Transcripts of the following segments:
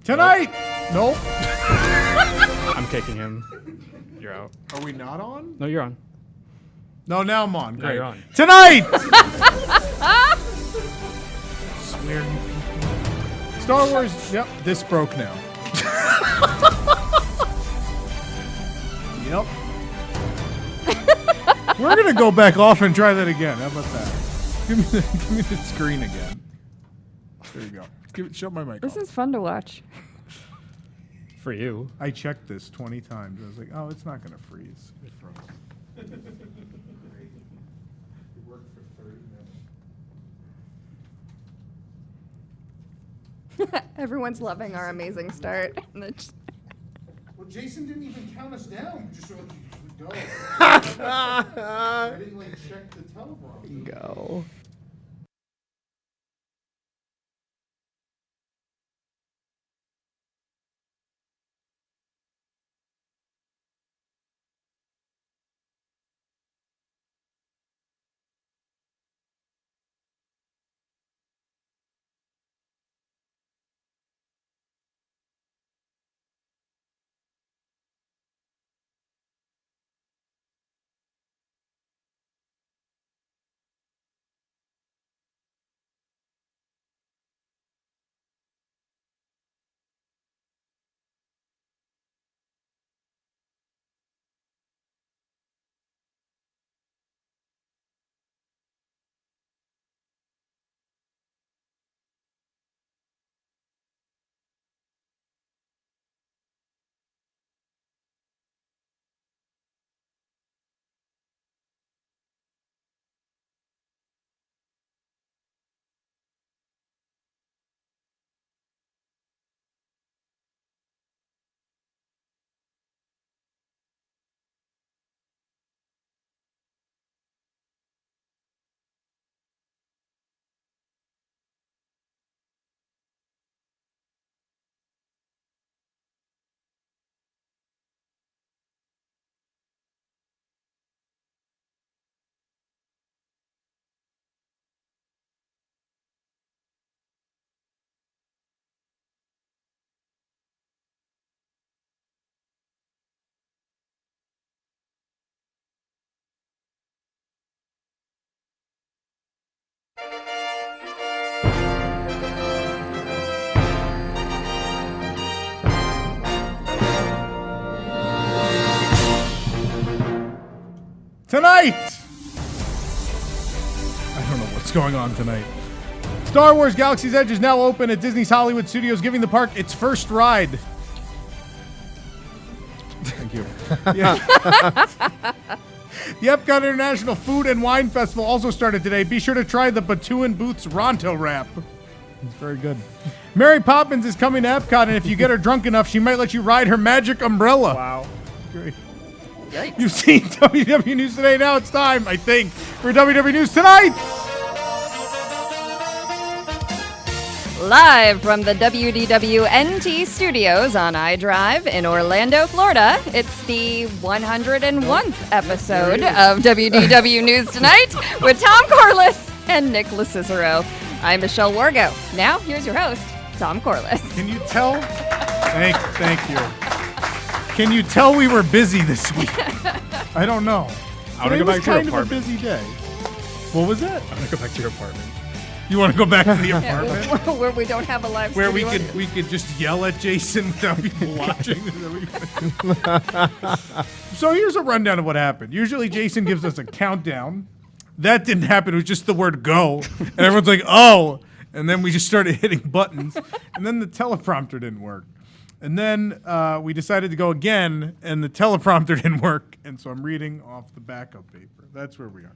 Tonight! Nope. I'm kicking him. You're out. Are we not on? No, you're on. No, now I'm on. Now Great. you're on. Tonight! Swear you people. Star Wars. Yep, this broke now. Yep. We're going to go back off and try that again. How about that? Give me the screen again. There you go. Shut my mic This off. is fun to watch. For you. I checked this 20 times. I was like, oh, it's not going to freeze. It froze. It worked for 30 minutes. Everyone's loving our amazing start. Well, Jason didn't even count us down. Just so go. I didn't check the teleprompter. Go. Tonight! I don't know what's going on tonight. Star Wars Galaxy's Edge is now open at Disney's Hollywood Studios, giving the park its first ride. Thank you. Yeah. The Epcot International Food and Wine Festival also started today. Be sure to try the Batuan Booth's Ronto wrap. It's very good. Mary Poppins is coming to Epcot, and if you get her drunk enough, she might let you ride her magic umbrella. Wow. Great. Yikes. You've seen WDW News Today. Now it's time, I think, for WDW News Tonight. Live from the WDW NT studios on iDrive in Orlando, Florida, it's the 101th episode of WDW News Tonight with Tom Corliss and Nick Cicero. I'm Michelle Wargo. Now, here's your host, Tom Corliss. Can you tell? Thank you. Can you tell we were busy this week? I don't know. I want to go back to your Today was kind of a apartment. busy day. What was that? I want to go back to your apartment. You want to go back to the apartment? Where we don't have a live Where we studio could just yell at Jason without people watching. So here's a rundown of what happened. Usually Jason gives us a countdown. That didn't happen. It was just the word go. And everyone's like, oh. And then we just started hitting buttons. And then the teleprompter didn't work. And then we decided to go again, and the teleprompter didn't work. And so I'm reading off the backup paper. That's where we are.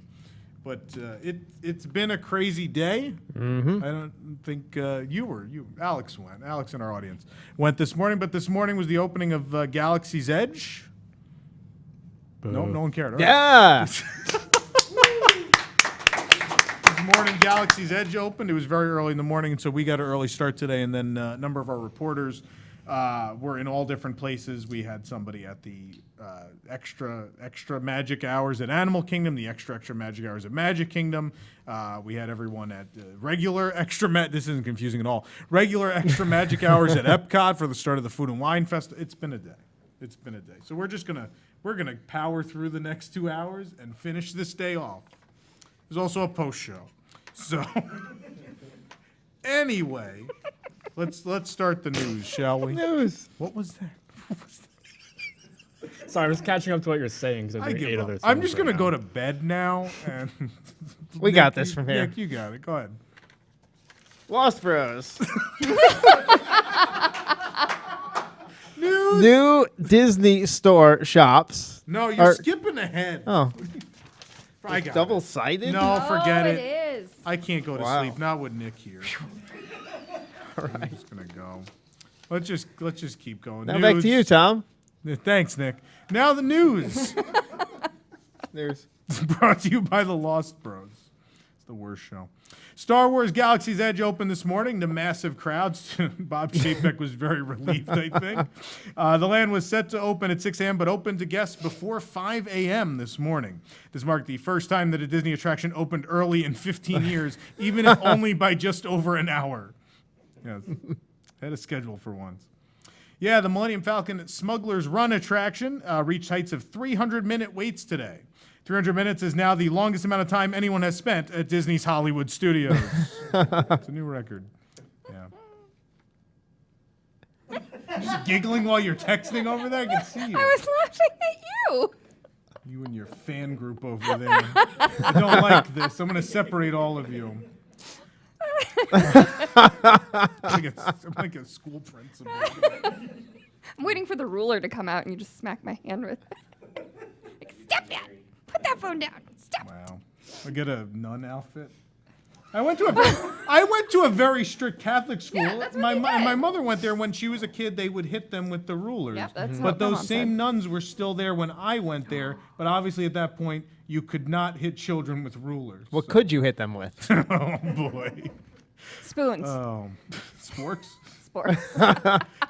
But it's been a crazy day. Mm-hmm. I don't think Alex went. Alex in our audience went this morning. But this morning was the opening of Galaxy's Edge. No one cared. All right. Yeah. This morning, Galaxy's Edge opened. It was very early in the morning, and so we got an early start today. And then a number of our reporters were in all different places. We had somebody at the extra magic hours at Animal Kingdom, the extra magic hours at Magic Kingdom. We had everyone at regular this isn't confusing at all. Regular extra magic hours at Epcot for the start of the Food and Wine Festival. It's been a day. So we're gonna power through the next 2 hours and finish this day off. There's also a post show. So anyway, let's start the news, shall we? News. What was that? Sorry, I was catching up to what you're saying because I I'm doing 8 give other up. things. I'm just gonna right go now. to bed now, and We got this from here. Nick, you got it. Go ahead. Lost Bros. News. New Disney store shops. No, you're Are- skipping ahead. Oh, I got it. double-sided? No, forget it. It is. I can't go to Wow. sleep. Not with Nick here. I'm just gonna go. Let's just keep going. Now back to you, Tom. Thanks, Nick. Now the news. There's It's brought to you by the Lost Bros. It's the worst show. Star Wars Galaxy's Edge opened this morning to massive crowds. Bob Chapek was very relieved, I think. The land was set to open at 6 a.m., but opened to guests before 5 a.m. this morning. This marked the first time that a Disney attraction opened early in 15 years, even if only by just over an hour. Yes. Had a schedule for once. Yeah, the Millennium Falcon Smuggler's Run attraction reached heights of 300-minute waits today. 300 minutes is now the longest amount of time anyone has spent at Disney's Hollywood Studios. It's a new record. Yeah. Just giggling while you're texting over there? I can see you. I was laughing at you. You and your fan group over there. I don't like this. I'm going to separate all of you. I'm like a school principal. I'm waiting for the ruler to come out and you just smack my hand with it. Like, stop that. Put that phone down. Stop. Wow. I get a nun outfit. I went to a very strict Catholic school. Yeah, that's what my they did. my mother went there when she was a kid. They would hit them with the rulers. Yep, that's But what my those mom same said. nuns were still there when I went there. But obviously at that point, you could not hit children with rulers. what could you hit them with? Oh boy. Spoons. Oh, sporks. Sports.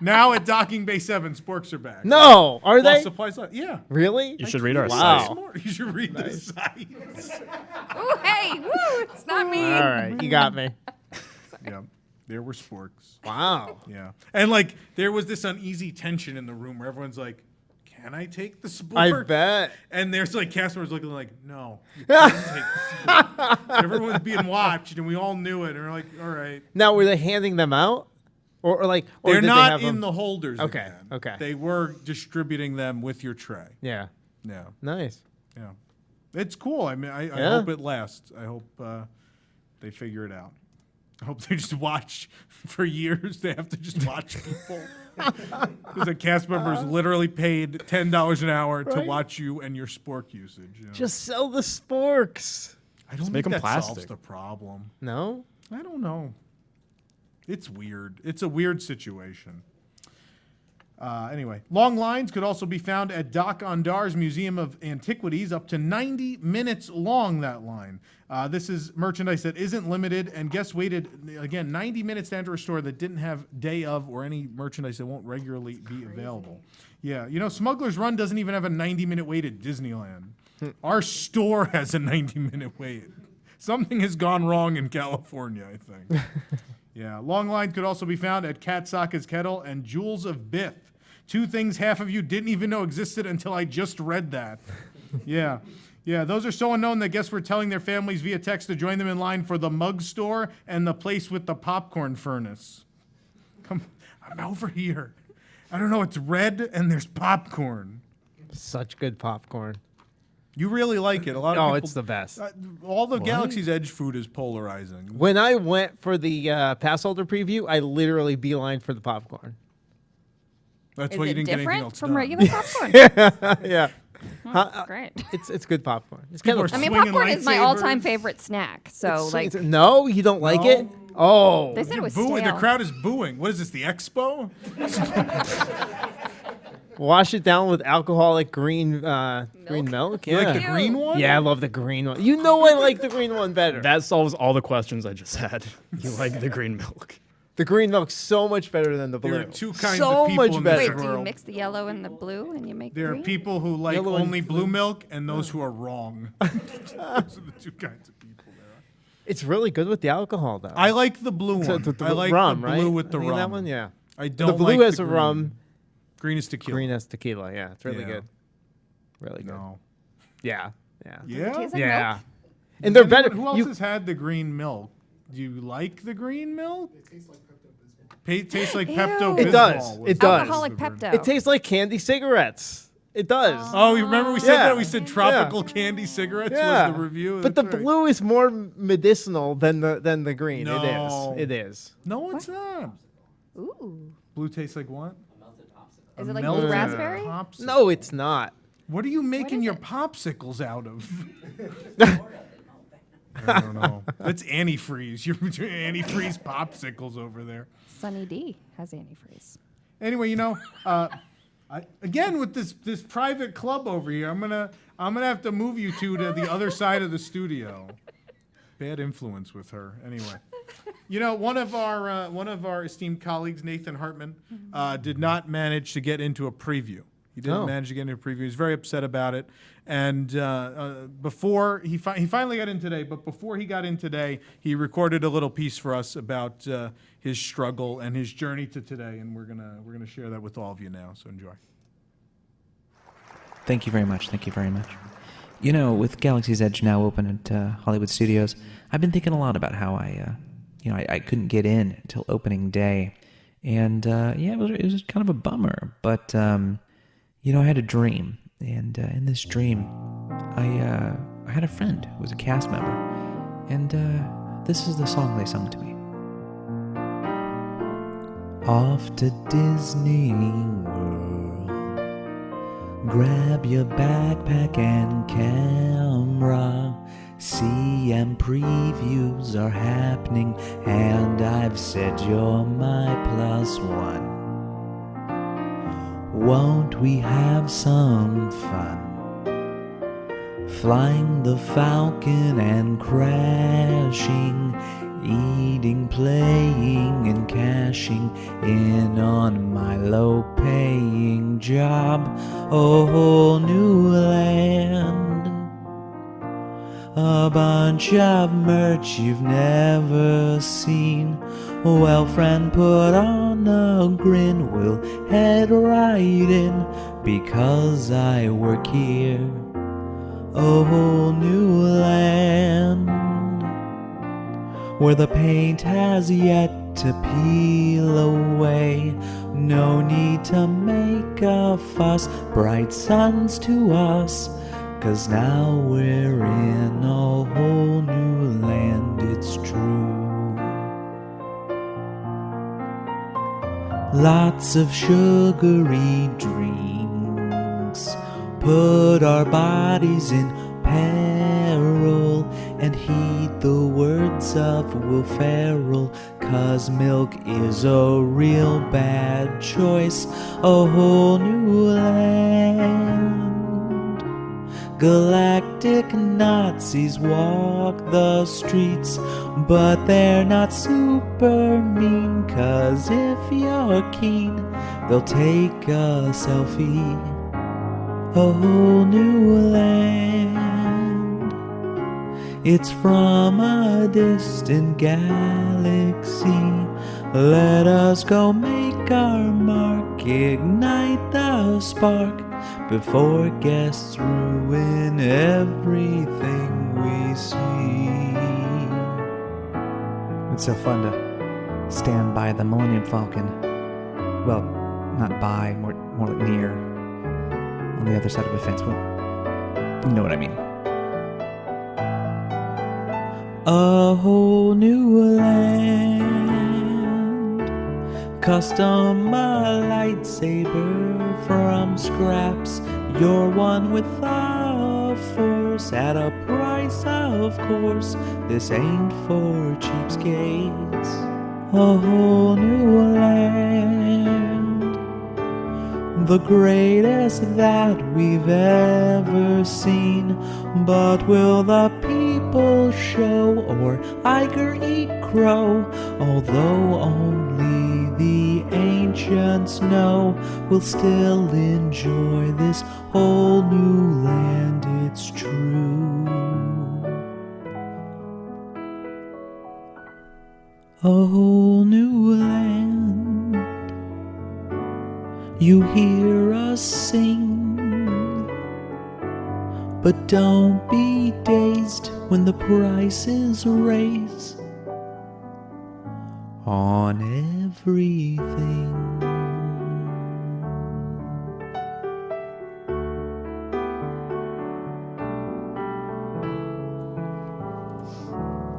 Now at Docking Bay 7, sporks are back. No, are While they? supplies left. Yeah. Really? You should read our Wow. site. Smart. You should read the sites. Ooh, hey, woo, it's not me. All right, you got me. Yeah. There were sporks. Wow. Yeah. And like there was this uneasy tension in the room where everyone's like, can I take the sport? I bet. And there's like cast members looking like, no, you can't take the sport. Everyone's being watched and we all knew it. And we're like, all right. Now, were they handing them out, or like? Or They're did not they have in them? the holders. Okay, Again. okay. They were distributing them with your tray. Yeah. Yeah. Nice. Yeah. It's cool. I mean, I Yeah. hope it lasts. I hope they figure it out. I hope they just watch for years. They have to just watch people. Because the cast members literally paid $10 an hour to Right. watch you and your spork usage. You know? Just sell the sporks. I don't make think 'em that solves plastic. the problem. No. I don't know. It's weird. It's a weird situation. Anyway, long lines could also be found at Doc Ondar's Museum of Antiquities, up to 90 minutes long, that line. This is merchandise that isn't limited, and guests waited, again, 90 minutes to enter a store that didn't have day of or any merchandise that won't regularly be available. Yeah, you know, Smuggler's Run doesn't even have a 90-minute wait at Disneyland. Our store has a 90-minute wait. Something has gone wrong in California, I think. Yeah, long lines could also be found at Cat Sokka's Kettle and Jewels of Biff. Two things half of you didn't even know existed until I just read that. Yeah. Yeah, those are so unknown that guests were telling their families via text to join them in line for the mug store and the place with the popcorn furnace. Come, I'm over here. I don't know, it's red and there's popcorn. Such good popcorn. You really like it. A lot of Oh, people, it's the best. all the Galaxy's Edge food is polarizing. When I went for the pass holder preview, I literally beelined for the popcorn. That's Is why you it didn't get anything different else from done. regular popcorn? Yeah. Great. It's good popcorn. It's People kind are of I mean, Swinging popcorn is my all-time lightsabers. favorite snack. So, like, no, you don't like No? it? Oh. they said it was Booing. The stale. crowd is booing. What is this, the Expo? Wash it down with alcoholic green milk. You Yeah. like the green one? Yeah, I love the green one. You know I like the green one better. That solves all the questions I just had. You like the green milk. The green milk's so much better than the blue. There are two kinds so of people much in better. this Wait, do you world. mix the yellow and the blue and you make There are green? people who like Yellow and only blue blue. milk and those who are wrong. Those are the two kinds of people there. It's really good with the alcohol, though. I like the blue one. I like rum, the blue right? with the I think rum. That one, yeah. I don't The blue like has the a green. rum. Green is tequila. Green has tequila. Yeah, it's really Yeah. good. Really good. No. Yeah. Yeah. Yeah? Tastes like Yeah. milk? And they're better. Who else You- has had the green milk? Do you like the green milk? It tastes like Pepto-Bismol. Tastes like Ew. Pepto-Bismol. It does. was It does. Alcoholic the word. Pepto. It tastes like candy cigarettes. It does. Oh, you remember we said Yeah. that? We said tropical candy cigarettes Yeah. was the review. But the That's right. blue is more medicinal than the green. No. It is. No, it's not. Ooh. Blue tastes like what? Is it like Melted blue raspberry? popsicle. No, it's not. What are you making is your it? popsicles out of? I don't know. That's antifreeze. You're doing antifreeze popsicles over there. Sunny D has antifreeze. Anyway, again with this private club over here, I'm gonna have to move you two to the other side of the studio. Bad influence with her. Anyway, one of our esteemed colleagues, Nathan Hartman, did not manage to get into a preview. He didn't Oh. manage to get into a preview. He was very upset about it. And before he finally got in today, but before he got in today, he recorded a little piece for us about his struggle and his journey to today, and we're gonna share that with all of you now. So enjoy. Thank you very much. Thank you very much. With Galaxy's Edge now open at Hollywood Studios, I've been thinking a lot about how I couldn't get in until opening day, and it was kind of a bummer. But I had a dream, and in this dream, I had a friend who was a cast member, and this is the song they sung to me. Off to Disney World. Grab your backpack and camera. CM previews are happening, and I've said you're my +1. Won't we have some fun? Flying the Falcon and crashing, eating, playing, and cashing in on my low-paying job. A whole new land, a bunch of merch you've never seen. Well, friend, put on a grin, we'll head right in, because I work here. A whole new land, where the paint has yet to peel away. No need to make a fuss, bright suns to us, 'cause now we're in a whole new land, it's true. Lots of sugary drinks put our bodies in peril, and heed the words of Will Ferrell, 'cause milk is a real bad choice. A whole new land, galactic Nazis walk the streets, but they're not super mean, 'cause if you're keen, they'll take a selfie. A whole new land, it's from a distant galaxy. Let us go make our mark, ignite the spark, before guests ruin everything we see. It's so fun to stand by the Millennium Falcon. Well, not by, more like near, on the other side of a fence. Well, you know what I mean. A whole new land, custom a lightsaber from scraps. You're one with the Force at a price, of course. This ain't for cheapskates. A whole new land, the greatest that we've ever seen. But will the people show, or Iger eat crow? Although only patients know we'll still enjoy this whole new land, it's true. A whole new land, you hear us sing, but don't be dazed when the prices raise on everything.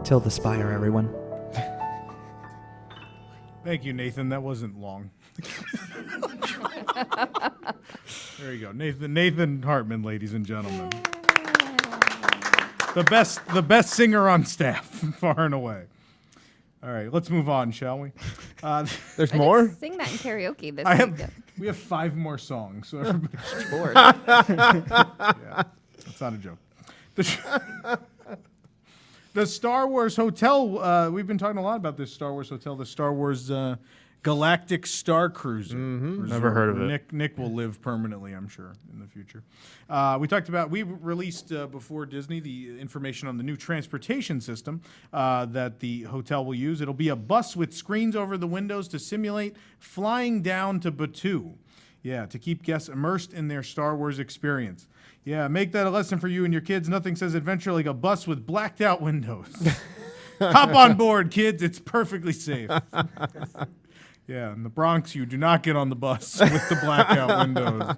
Till the spire, everyone. Thank you, Nathan. That wasn't long. There you go, Nathan Hartman, ladies and gentlemen. The best singer on staff, far and away. All right, let's move on, shall we? There's more? Sing that in karaoke this week. We have 5 more songs, so everybody's Bored. yeah, that's not a joke. The Star Wars Hotel, we've been talking a lot about this Star Wars Hotel, the Star Wars Galactic Star Cruiser. Never heard of it. Nick will live permanently, I'm sure, in the future. We released before Disney the information on the new transportation system that the hotel will use. It'll be a bus with screens over the windows to simulate flying down to Batuu. Yeah, to keep guests immersed in their Star Wars experience. Yeah, make that a lesson for you and your kids. Nothing says adventure like a bus with blacked out windows. Hop on board, kids. It's perfectly safe. Yeah, in the Bronx, you do not get on the bus with the blackout windows.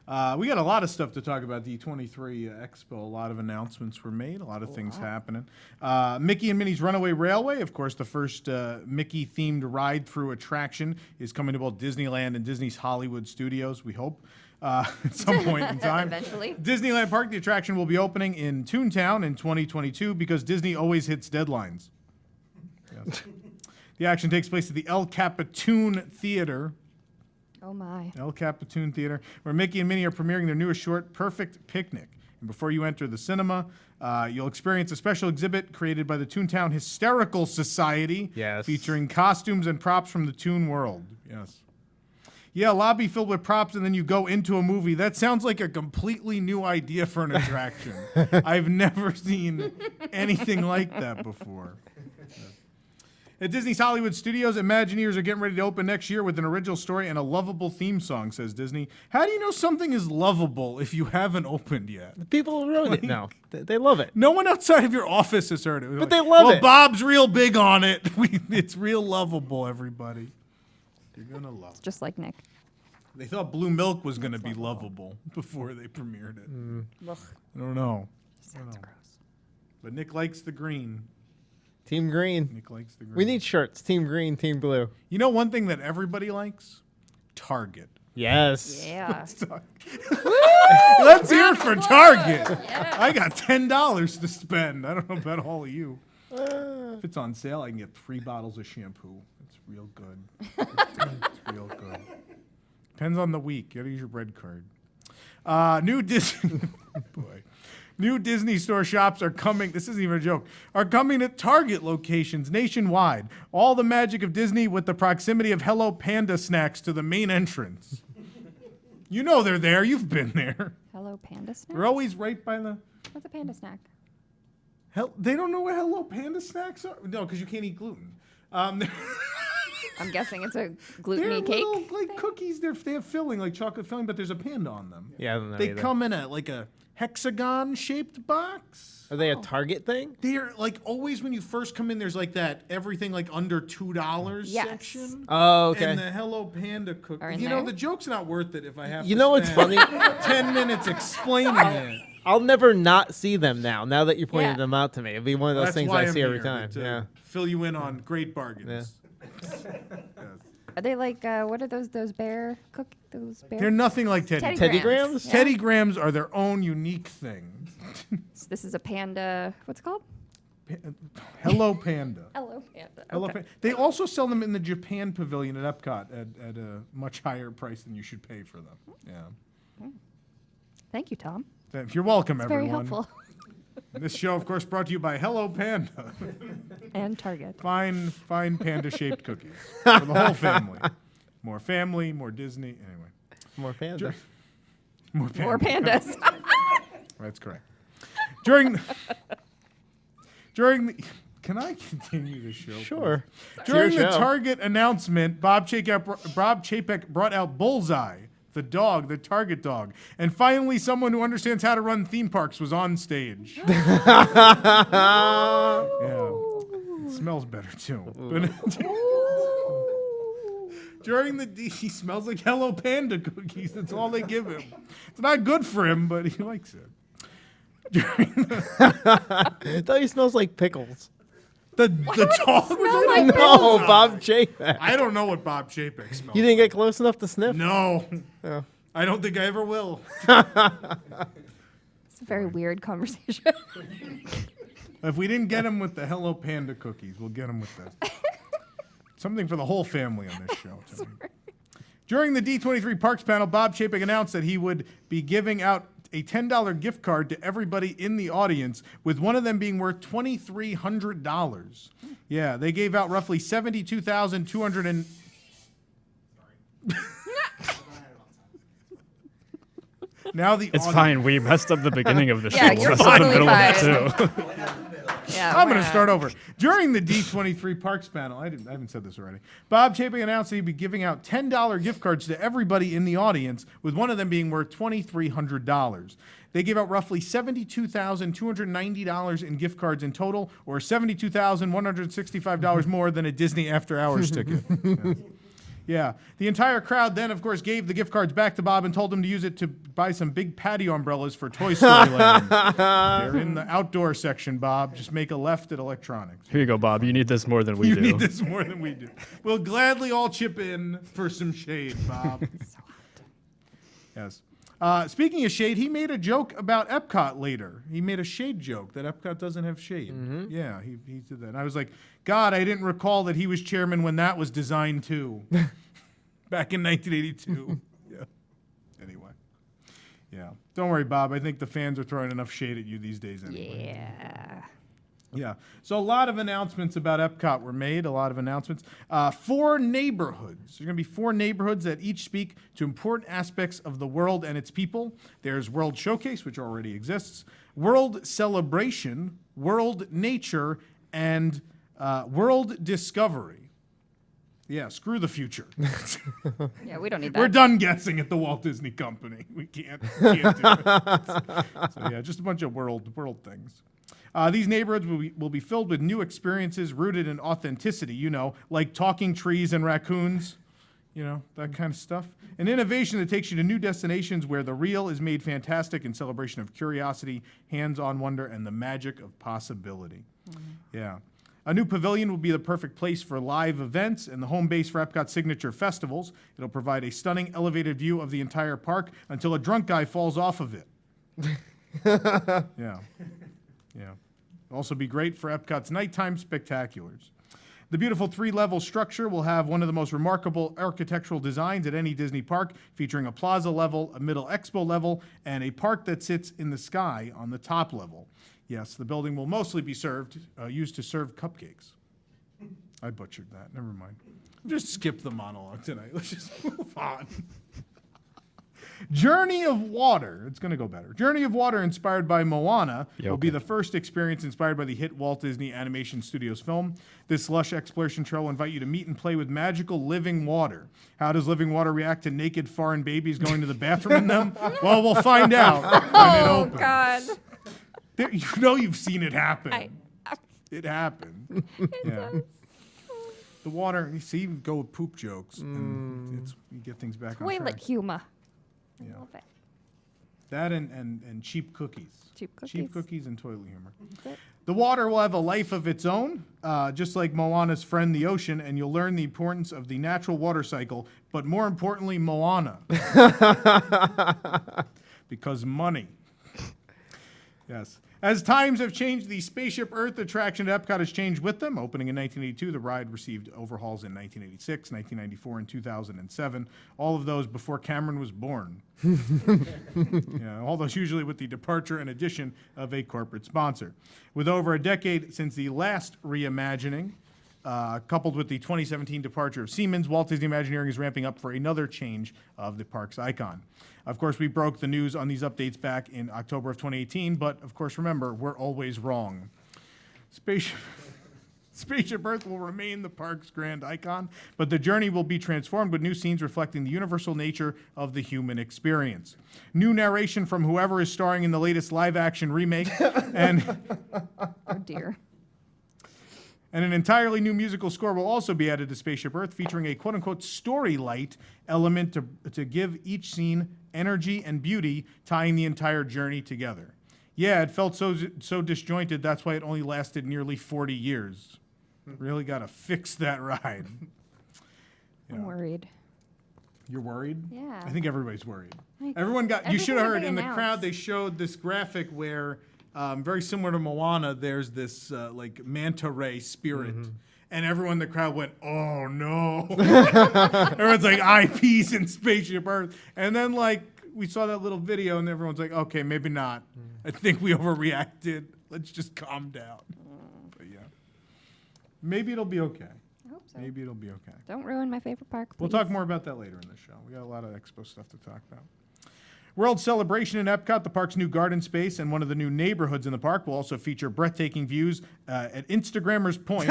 Yeah. We got a lot of stuff to talk about D23 Expo. A lot of announcements were made, a lot of things happening. Mickey and Minnie's Runaway Railway, of course, the first Mickey-themed ride-through attraction is coming to both Disneyland and Disney's Hollywood Studios, we hope. At some point in time. Eventually. Disneyland Park, the attraction will be opening in Toontown in 2022 because Disney always hits deadlines. Yes. The action takes place at the El Capitan Theater. Oh, my. El Capitan Theater, where Mickey and Minnie are premiering their newest short, Perfect Picnic. And before you enter the cinema, you'll experience a special exhibit created by the Toontown Hysterical Society. Yes. Featuring costumes and props from the Toon world. Yes. Yeah, lobby filled with props, and then you go into a movie. That sounds like a completely new idea for an attraction. I've never seen anything like that before. At Disney's Hollywood Studios, Imagineers are getting ready to open next year with an original story and a lovable theme song, says Disney. How do you know something is lovable if you haven't opened yet? People wrote it now. They love it. No one outside of your office has heard it. But they love it. Bob's real big on it. It's real lovable, everybody. You're going to love it. Just like Nick. They thought Blue Milk was going to be lovable before they premiered it. Ugh. I don't know. Sounds gross. But Nick likes the green. Team Green. Nick likes the green. We need shirts. Team Green, Team Blue. You know one thing that everybody likes? Target. Yes. Yeah. Let's hear it for Target. Yeah. I got $10 to spend. I don't know about all of you. If it's on sale, I can get 3 bottles of shampoo. It's real good. It's real good. Depends on the week. You gotta use your bread card. New Disney, boy, new Disney Store shops are coming. This isn't even a joke. Are coming to Target locations nationwide. All the magic of Disney with the proximity of Hello Panda snacks to the main entrance. You know they're there. You've been there. Hello, Panda snack? They're always right by the. What's a panda snack? They don't know what Hello Panda snacks are. No, because you can't eat gluten. I'm guessing it's a They're gluten-y cake. little, like cookies. They have filling, like chocolate filling, but there's a panda on them. Yeah, I don't know They either. come in a hexagon-shaped box. Are they a Target thing? They're like always when you first come in. There's like that everything like under $2 Yes. section. Oh, okay. And the Hello Panda cookie. Are in You know there? the joke's not worth it if I have. You to know what's spend funny? 10 minutes explaining it. I'll never not see them now. Now that you pointed Yeah. them out to me, it'll be one of those That's things why I I'm see every here, time. to Yeah. fill you in on great bargains. Yes. Are they like, what are those bear cookies? Those bear? They're nothing like Teddy Teddy Grahams. Grahams? Yeah. Teddy Grahams are their own unique thing. So this is a panda, what's it called? Hello Panda. Hello, Panda. Hello Okay. Panda. They also sell them in the Japan Pavilion at Epcot at a much higher price than you should pay for them. Yeah. Thank you, Tom. You're welcome, Very everyone. helpful. And this show, of course, brought to you by Hello Panda. And Target. Fine panda-shaped cookies for the whole family. More Disney. Anyway, More panda. more panda. More pandas. That's correct. During the can I continue the show? Sure. Please? During your the show. Target announcement, Bob Chapek brought out Bullseye, the dog, the Target dog, and finally, someone who understands how to run theme parks was on stage. Yeah, it smells better too. But during he smells like Hello Panda cookies. That's all they give him. It's not good for him, but he likes it. I thought he smells like pickles. The dog was like No, Bob Chapek. I don't know what Bob Chapek smells. You didn't get close enough to sniff? No. Oh. I don't think I ever will. It's a very weird conversation. If we didn't get him with the Hello Panda cookies, we'll get him with this. Something for the whole family on this show tonight. During the D23 Parks panel, Bob Chapek announced that he would be giving out a $10 gift card to everybody in the audience, with one of them being worth $2,300. Yeah, they gave out roughly 72,200 and... Now the It's audience- fine. We messed up the beginning of the show. Yeah, We'll you're mess up the totally middle of fine. it too. Yeah, I'm we're going to not- start over. During the D23 Parks panel, I haven't said this already. Bob Chapek announced that he'd be giving out $10 gift cards to everybody in the audience, with one of them being worth $2,300. They gave out roughly $72,290 in gift cards in total, or $72,165 more than a Disney After Hours ticket. Yeah. The entire crowd then, of course, gave the gift cards back to Bob and told him to use it to buy some big patio umbrellas for Toy Story Land. They're in the outdoor section, Bob. Just make a left at electronics. Here you go, Bob. You need this more than we You do. need this more than we do. We'll gladly all chip in for some shade, Bob. Yes. Speaking of shade, he made a joke about Epcot later. He made a shade joke that Epcot doesn't have shade. Yeah, he did that. And I was like, God, I didn't recall that he was chairman when that was designed too. Back in 1982. Yeah. Anyway. Yeah. Don't worry, Bob. I think the fans are throwing enough shade at you these days anyway. Yeah. Yeah. So a lot of announcements about Epcot were made, a lot of announcements. 4 neighborhoods. There are going to be 4 neighborhoods that each speak to important aspects of the world and its people. There's World Showcase, which already exists, World Celebration, World Nature, and World Discovery. Yeah, screw the future. Yeah, we don't need that. We're done guessing at the Walt Disney Company. We can't do it. So yeah, just a bunch of world things. These neighborhoods will be filled with new experiences rooted in authenticity, like talking trees and raccoons, that kind of stuff. An innovation that takes you to new destinations where the real is made fantastic in celebration of curiosity, hands-on wonder, and the magic of possibility. Yeah. A new pavilion will be the perfect place for live events and the home base for Epcot's signature festivals. It'll provide a stunning elevated view of the entire park until a drunk guy falls off of it. Yeah. Yeah. It'll also be great for Epcot's nighttime spectaculars. The beautiful 3-level structure will have one of the most remarkable architectural designs at any Disney park, featuring a plaza level, a middle expo level, and a park that sits in the sky on the top level. Yes, the building will mostly be used to serve cupcakes. I butchered that. Never mind. Just skip the monologue tonight. Let's just move on. Journey of Water. It's going to go better. Journey of Water, inspired by Moana, will be the first experience inspired by the hit Walt Disney Animation Studios film. This lush exploration trail will invite you to meet and play with magical living water. How does living water react to naked foreign babies going to the bathroom in them? Well, we'll find out when it Oh, opens. God. You've seen it happen. It happened. Yeah. The water, you see, you go with poop jokes, and you get things back on track. Toilet humor. Yeah. Love it. That and cheap cookies. Cheap cookies. Cheap cookies and toilet humor. The water will have a life of its own, just like Moana's friend, the ocean, and you'll learn the importance of the natural water cycle, but more importantly, Moana. Because money. Yes. As times have changed, the Spaceship Earth attraction at Epcot has changed with them. Opening in 1982, the ride received overhauls in 1986, 1994, and 2007. All of those before Cameron was born. All those usually with the departure and addition of a corporate sponsor. With over a decade since the last reimagining, coupled with the 2017 departure of Siemens, Walt Disney Imagineering is ramping up for another change of the park's icon. Of course, we broke the news on these updates back in October of 2018, but of course, remember, we're always wrong. Spaceship Earth will remain the park's grand icon, but the journey will be transformed with new scenes reflecting the universal nature of the human experience. New narration from whoever is starring in the latest live-action remake, and Oh, dear. And an entirely new musical score will also be added to Spaceship Earth, featuring a quote-unquote story light element to give each scene energy and beauty, tying the entire journey together. Yeah, it felt so disjointed, that's why it only lasted nearly 40 years. Really got to fix that ride. I'm worried. You're worried? Yeah. I think everybody's worried. Like, Everyone got, you should have heard everything in the they crowd, announced. they showed this graphic where, very similar to Moana, there's this like manta ray spirit. And everyone in the crowd went, oh no. Everyone's like, eyepiece in Spaceship Earth. And then like, we saw that little video and everyone's like, okay, maybe not. I think we overreacted. Let's just calm down. But yeah. Maybe it'll be okay. I hope so. Maybe it'll be okay. Don't ruin my favorite park, please. We'll talk more about that later in the show. We got a lot of Expo stuff to talk about. World Celebration in Epcot, the park's new garden space and one of the new neighborhoods in the park, will also feature breathtaking views at Instagrammer's Point.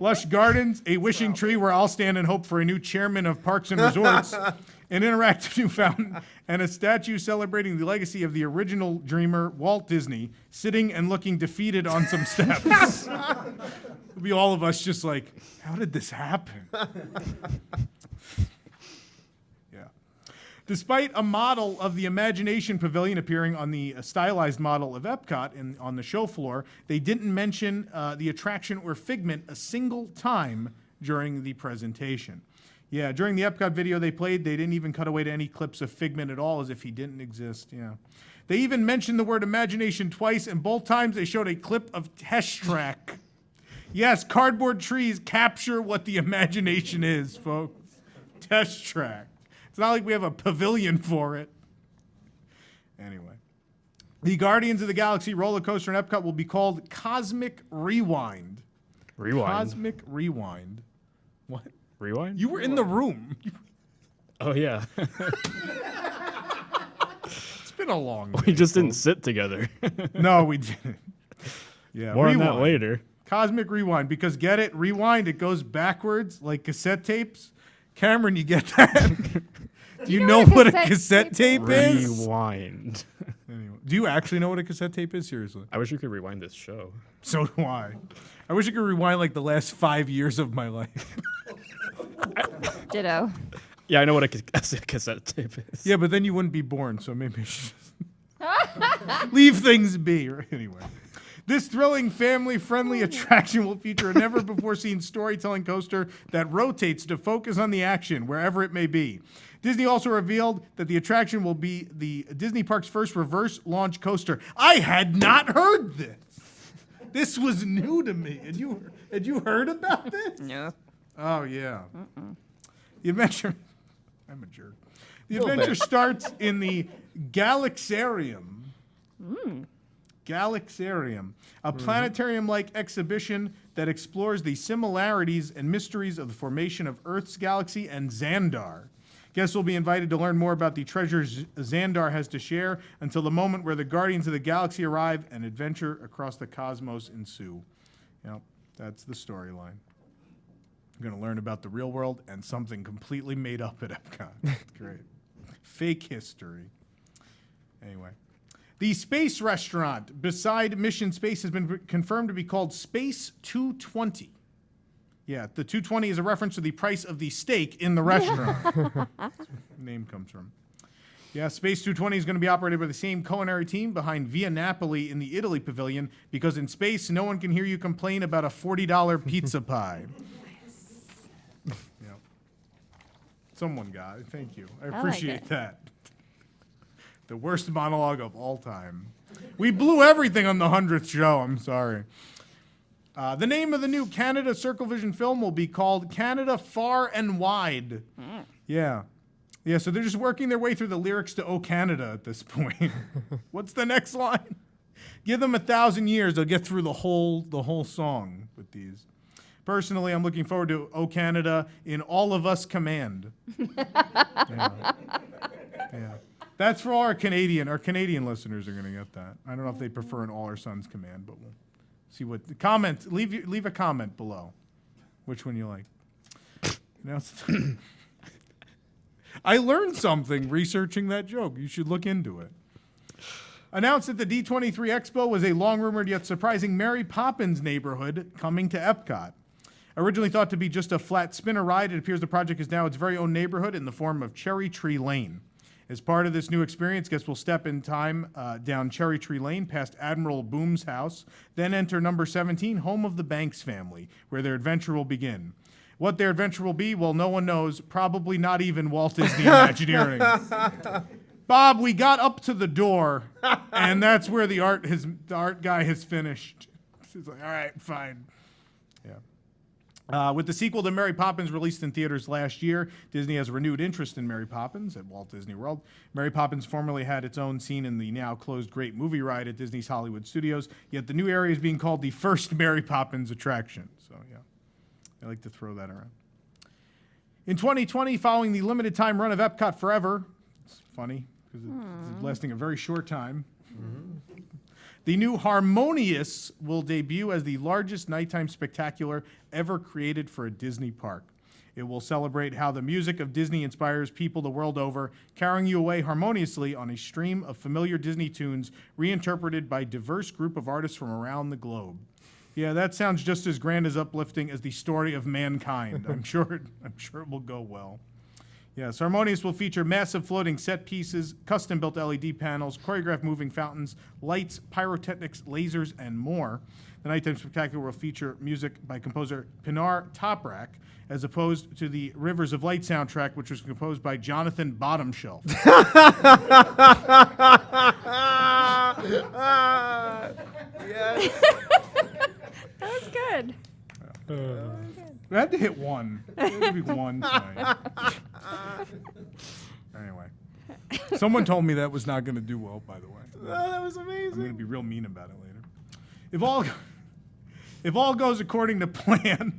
Lush gardens, a wishing tree where I'll stand and hope for a new chairman of Parks and Resorts, an interactive new fountain, and a statue celebrating the legacy of the original dreamer, Walt Disney, sitting and looking defeated on some steps. It'll be all of us just like, how did this happen? Despite a model of the Imagination Pavilion appearing on the stylized model of Epcot on the show floor, they didn't mention the attraction or figment a single time during the presentation. Yeah, during the Epcot video they played, they didn't even cut away to any clips of Figment at all, as if he didn't exist. Yeah, they even mentioned the word imagination twice, and both times they showed a clip of Test Track. Yes, cardboard trees capture what the imagination is, folks. Test Track. It's not like we have a pavilion for it. Anyway. The Guardians of the Galaxy roller coaster in Epcot will be called Cosmic Rewind. Rewind. Cosmic Rewind. What? Rewind? You were in the room. Oh, yeah. It's been a long We day, just didn't folks. sit together. No, we didn't. Yeah, More on Rewind. that later. Cosmic Rewind. Because get it? Rewind, it goes backwards like cassette tapes. Cameron, you get that? Do you know what a cassette tape is? Rewind. Anyway, do you actually know what a cassette tape is? Seriously. I wish we could rewind this show. So do I. I wish I could rewind like the last 5 years of my life. Ditto. Yeah, I know what a cassette tape is. Yeah, but then you wouldn't be born, so maybe I should just leave things be. Anyway. This thrilling, family-friendly attraction will feature a never-before-seen storytelling coaster that rotates to focus on the action, wherever it may be. Disney also revealed that the attraction will be the Disney Parks' first reverse launch coaster. I had not heard this. This was new to me. Had you heard about this? No. Oh, yeah. The adventure... I'm a jerk. The Little adventure bit. starts in the Galaxarium. Galaxarium, a planetarium-like exhibition that explores the similarities and mysteries of the formation of Earth's galaxy and Xandar. Guests will be invited to learn more about the treasures Xandar has to share until the moment where the Guardians of the Galaxy arrive and adventure across the cosmos ensue. Yep, that's the storyline. I'm going to learn about the real world and something completely made up at Epcot. Great. Fake history. Anyway. The Space Restaurant beside Mission Space has been confirmed to be called Space 220. Yeah, the 220 is a reference to the price of the steak in the restaurant. That's where the name comes from. Yeah, Space 220 is going to be operated by the same culinary team behind Via Napoli in the Italy pavilion, because in space, no one can hear you complain about a $40 pizza pie. Yep. Someone got it. Thank you. I like appreciate it. that. The worst monologue of all time. We blew everything on the 100th show. I'm sorry. The name of the new Canada Circle Vision film will be called Canada Far and Wide. Yeah. Yeah, so they're just working their way through the lyrics to Oh Canada at this point. What's the next line? Give them 1,000 years, they'll get through the whole song with these. Personally, I'm looking forward to Oh Canada in All of Us Command. Yeah. That's for our Canadian listeners are going to get that. I don't know if they prefer an All Our Sons Command, but we'll see what the comments. Leave a comment below, which one you like. I learned something researching that joke. You should look into it. Announced at the D23 Expo was a long-rumored yet surprising Mary Poppins neighborhood coming to Epcot. Originally thought to be just a flat spinner ride, it appears the project is now its very own neighborhood in the form of Cherry Tree Lane. As part of this new experience, guests will step in time down Cherry Tree Lane past Admiral Boom's house, then enter number 17, home of the Banks family, where their adventure will begin. What their adventure will be, well, no one knows. Probably not even Walt Disney Imagineering. Bob, we got up to the door, and that's where the art guy has finished. He's like, all right, fine. Yeah. With the sequel to Mary Poppins released in theaters last year, Disney has renewed interest in Mary Poppins at Walt Disney World. Mary Poppins formerly had its own scene in the now closed Great Movie Ride at Disney's Hollywood Studios, yet the new area is being called the first Mary Poppins attraction. So, yeah, I like to throw that around. In 2020, following the limited time run of Epcot Forever, it's funny because it's lasting a very short time. The new Harmonious will debut as the largest nighttime spectacular ever created for a Disney park. It will celebrate how the music of Disney inspires people the world over, carrying you away harmoniously on a stream of familiar Disney tunes reinterpreted by a diverse group of artists from around the globe. Yeah, that sounds just as grand as uplifting as the story of mankind. I'm sure it will go well. Yes, Harmonious will feature massive floating set pieces, custom-built LED panels, choreographed moving fountains, lights, pyrotechnics, lasers, and more. The Nighttime Spectacular will feature music by composer Pinar Toprak, as opposed to the Rivers of Light soundtrack, which was composed by Jonathan Bottomshelf. Yes. That was good. We had to hit one. It had to be one tonight. Anyway. Someone told me that was not going to do well, by the way. Oh, that was I'm amazing. going to be real mean about it later. If all goes according to plan,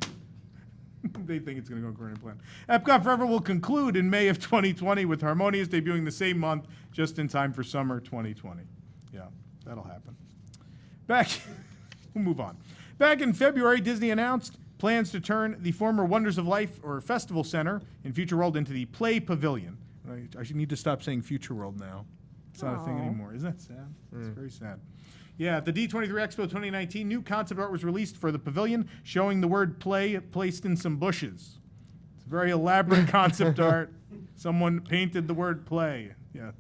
they think it's going to go according to plan. Epcot Forever will conclude in May of 2020 with Harmonious debuting the same month, just in time for summer 2020. Yeah, that'll happen. We'll move on. Back in February, Disney announced plans to turn the former Wonders of Life or Festival Center in Future World into the Play Pavilion. I should need to stop saying Future World now. It's not a thing anymore. Isn't that sad? It's very sad. Yeah, at the D23 Expo 2019, new concept art was released for the pavilion, showing the word play placed in some bushes. It's very elaborate concept art. Someone painted the word play. Yes.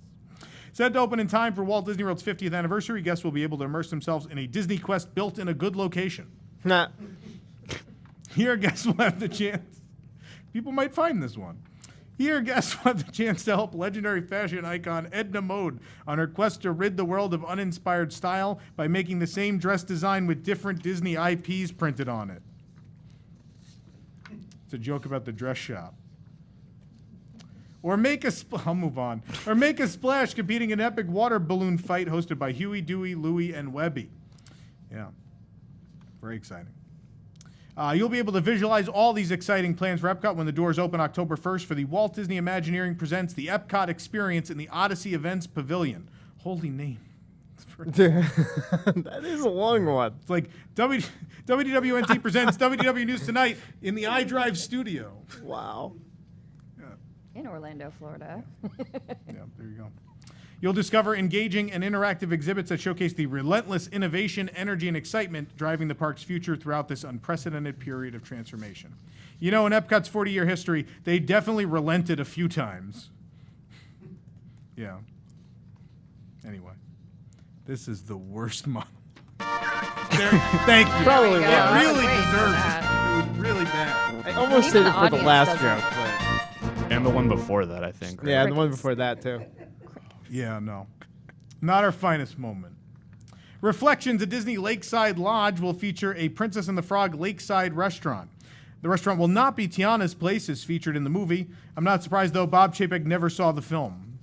Set to open in time for Walt Disney World's 50th anniversary, guests will be able to immerse themselves in a Disney quest built in a good location. Nah. Here, guests will have the chance. People might find this one. Here, guests will have the chance to help legendary fashion icon Edna Mode on her quest to rid the world of uninspired style by making the same dress design with different Disney IPs printed on it. It's a joke about the dress shop. Or I'll move on. Or make a splash competing in an epic water balloon fight hosted by Huey, Dewey, Louie, and Webby. Yeah. Very exciting. You'll be able to visualize all these exciting plans for Epcot when the doors open October 1st for the Walt Disney Imagineering presents the Epcot Experience in the Odyssey Events Pavilion. Holy name. That is a long one. It's like WDWNT presents WDW News Tonight in the iDrive studio. Wow. In Orlando, Florida. Yeah, there you go. You'll discover engaging and interactive exhibits that showcase the relentless innovation, energy, and excitement driving the park's future throughout this unprecedented period of transformation. You know, in Epcot's 40-year history, they definitely relented a few times. Yeah. Anyway, this is the worst model. Thank you. Probably There we was. go. It really Wait for deserved that. it. It was really bad. I almost Even did it the for the audience last doesn't- joke, but And the one before that, I think. Right? yeah, and the one before that too. Yeah, no. Not our finest moment. Reflections at Disney Lakeside Lodge will feature a Princess and the Frog lakeside restaurant. The restaurant will not be Tiana's Place as featured in the movie. I'm not surprised, though. Bob Chapek never saw the film.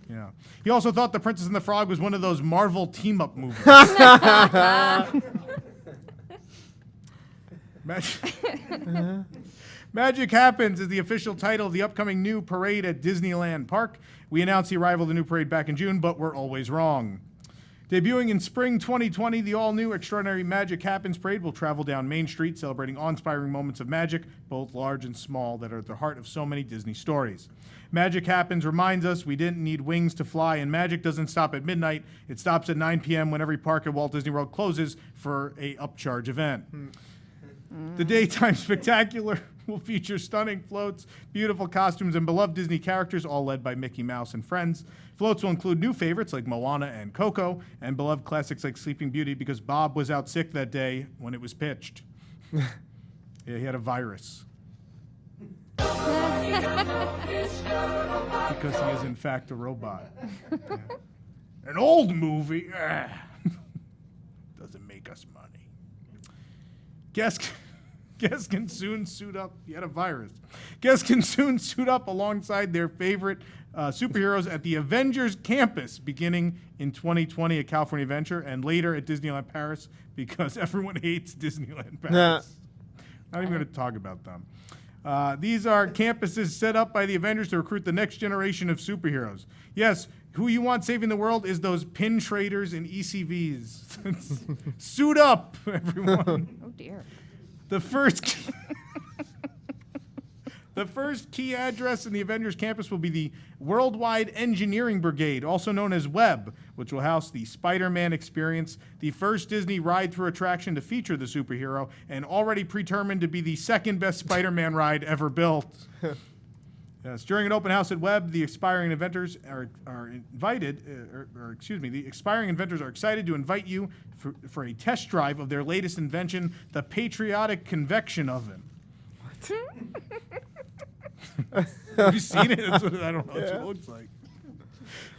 Yeah. He also thought The Princess and the Frog was one of those Marvel team-up movies. Magic Happens is the official title of the upcoming new parade at Disneyland Park. We announced the arrival of the new parade back in June, but we're always wrong. Debuting in spring 2020, the all-new Extraordinary Magic Happens parade will travel down Main Street, celebrating awe-inspiring moments of magic, both large and small, that are at the heart of so many Disney stories. Magic Happens reminds us we didn't need wings to fly, and magic doesn't stop at midnight. It stops at 9 p.m. when every park at Walt Disney World closes for a upcharge event. The daytime spectacular will feature stunning floats, beautiful costumes, and beloved Disney characters, all led by Mickey Mouse and friends. Floats will include new favorites like Moana and Coco, and beloved classics like Sleeping Beauty because Bob was out sick that day when it was pitched. Yeah, he had a virus. Because he is, in fact, a robot. Yeah. An old movie doesn't make us money. Guests can soon suit up. He had a virus. Guests can soon suit up alongside their favorite superheroes at the Avengers campus beginning in 2020 at California Adventure and later at Disneyland Paris because everyone hates Disneyland Paris. Not even going to talk about them. These are campuses set up by the Avengers to recruit the next generation of superheroes. Yes, who you want saving the world is those pin traders and ECVs. Suit up, everyone. Oh, dear. The first key address in the Avengers campus will be the Worldwide Engineering Brigade, also known as WEB, which will house the Spider-Man Experience, the first Disney ride-through attraction to feature the superhero, and already predetermined to be the second best Spider-Man ride ever built. Yes, during an open house at Webb, the aspiring inventors are excited to invite you for a test drive of their latest invention, the Patriotic Convection Oven. Have you seen it? I don't know what it looks like.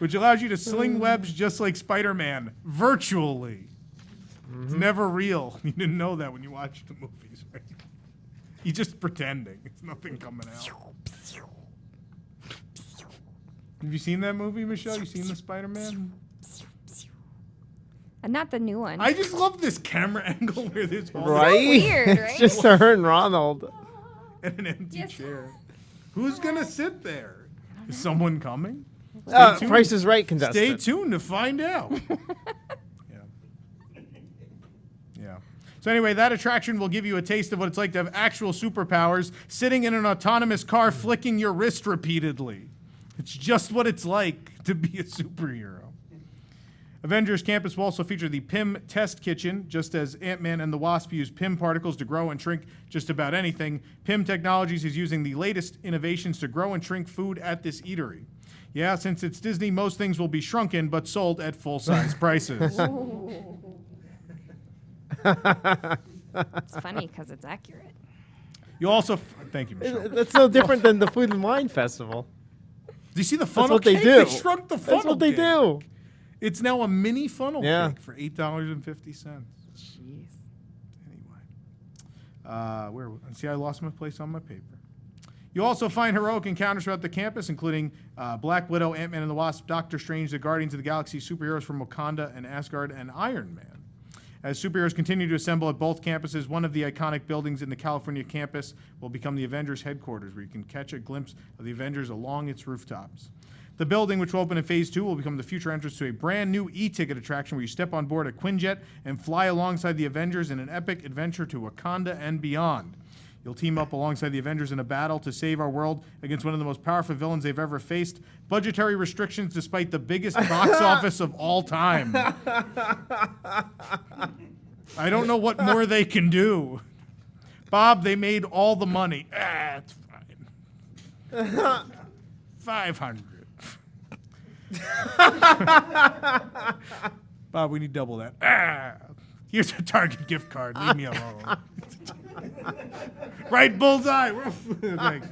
Which allows you to sling webs just like Spider-Man, virtually. It's never real. You didn't know that when you watched the movies, right? He's just pretending. It's nothing coming out. Have you seen that movie, Michelle? You seen the Spider-Man? Not the new one. I just love this camera angle where there's all Right? Weird, right? It's just her and Ronald. and an empty Yes. chair. Who's gonna sit there? Is someone coming? tuned. Price is Right contestant. Stay tuned to find out. Yeah. So anyway, that attraction will give you a taste of what it's like to have actual superpowers, sitting in an autonomous car, flicking your wrist repeatedly. It's just what it's like to be a superhero. Avengers Campus will also feature the PIM Test Kitchen. Just as Ant-Man and the Wasp use PIM particles to grow and shrink just about anything, PIM Technologies is using the latest innovations to grow and shrink food at this eatery. Yeah, since it's Disney, most things will be shrunken but sold at full-size prices. It's funny because it's accurate. You also... Thank you, Michelle. That's no different than the Food and Wine Festival. Do you see the funnel what they cake? do. They shrunk the funnel That's what they cake. do. It's now a mini funnel Yeah. cake for $8.50. Jeez. Anyway. See, I lost my place on my paper. You'll also find heroic encounters throughout the campus, including Black Widow, Ant-Man and the Wasp, Doctor Strange, the Guardians of the Galaxy, superheroes from Wakanda and Asgard, and Iron Man. As superheroes continue to assemble at both campuses, one of the iconic buildings in the California campus will become the Avengers headquarters, where you can catch a glimpse of the Avengers along its rooftops. The building, which will open in Phase 2, will become the future entrance to a brand new e-ticket attraction where you step on board a Quinjet and fly alongside the Avengers in an epic adventure to Wakanda and beyond. You'll team up alongside the Avengers in a battle to save our world against one of the most powerful villains they've ever faced. Budgetary restrictions despite the biggest box office of all time. I don't know what more they can do. Bob, they made all the money. It's fine. 500. Bob, we need double that. Here's a Target gift card. Leave me alone. Right, bullseye. Thanks.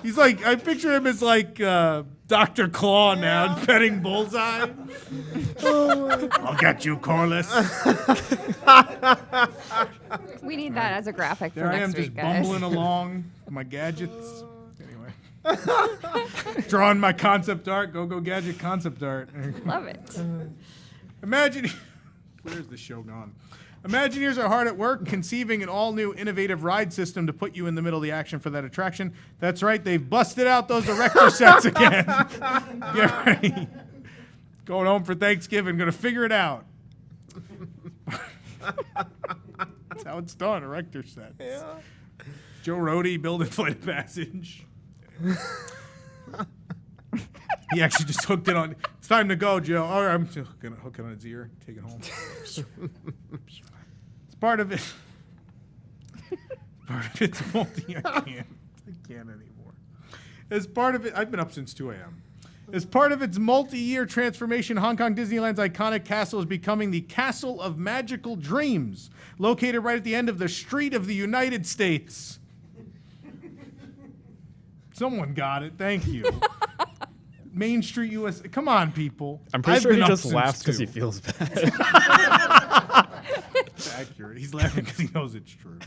He's like, I picture him as like Dr. Claw now petting Bullseye. I'll get you, Corliss. We need that as a graphic There for I am next just week, guys. bumbling along with my gadgets. Anyway. Drawing my concept art. Go Gadget concept art. Love it. Imagine. Where's the show gone? Imagineers are hard at work conceiving an all-new innovative ride system to put you in the middle of the action for that attraction. That's right, they've busted out those erector sets again. Get ready. Going home for Thanksgiving, gonna figure it out. That's how it's done, erector sets. Yeah. Joe Rohde building Flight of Passage. He actually just hooked it on. It's time to go, Joe. All right, I'm just gonna hook it on his ear, take it home. It's part of it. Part of it's multi. I can't anymore. As part of it, I've been up since 2 a.m. As part of its multi-year transformation, Hong Kong Disneyland's iconic castle is becoming the Castle of Magical Dreams, located right at the end of the Street of the United States. Someone got it. Thank you. Main Street, US. Come on, people. I'm pretty I've sure he been up just since laughs because 2. he feels bad. It's accurate. He's laughing because he knows it's true.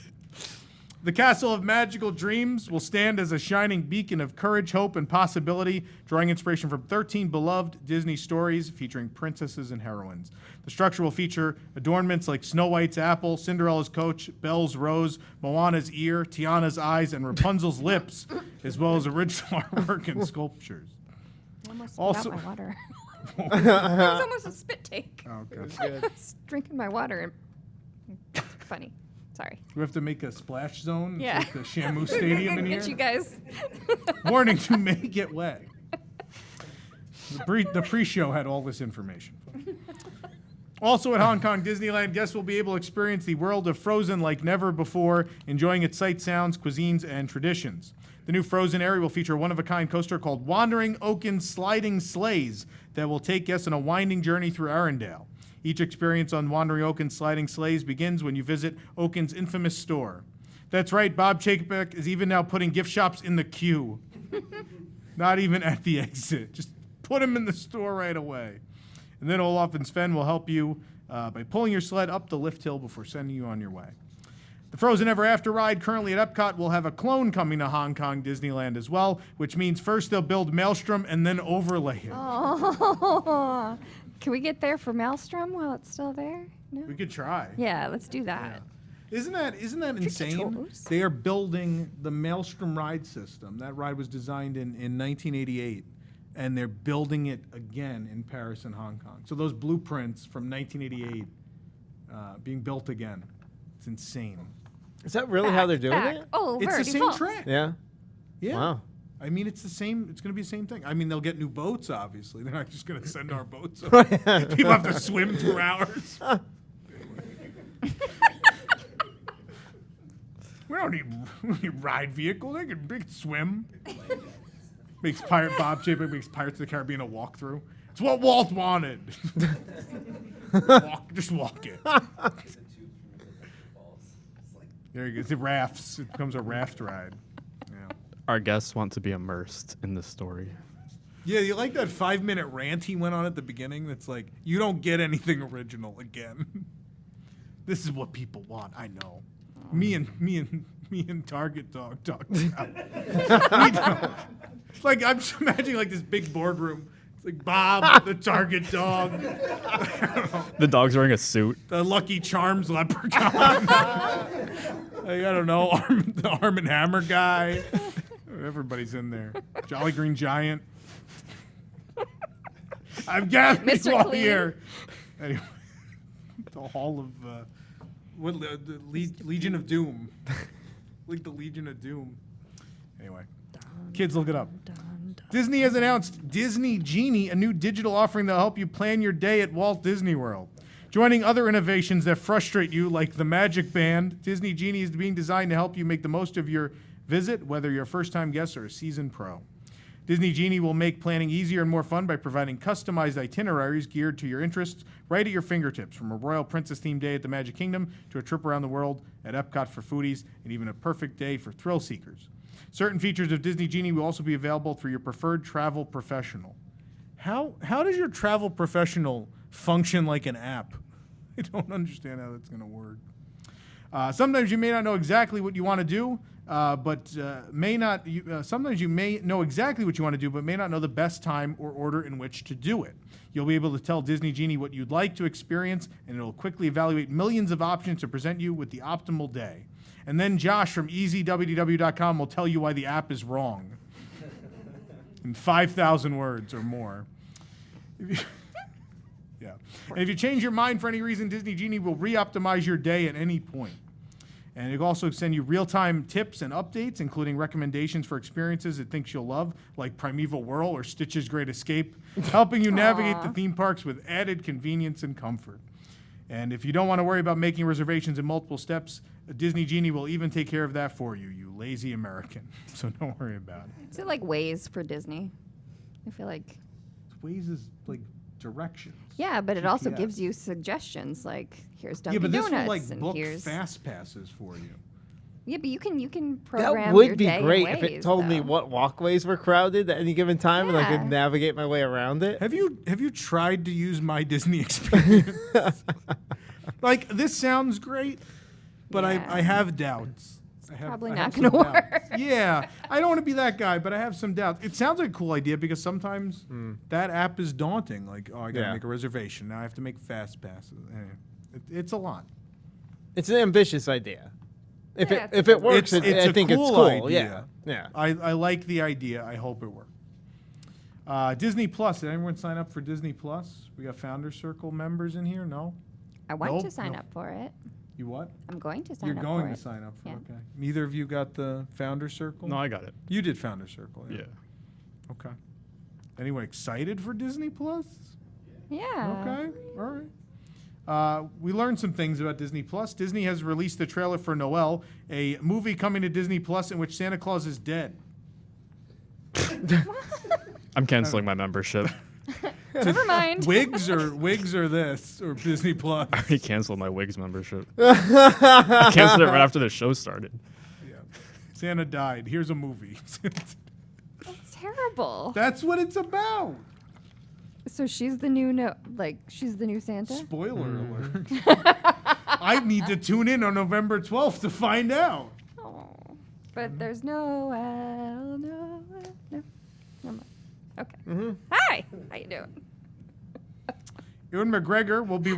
The Castle of Magical Dreams will stand as a shining beacon of courage, hope, and possibility, drawing inspiration from 13 beloved Disney stories featuring princesses and heroines. The structure will feature adornments like Snow White's apple, Cinderella's coach, Belle's rose, Moana's ear, Tiana's eyes, and Rapunzel's lips, as well as original artwork and sculptures. I almost spit Also- out my water. It was almost a spit take. Oh, okay. I was drinking my water. And funny. Sorry. We have to make a splash zone. It's Yeah. like the Shamu Stadium in here. Get you guys. Warning, you may get wet. The pre-show had all this information. Also at Hong Kong Disneyland, guests will be able to experience the world of Frozen like never before, enjoying its sights, sounds, cuisines, and traditions. The new Frozen area will feature a one-of-a-kind coaster called Wandering Oaken Sliding Sleighs that will take guests on a winding journey through Arendelle. Each experience on Wandering Oaken Sliding Sleighs begins when you visit Oaken's infamous store. That's right, Bob Chapek is even now putting gift shops in the queue. Not even at the exit. Just put them in the store right away. And then Olaf and Sven will help you by pulling your sled up the lift hill before sending you on your way. The Frozen Ever After ride currently at Epcot will have a clone coming to Hong Kong Disneyland as well, which means first they'll build Maelstrom and then overlay it. Oh. Can we get there for Maelstrom while it's still there? No. We could try. Yeah, let's do that. Isn't that insane? toes. They are building the Maelstrom ride system. That ride was designed in 1988, and they're building it again in Paris and Hong Kong. So those blueprints from 1988 being built again. It's insane. Is that really how they're doing it? Oh, It's the same default. track. Yeah. Yeah. Wow. I mean, it's the same. It's going to be the same thing. I mean, they'll get new boats, obviously. They're not just going to send our boats over. People have to swim for hours. We don't need ride vehicles. They can swim. Makes Bob Chapek makes Pirates of the Caribbean a walkthrough. It's what Walt wanted. Just walk it. There you go. It's rafts. It becomes a raft ride. Yeah. Our guests want to be immersed in this story. Yeah, you like that 5-minute rant he went on at the beginning? That's like, you don't get anything original again. This is what people want. I know. Me and Target Dog talked about. We don't. Like, I'm just imagining like this big boardroom. It's like Bob, the Target Dog, The dog's wearing a suit. the Lucky Charms leprechaun. Like, I don't know, the Arm and Hammer guy. Everybody's in there. Jolly Green Giant. I've gathered Mr. you all Clean. here. Anyway, the Hall of the Legion of Doom. Like the Legion of Doom. Anyway, kids, look it up. Disney has announced Disney Genie, a new digital offering that'll help you plan your day at Walt Disney World. Joining other innovations that frustrate you, like the Magic Band, Disney Genie is being designed to help you make the most of your visit, whether you're a first-time guest or a seasoned pro. Disney Genie will make planning easier and more fun by providing customized itineraries geared to your interests right at your fingertips, from a Royal Princess-themed day at the Magic Kingdom to a trip around the world at Epcot for foodies and even a perfect day for thrill seekers. Certain features of Disney Genie will also be available through your preferred travel professional. How does your travel professional function like an app? I don't understand how that's going to work. Sometimes you may not know exactly what you want to do, sometimes you may know exactly what you want to do, but may not know the best time or order in which to do it. You'll be able to tell Disney Genie what you'd like to experience, and it'll quickly evaluate millions of options to present you with the optimal day. And then Josh from EasyWDW.com will tell you why the app is wrong. In 5,000 words or more. Yeah. And if you change your mind for any reason, Disney Genie will re-optimize your day at any point. And it'll also send you real-time tips and updates, including recommendations for experiences it thinks you'll love, like Primeval Whirl or Stitch's Great Escape, helping you navigate the theme parks with added convenience and comfort. And if you don't want to worry about making reservations in multiple steps, Disney Genie will even take care of that for you, you lazy American. So don't worry about it. Is it like Waze for Disney? I feel like. Waze is like directions. Yeah, but it also GPS. gives you suggestions like here's Yeah, Dunkin' but this Donuts will like and book here's. fast passes for you. Yeah, but you can program That your would be day in great if it Waze, told me though. what walkways were crowded at any given time and I Yeah. could navigate my way around it. Have you tried to use My Disney Experience? Like, this sounds great, but Yeah. I have doubts. Probably I not have gonna some doubts. work. Yeah, I don't want to be that guy, but I have some doubts. It sounds like a cool idea because sometimes that app is daunting. Like, oh, I got to Yeah. make a reservation. Now I have to make fast passes. It's a lot. It's an ambitious idea. If Yeah, it works, It's I a think cool it's cool. idea. Yeah. I like the idea. I hope it works. Disney Plus. Did anyone sign up for Disney Plus? We got Founder Circle members in here? No? I want Nope, to sign no. up for it. You what? I'm going to sign You're up going for to it. sign up for Yeah. it. Okay. Neither of you got the Founder Circle? No, I got it. You did Founder Circle. Yeah. Okay. Anyone excited for Disney Plus? Yeah. Okay. All right. We learned some things about Disney Plus. Disney has released the trailer for Noel, a movie coming to Disney Plus in which Santa Claus is dead. I'm canceling my membership. Never mind. Wigs or this or Disney Plus. I already canceled my Wigs membership. I canceled it right after the show started. Yeah. Santa died. Here's a movie. That's terrible. That's what it's about. So she's the new she's the new Santa? Spoiler alert. I need to tune in on November 12th to find out. Oh. But there's no no. Never mind. Okay. Hi. How you doing? Ewan McGregor will be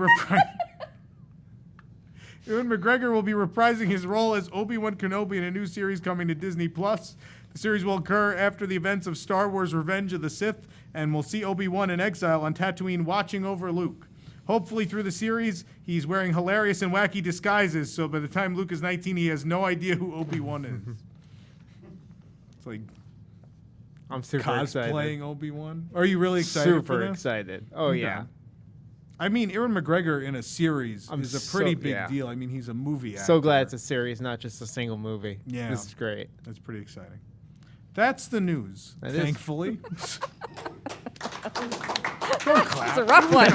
reprising his role as Obi-Wan Kenobi in a new series coming to Disney Plus. The series will occur after the events of Star Wars: Revenge of the Sith, and we'll see Obi-Wan in exile on Tatooine watching over Luke. Hopefully through the series, he's wearing hilarious and wacky disguises, so by the time Luke is 19, he has no idea who Obi-Wan is. It's like I'm super cosplaying excited. Obi-Wan. Are you really excited for Super this? excited. Oh, yeah. I mean, Ewan McGregor in a series I'm is a so- pretty big yeah. deal. I mean, he's a movie actor. So glad it's a series, not just a single movie. Yeah. This is great. That's pretty exciting. That's the news, That is. thankfully. It's a rough one.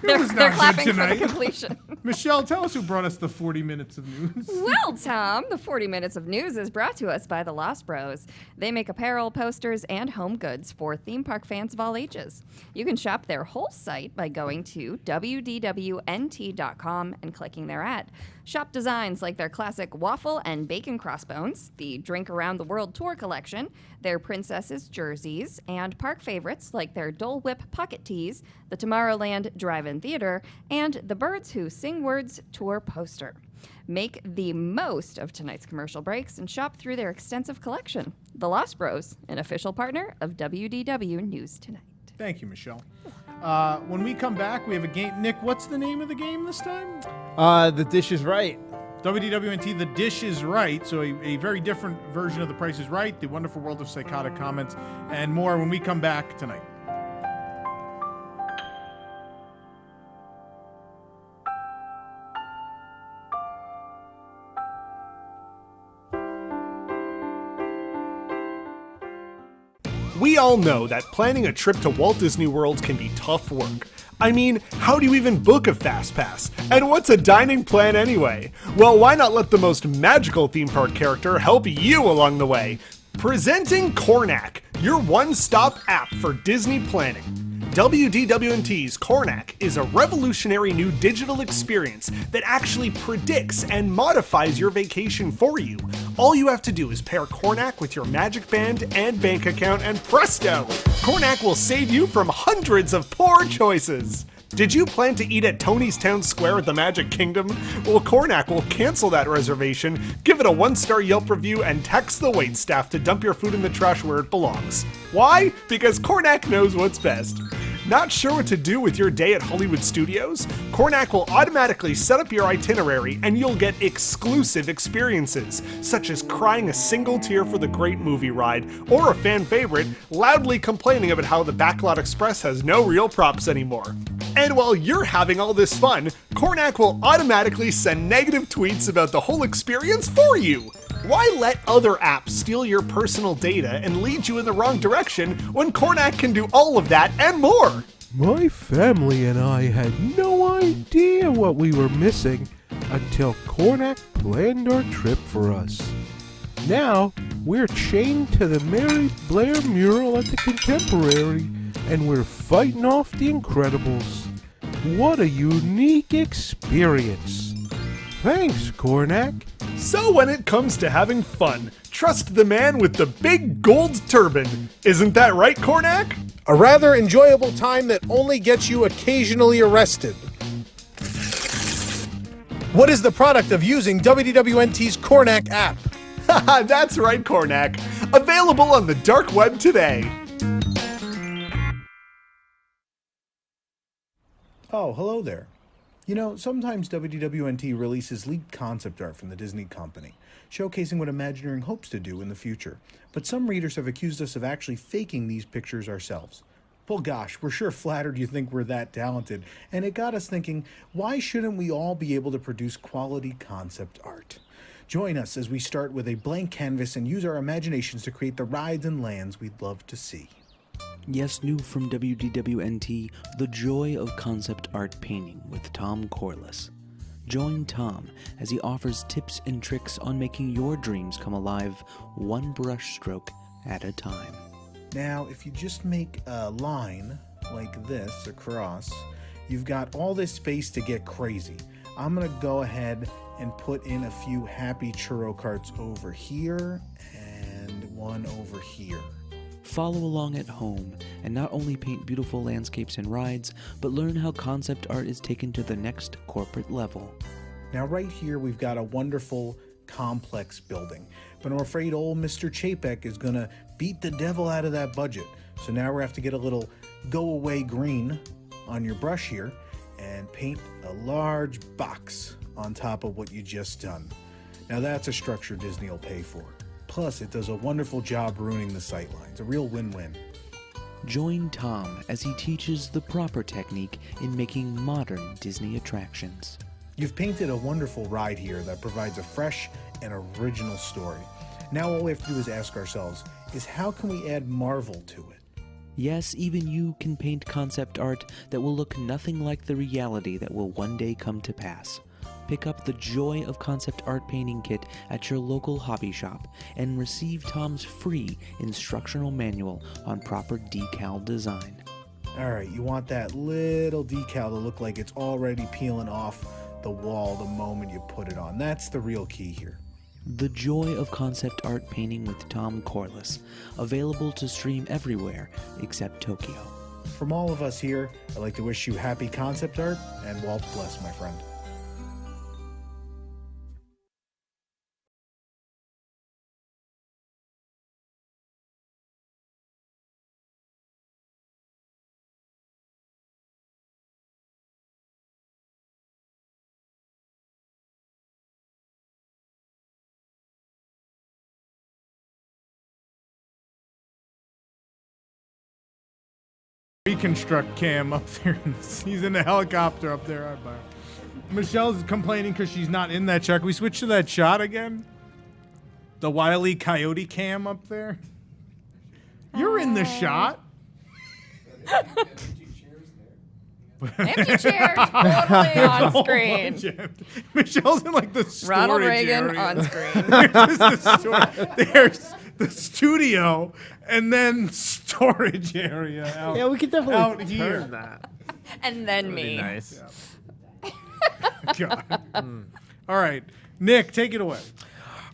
They're was not good clapping for the tonight. completion. Michelle, tell us who brought us the 40 minutes of news. Well, Tom, the 40 Minutes of News is brought to us by the Lost Bros. They make apparel, posters, and home goods for theme park fans of all ages. You can shop their whole site by going to wdwnt.com and clicking their ad. Shop designs like their classic waffle and bacon crossbones, the Drink Around the World Tour collection, their princesses jerseys, and park favorites like their Dole Whip pocket tees, the Tomorrowland Drive-In Theater, and the Birds Who Sing Words tour poster. Make the most of tonight's commercial breaks and shop through their extensive collection. The Lost Bros, an official partner of WDW News Tonight. Thank you, Michelle. When we come back, we have a game. Nick, what's the name of the game this time? The dish is right. WDWNT, The Dish is Right. So a very different version of The Price is Right, The Wonderful World of Psychotic Comments, and more when we come back tonight. We all know that planning a trip to Walt Disney World can be tough work. I mean, how do you even book a fast pass? And what's a dining plan anyway? Well, why not let the most magical theme park character help you along the way? Presenting Cornac, your one-stop app for Disney planning. WDW&T's Cornac is a revolutionary new digital experience that actually predicts and modifies your vacation for you. All you have to do is pair Cornac with your Magic Band and bank account, and presto! Cornac will save you from hundreds of poor choices. Did you plan to eat at Tony's Town Square at the Magic Kingdom? Well, Cornac will cancel that reservation, give it a 1-star Yelp review, and text the waitstaff to dump your food in the trash where it belongs. Why? Because Cornac knows what's best. Not sure what to do with your day at Hollywood Studios? Cornac will automatically set up your itinerary and you'll get exclusive experiences, such as crying a single tear for the Great Movie Ride, or a fan favorite, loudly complaining about how the Backlot Express has no real props anymore. And while you're having all this fun, Cornac will automatically send negative tweets about the whole experience for you. Why let other apps steal your personal data and lead you in the wrong direction when Cornac can do all of that and more? My family and I had no idea what we were missing until Cornac planned our trip for us. Now, we're chained to the Mary Blair mural at the Contemporary, and we're fighting off the Incredibles. What a unique experience. Thanks, Cornac. So when it comes to having fun, trust the man with the big gold turban. Isn't that right, Cornac? A rather enjoyable time that only gets you occasionally arrested. What is the product of using WDW&T's Cornac app? Haha, that's right, Cornac. Available on the dark web today. Oh, hello there. You know, sometimes WDW&T releases leaked concept art from the Disney company, showcasing what Imagineering hopes to do in the future. But some readers have accused us of actually faking these pictures ourselves. Well, gosh, we're sure flattered you think we're that talented, and it got us thinking, why shouldn't we all be able to produce quality concept art? Join us as we start with a blank canvas and use our imaginations to create the rides and lands we'd love to see. Yes, new from WDW&T, the joy of concept art painting with Tom Corliss. Join Tom as he offers tips and tricks on making your dreams come alive, one brush stroke at a time. Now, if you just make a line like this across, you've got all this space to get crazy. I'm going to go ahead and put in a few happy churro carts over here and one over here. Follow along at home and not only paint beautiful landscapes and rides, but learn how concept art is taken to the next corporate level. Now right here we've got a wonderful complex building, but I'm afraid old Mr. Chapek is gonna beat the devil out of that budget. So now we have to get a little go away green on your brush here and paint a large box on top of what you just done. Now that's a structure Disney will pay for. Plus, it does a wonderful job ruining the sightlines. A real win-win. Join Tom as he teaches the proper technique in making modern Disney attractions. You've painted a wonderful ride here that provides a fresh and original story. Now all we have to do is ask ourselves, is how can we add Marvel to it? Yes, even you can paint concept art that will look nothing like the reality that will one day come to pass. Pick up the Joy of Concept Art Painting Kit at your local hobby shop and receive Tom's free instructional manual on proper decal design. All right, you want that little decal to look like it's already peeling off the wall the moment you put it on. That's the real key here. The Joy of Concept Art Painting with Tom Corliss, available to stream everywhere except Tokyo. From all of us here, I'd like to wish you happy concept art and Walt bless, my friend. Reconstruct cam up there. He's in a helicopter up there. Michelle's complaining because she's not in that shot. Can we switch to that shot again? The Wile E. Coyote cam up there. You're in the shot. Empty chair totally on screen. Michelle's in like the storage Ronald Reagan area. on screen. There's just the the studio, and then storage area. Out, Yeah, we could definitely out turn here. that. And then That'd be me. nice. God. All right, Nick, take it away.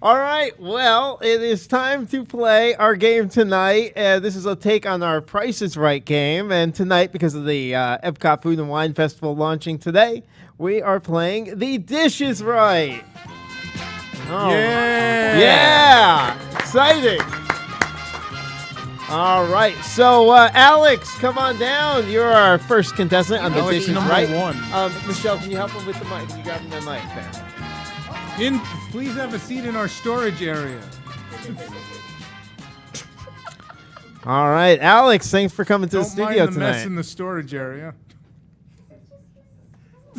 All right, well, it is time to play our game tonight. This is a take on our Price is Right game. And tonight, because of the Epcot Food and Wine Festival launching today, we are playing The Dish is Right. Oh. Yeah! Exciting! All right, so Alex, come on down. You're our first contestant on The Alex, Dish is number Right. one. Michelle, can you help him with the mic? Can you grab him the mic there? Please have a seat in our storage area. All right, Alex, thanks for coming to the Don't studio mind the mess tonight. in the storage area.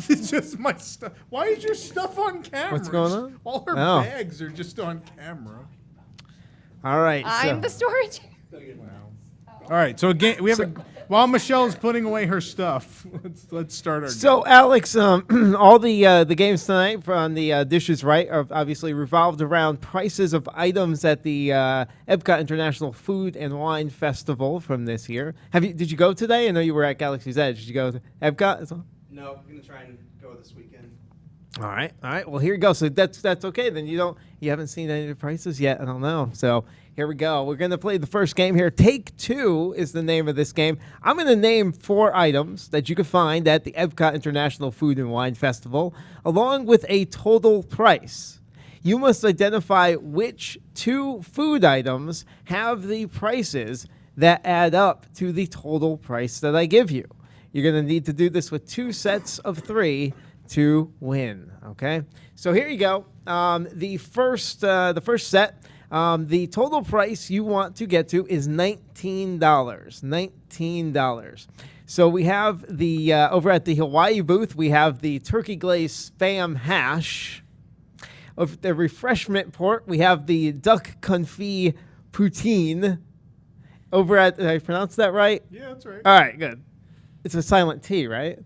It's just my stuff. Why is your stuff on camera? What's going on? All her Oh. bags are just on camera. All right, I'm the storage. All right, so again, we have while Michelle is putting away her stuff, let's start our game. So, Alex, all the games tonight from the Dish is Right are obviously revolved around prices of items at the Epcot International Food and Wine Festival from this year. Did you go today? I know you were at Galaxy's Edge. Did you go to Epcot? No, I'm gonna try and go this weekend. All right. Well, here you go. So that's okay. Then you haven't seen any of the prices yet. I don't know. So here we go. We're gonna play the first game here. Take Two is the name of this game. I'm gonna name 4 items that you can find at the Epcot International Food and Wine Festival, along with a total price. You must identify which 2 food items have the prices that add up to the total price that I give you. You're going to need to do this with 2 sets of 3 to win, okay? So here you go. The first set, the total price you want to get to is $19. $19. So we have the, over at the Hawaii booth, we have the turkey glazed Spam hash. Of the refreshment port, we have the duck confit poutine. Over at, did I pronounce that right? Yeah, that's right. All right, good. It's a silent T, right?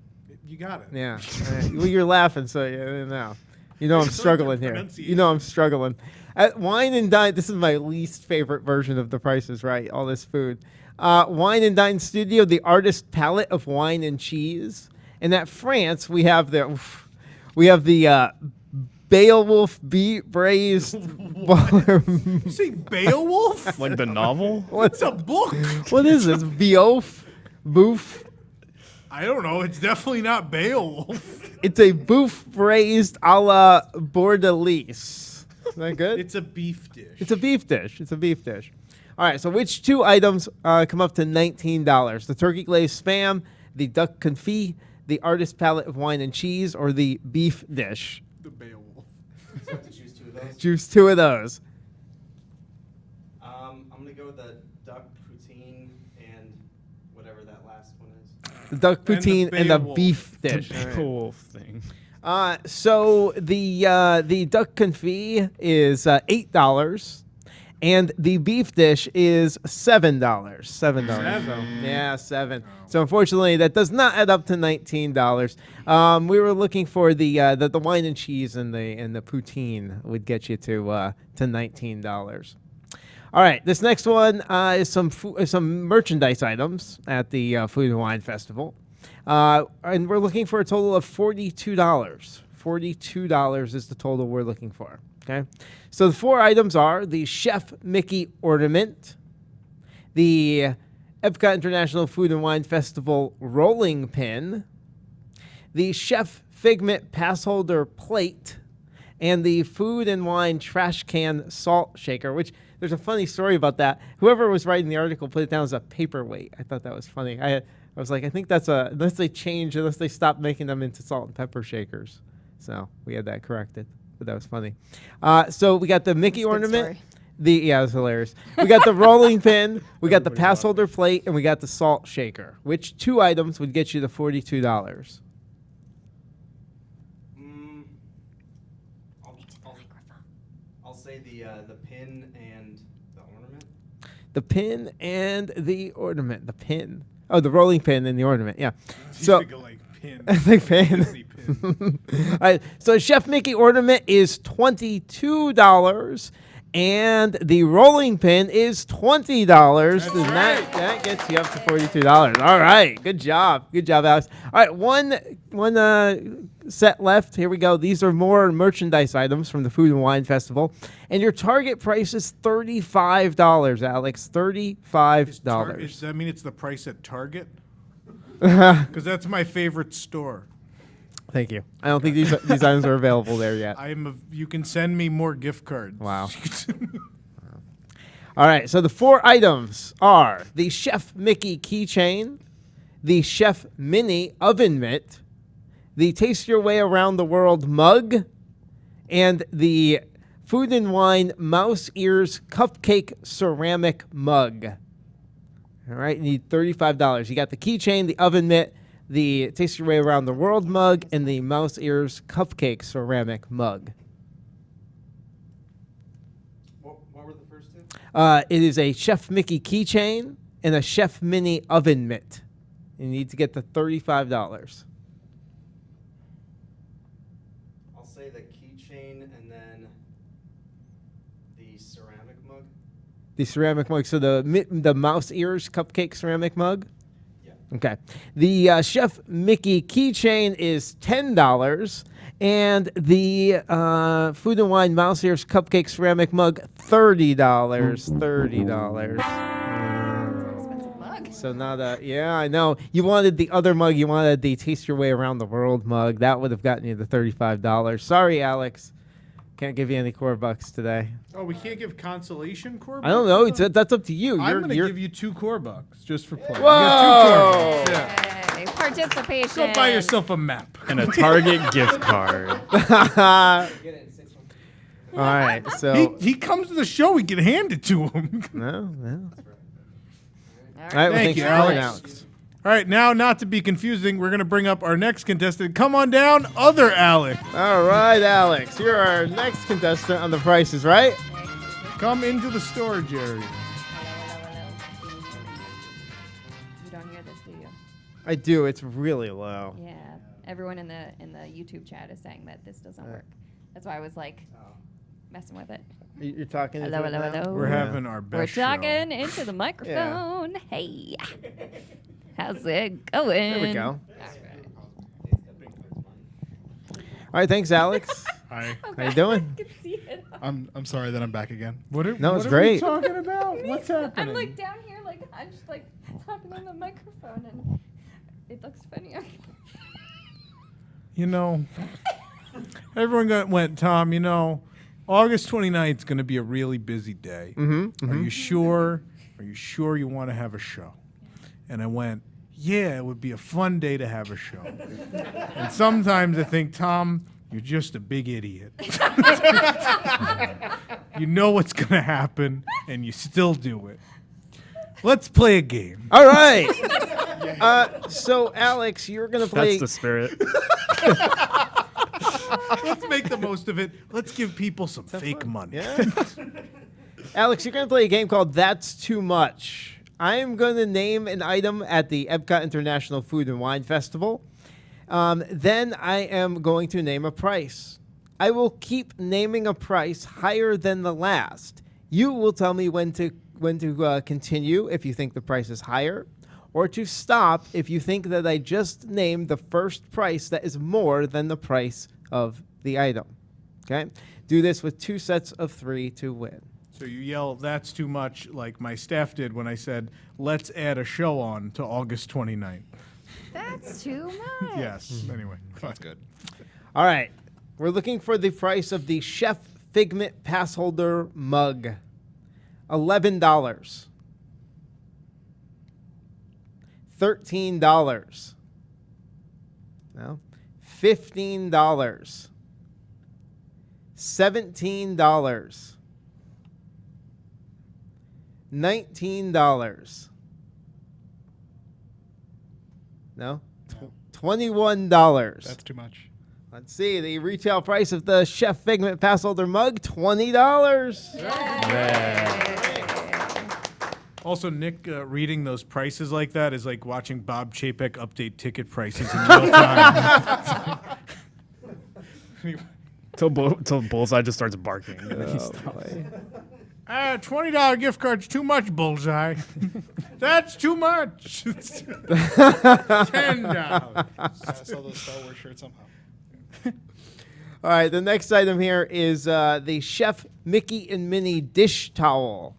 You got it. Yeah. All right. Well, you're laughing, so you know. You know I'm struggling here. You know I'm struggling. At Wine and Dine, this is my least favorite version of The Price is Right, all this food. Wine and Dine Studio, the artist palette of wine and cheese. And at France, we have the Beowulf braised You say Beowulf? Like the novel? What's a book? What is this? Beowulf? Boof? I don't know. It's definitely not Beowulf. It's a bouffe braised a la Bordelaise. Is that good? It's a beef dish. It's a beef dish. It's a beef dish. All right, so which 2 items come up to $19? The turkey glazed Spam, the duck confit, the artist palette of wine and cheese, or the beef dish? The Beowulf. So I have to choose 2 of those. Choose 2 of those. I'm gonna go with the duck poutine and whatever that last one is. The duck poutine and the Beowulf. beef dish. The Beowulf thing. So the duck confit is $8, and the beef dish is $7. $7. So, yeah, 7. So unfortunately, that does not add up to $19. We were looking for the wine and cheese and the poutine would get you to $19. All right, this next one is some merchandise items at the Food and Wine Festival. And we're looking for a total of $42. $42 is the total we're looking for, okay? So the 4 items are the Chef Mickey ornament, the Epcot International Food and Wine Festival rolling pin, the Chef Figment pass holder plate, and the Food and Wine trash can salt shaker, which there's a funny story about that. Whoever was writing the article put it down as a paperweight. I thought that was funny. I was like, I think that's unless they stop making them into salt and pepper shakers. So we had that corrected, but that was funny. So we got the Mickey ornament. Yeah, it was hilarious. We got the rolling pin, we got the pass holder plate, and we got the salt shaker. Which 2 items would get you to $42? I'll say the pin and the ornament. The pin and the ornament. The pin. Oh, the rolling pin and the ornament. Yeah. So like pin. I think pin. Disney pin. All right. So Chef Mickey ornament is $22, And the rolling pin is $20. And that gets you up to $42. All right. Good job. Good job, Alex. All right. One set left. Here we go. These are more merchandise items from the Food and Wine Festival. And your target price is $35, Alex. $35. Does that mean it's the price at Target? Because that's my favorite store. Thank you. I don't think these items are available there yet. You can send me more gift cards. Wow. All right, so the 4 items are the Chef Mickey keychain, the Chef Mini oven mitt, the Taste Your Way Around the World mug, and the Food and Wine Mouse Ears Cupcake Ceramic mug. All right, you need $35. You got the keychain, the oven mitt, the Taste Your Way Around the World mug, and the Mouse Ears Cupcake Ceramic mug. What were the first two? It is a Chef Mickey keychain and a Chef Mini oven mitt. You need to get the $35. I'll say the keychain and then the ceramic mug. The ceramic mug. So the Mouse Ears Cupcake Ceramic mug? Okay. The Chef Mickey keychain is $10, and the Food and Wine Mouse Ears Cupcake Ceramic mug, $30. $30. Expensive mug. So not I know. You wanted the other mug. You wanted the Taste Your Way Around the World mug. That would have gotten you the $35. Sorry, Alex. Can't give you any core bucks today. Oh, we can't give consolation core bucks? I don't know. That's up to you. I'm going to give you 2 core bucks just for play. Whoa! You got 2 core bucks. Yay, participation. Go buy yourself a map. And a Target gift card. All right, so He comes to the show, we can hand it to him. no. All All right. right, well, Thank thanks you, for calling, Alex. Alex. All right, now, not to be confusing, we're going to bring up our next contestant. Come on down, other Alex. All right, Alex, you're our next contestant on The Price is Right. Come into the storage area. Hello. You don't hear this, do you? I do. It's really low. Yeah. Everyone in the YouTube chat is saying that this doesn't work. That's why I was like messing with it. You're talking. Hello, into it hello, now? hello. We're having our best We're show. talking into the microphone. Hey. How's it going? There we go. All right, thanks, Alex. Hi. How you doing? I can see it. I'm sorry that I'm back again. What are, No, what it's are great. we talking about? What's happening? I'm like down here, like I'm just like talking on the microphone, and it looks funnier. You know, everyone went, Tom, you know, August 29th is going to be a really busy day. Are you sure? Are you sure you want to have a show? And I went, yeah, it would be a fun day to have a show. And sometimes I think, Tom, you're just a big idiot. You know what's going to happen, and you still do it. Let's play a game. All right. So, Alex, you're going to play. That's the spirit. Let's make the most of it. Let's give people some fake money. Yeah. Alex, you're going to play a game called That's Too Much. I am going to name an item at the Epcot International Food and Wine Festival. Then I am going to name a price. I will keep naming a price higher than the last. You will tell me when to continue if you think the price is higher, or to stop if you think that I just named the first price that is more than the price of the item. Okay? Do this with 2 sets of 3 to win. So you yell, that's too much, like my staff did when I said, let's add a show on to August 29th. That's too much. Yes. Anyway. That's good. All right. We're looking for the price of the Chef Figment Pass Holder mug. $11. $13. No. $15. $17. $19. No. $21. That's too much. Let's see the retail price of the Chef Figment Pass Holder mug. $20. Also, Nick reading those prices like that is like watching Bob Chapek update ticket prices in real time. Till Bullseye just starts barking. $20 gift card's too much, Bullseye. That's too much. $10. Gotta sell those Star Wars shirts somehow. All right, the next item here is the Chef Mickey and Minnie dish towel.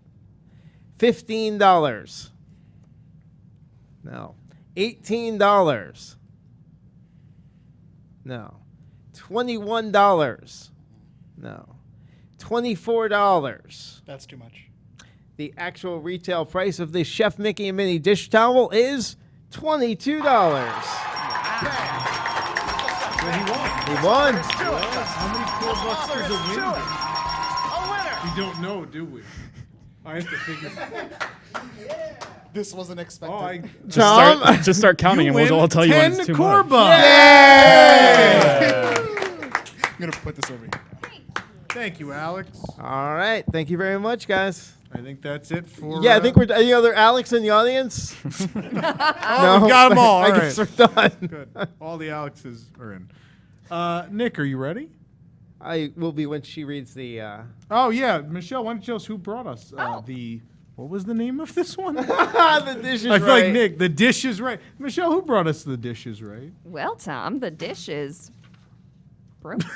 $15. No. $18. No. $21. No. $24. That's too much. The actual retail price of the Chef Mickey and Minnie dish towel is $22. Well, he He won. won. How many cool bucks does a win get? We don't know, do we? I have to figure. This wasn't expected. Just start counting, and we'll all tell you when it's too much. I'm gonna put this over here. Thank you, Alex. All right. Thank you very much, guys. I think that's it for. Yeah, I think we're. Any other Alex in the audience? Oh, we've got them all. I guess we're done. Good. All the Alexes are in. Nick, are you ready? I will be when she reads the. Oh yeah, Michelle. Why don't you tell us who brought us the? What was the name of this one? The dish is I feel right. like Nick. The dish is right. Michelle, who brought us the dish is right? Well, Tom, the dish is broken.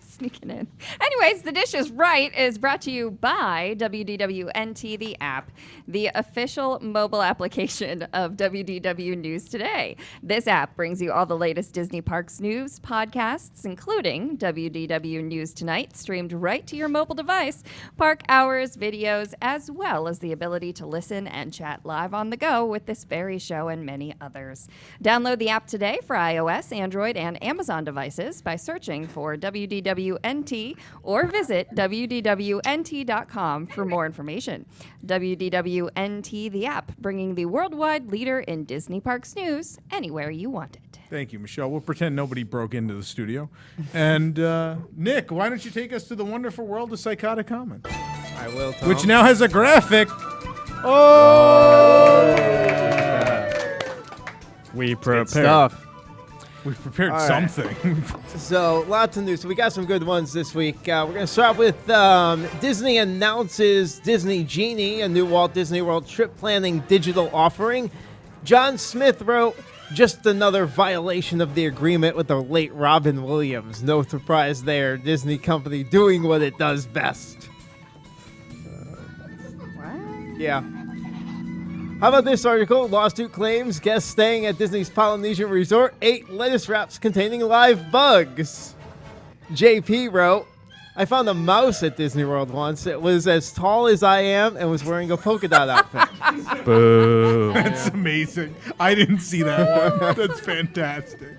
Sneaking in. Anyways, The Dish is Right is brought to you by WDWNT, the app, the official mobile application of WDW News Today. This app brings you all the latest Disney Parks news, podcasts, including WDW News Tonight, streamed right to your mobile device, park hours, videos, as well as the ability to listen and chat live on the go with this very show and many others. Download the app today for iOS, Android, and Amazon devices by searching for WDWNT or visit WDWNT.com for more information. WDWNT, the app, bringing the worldwide leader in Disney Parks news anywhere you want it. Thank you, Michelle. We'll pretend nobody broke into the studio. And Nick, why don't you take us to the wonderful world of Psychotic Comments? I will, Tom. Which now has a graphic. Oh! We prepared. Stuff. We prepared All right. something. So, lots of news. So we got some good ones this week. We're going to start with Disney announces Disney Genie, a new Walt Disney World trip planning digital offering. John Smith wrote, just another violation of the agreement with the late Robin Williams. No surprise there. Disney company doing what it does best. Yeah. How about this article? Lawsuit claims guests staying at Disney's Polynesian Resort ate lettuce wraps containing live bugs. JP wrote, I found a mouse at Disney World once. It was as tall as I am and was wearing a polka dot outfit. Boo. That's amazing. I didn't see that one. That's fantastic.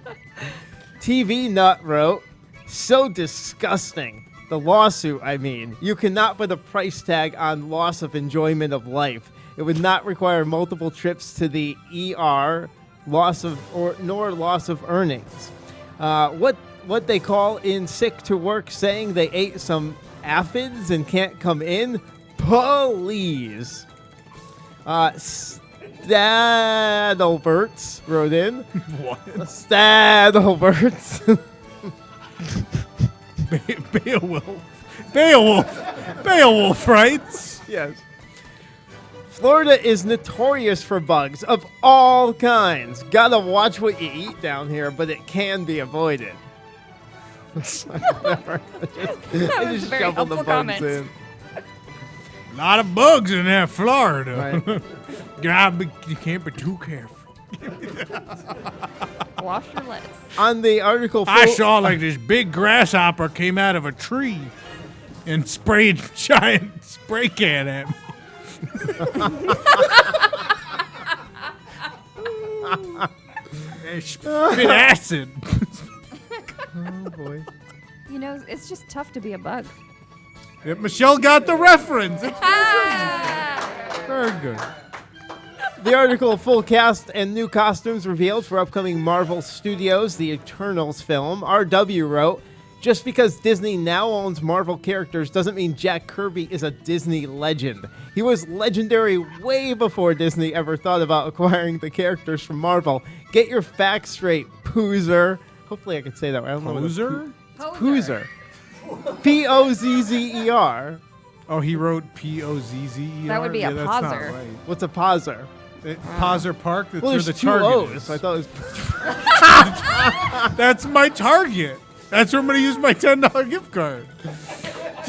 TV Nut wrote, so disgusting. The lawsuit, I mean. You cannot put a price tag on loss of enjoyment of life. It would not require multiple trips to the ER, nor loss of earnings. What they call in sick to work, saying they ate some aphids and can't come in? Please. Stadalberts wrote in. What? Stadalberts. Beowulf writes. Yes. Florida is notorious for bugs of all kinds. Gotta watch what you eat down here, but it can be avoided. That was a very helpful comment. A lot of bugs in that Florida. Right. You can't be too careful. Wash your lettuce. On the article, I saw like this big grasshopper came out of a tree and sprayed a giant spray can at me. Spit acid. Oh boy. You know, it's just tough to be a bug. Yep, Michelle got the reference. Very good. The article, full cast and new costumes revealed for upcoming Marvel Studios' The Eternals film. RW wrote, just because Disney now owns Marvel characters doesn't mean Jack Kirby is a Disney legend. He was legendary way before Disney ever thought about acquiring the characters from Marvel. Get your facts straight, poozer. Hopefully I could say that. I don't know. Poser? Poser. Pozzer. Oh, he wrote Pozzer. That would be a that's not poser. right. What's a poser? Poser Park. That's Well, where there's the two Target O's. is. So I thought it was. That's my Target. That's where I'm going to use my $10 gift card.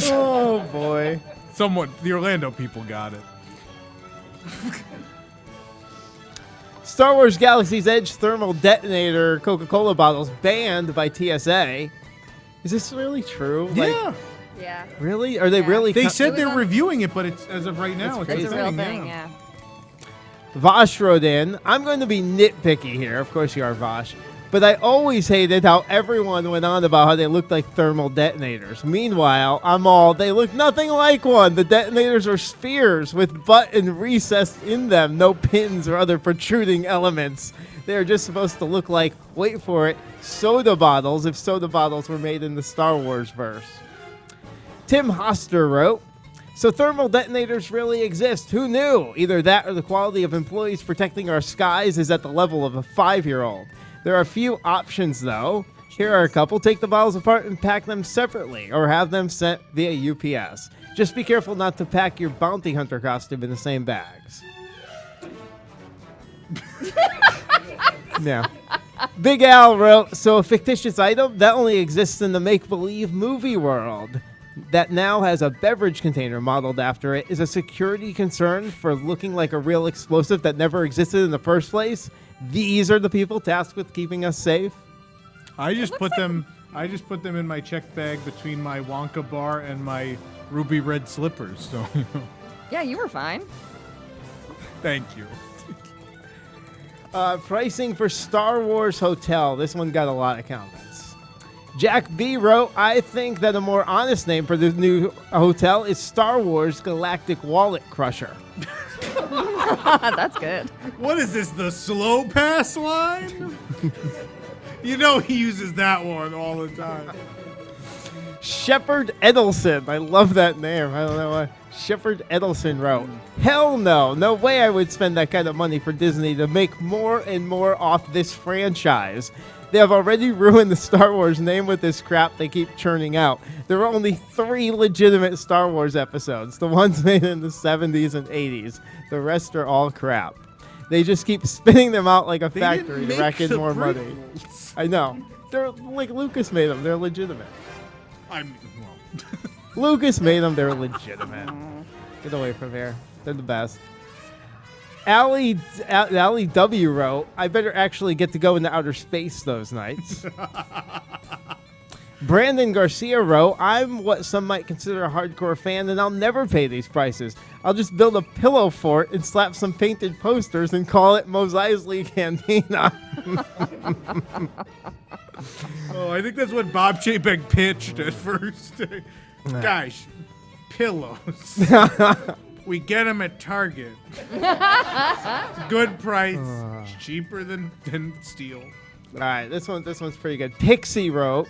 Oh boy. Somewhat. The Orlando people got it. Star Wars Galaxy's Edge thermal detonator Coca-Cola bottles banned by TSA. Is this really true? Yeah. Yeah. Really? Are they really? They said It was they're on- reviewing it, but it's as of right now, That's it's It's a real thing, yeah. Vosh wrote in, I'm going to be nitpicky here. Of course you are, Vosh. But I always hated how everyone went on about how they looked like thermal detonators. Meanwhile, they look nothing like one. The detonators are spheres with button recessed in them, no pins or other protruding elements. They are just supposed to look like, wait for it, soda bottles if soda bottles were made in the Star Wars verse. Tim Hoster wrote, so thermal detonators really exist. Who knew? Either that or the quality of employees protecting our skies is at the level of a 5-year-old. There are a few options, though. Here are a couple. Take the bottles apart and pack them separately, or have them sent via UPS. Just be careful not to pack your bounty hunter costume in the same bags. Yeah. Big Al wrote, so a fictitious item that only exists in the make-believe movie world that now has a beverage container modeled after it is a security concern for looking like a real explosive that never existed in the first place. These are the people tasked with keeping us safe. I just put them in my check bag between my Wonka bar and my ruby red slippers. So Yeah, you were fine. thank you. Pricing for Star Wars Hotel. This one got a lot of comments. Jack B wrote, I think that a more honest name for this new hotel is Star Wars Galactic Wallet Crusher. That's good. What is this, the slow pass line? You know he uses that one all the time. Shepard Edelson. I love that name. I don't know why. Shepard Edelson wrote, hell no. No way I would spend that kind of money for Disney to make more and more off this franchise. They have already ruined the Star Wars name with this crap they keep churning out. There are only 3 legitimate Star Wars episodes, the ones made in the 70s and 80s. The rest are all crap. They just keep spinning them out like a factory to rack in more money. I know. They're like Lucas made them. They're legitimate. Lucas made them. They're legitimate. Get away from here. They're the best. Allie W wrote, I better actually get to go into outer space those nights. Brandon Garcia wrote, I'm what some might consider a hardcore fan, and I'll never pay these prices. I'll just build a pillow fort and slap some painted posters and call it Mos Eisley Cantina. Oh, I think that's what Bob Chapek pitched at first. Guys, pillows. We get them at Target. Good price. Cheaper than steel. All right, this one's pretty good. Pixie wrote,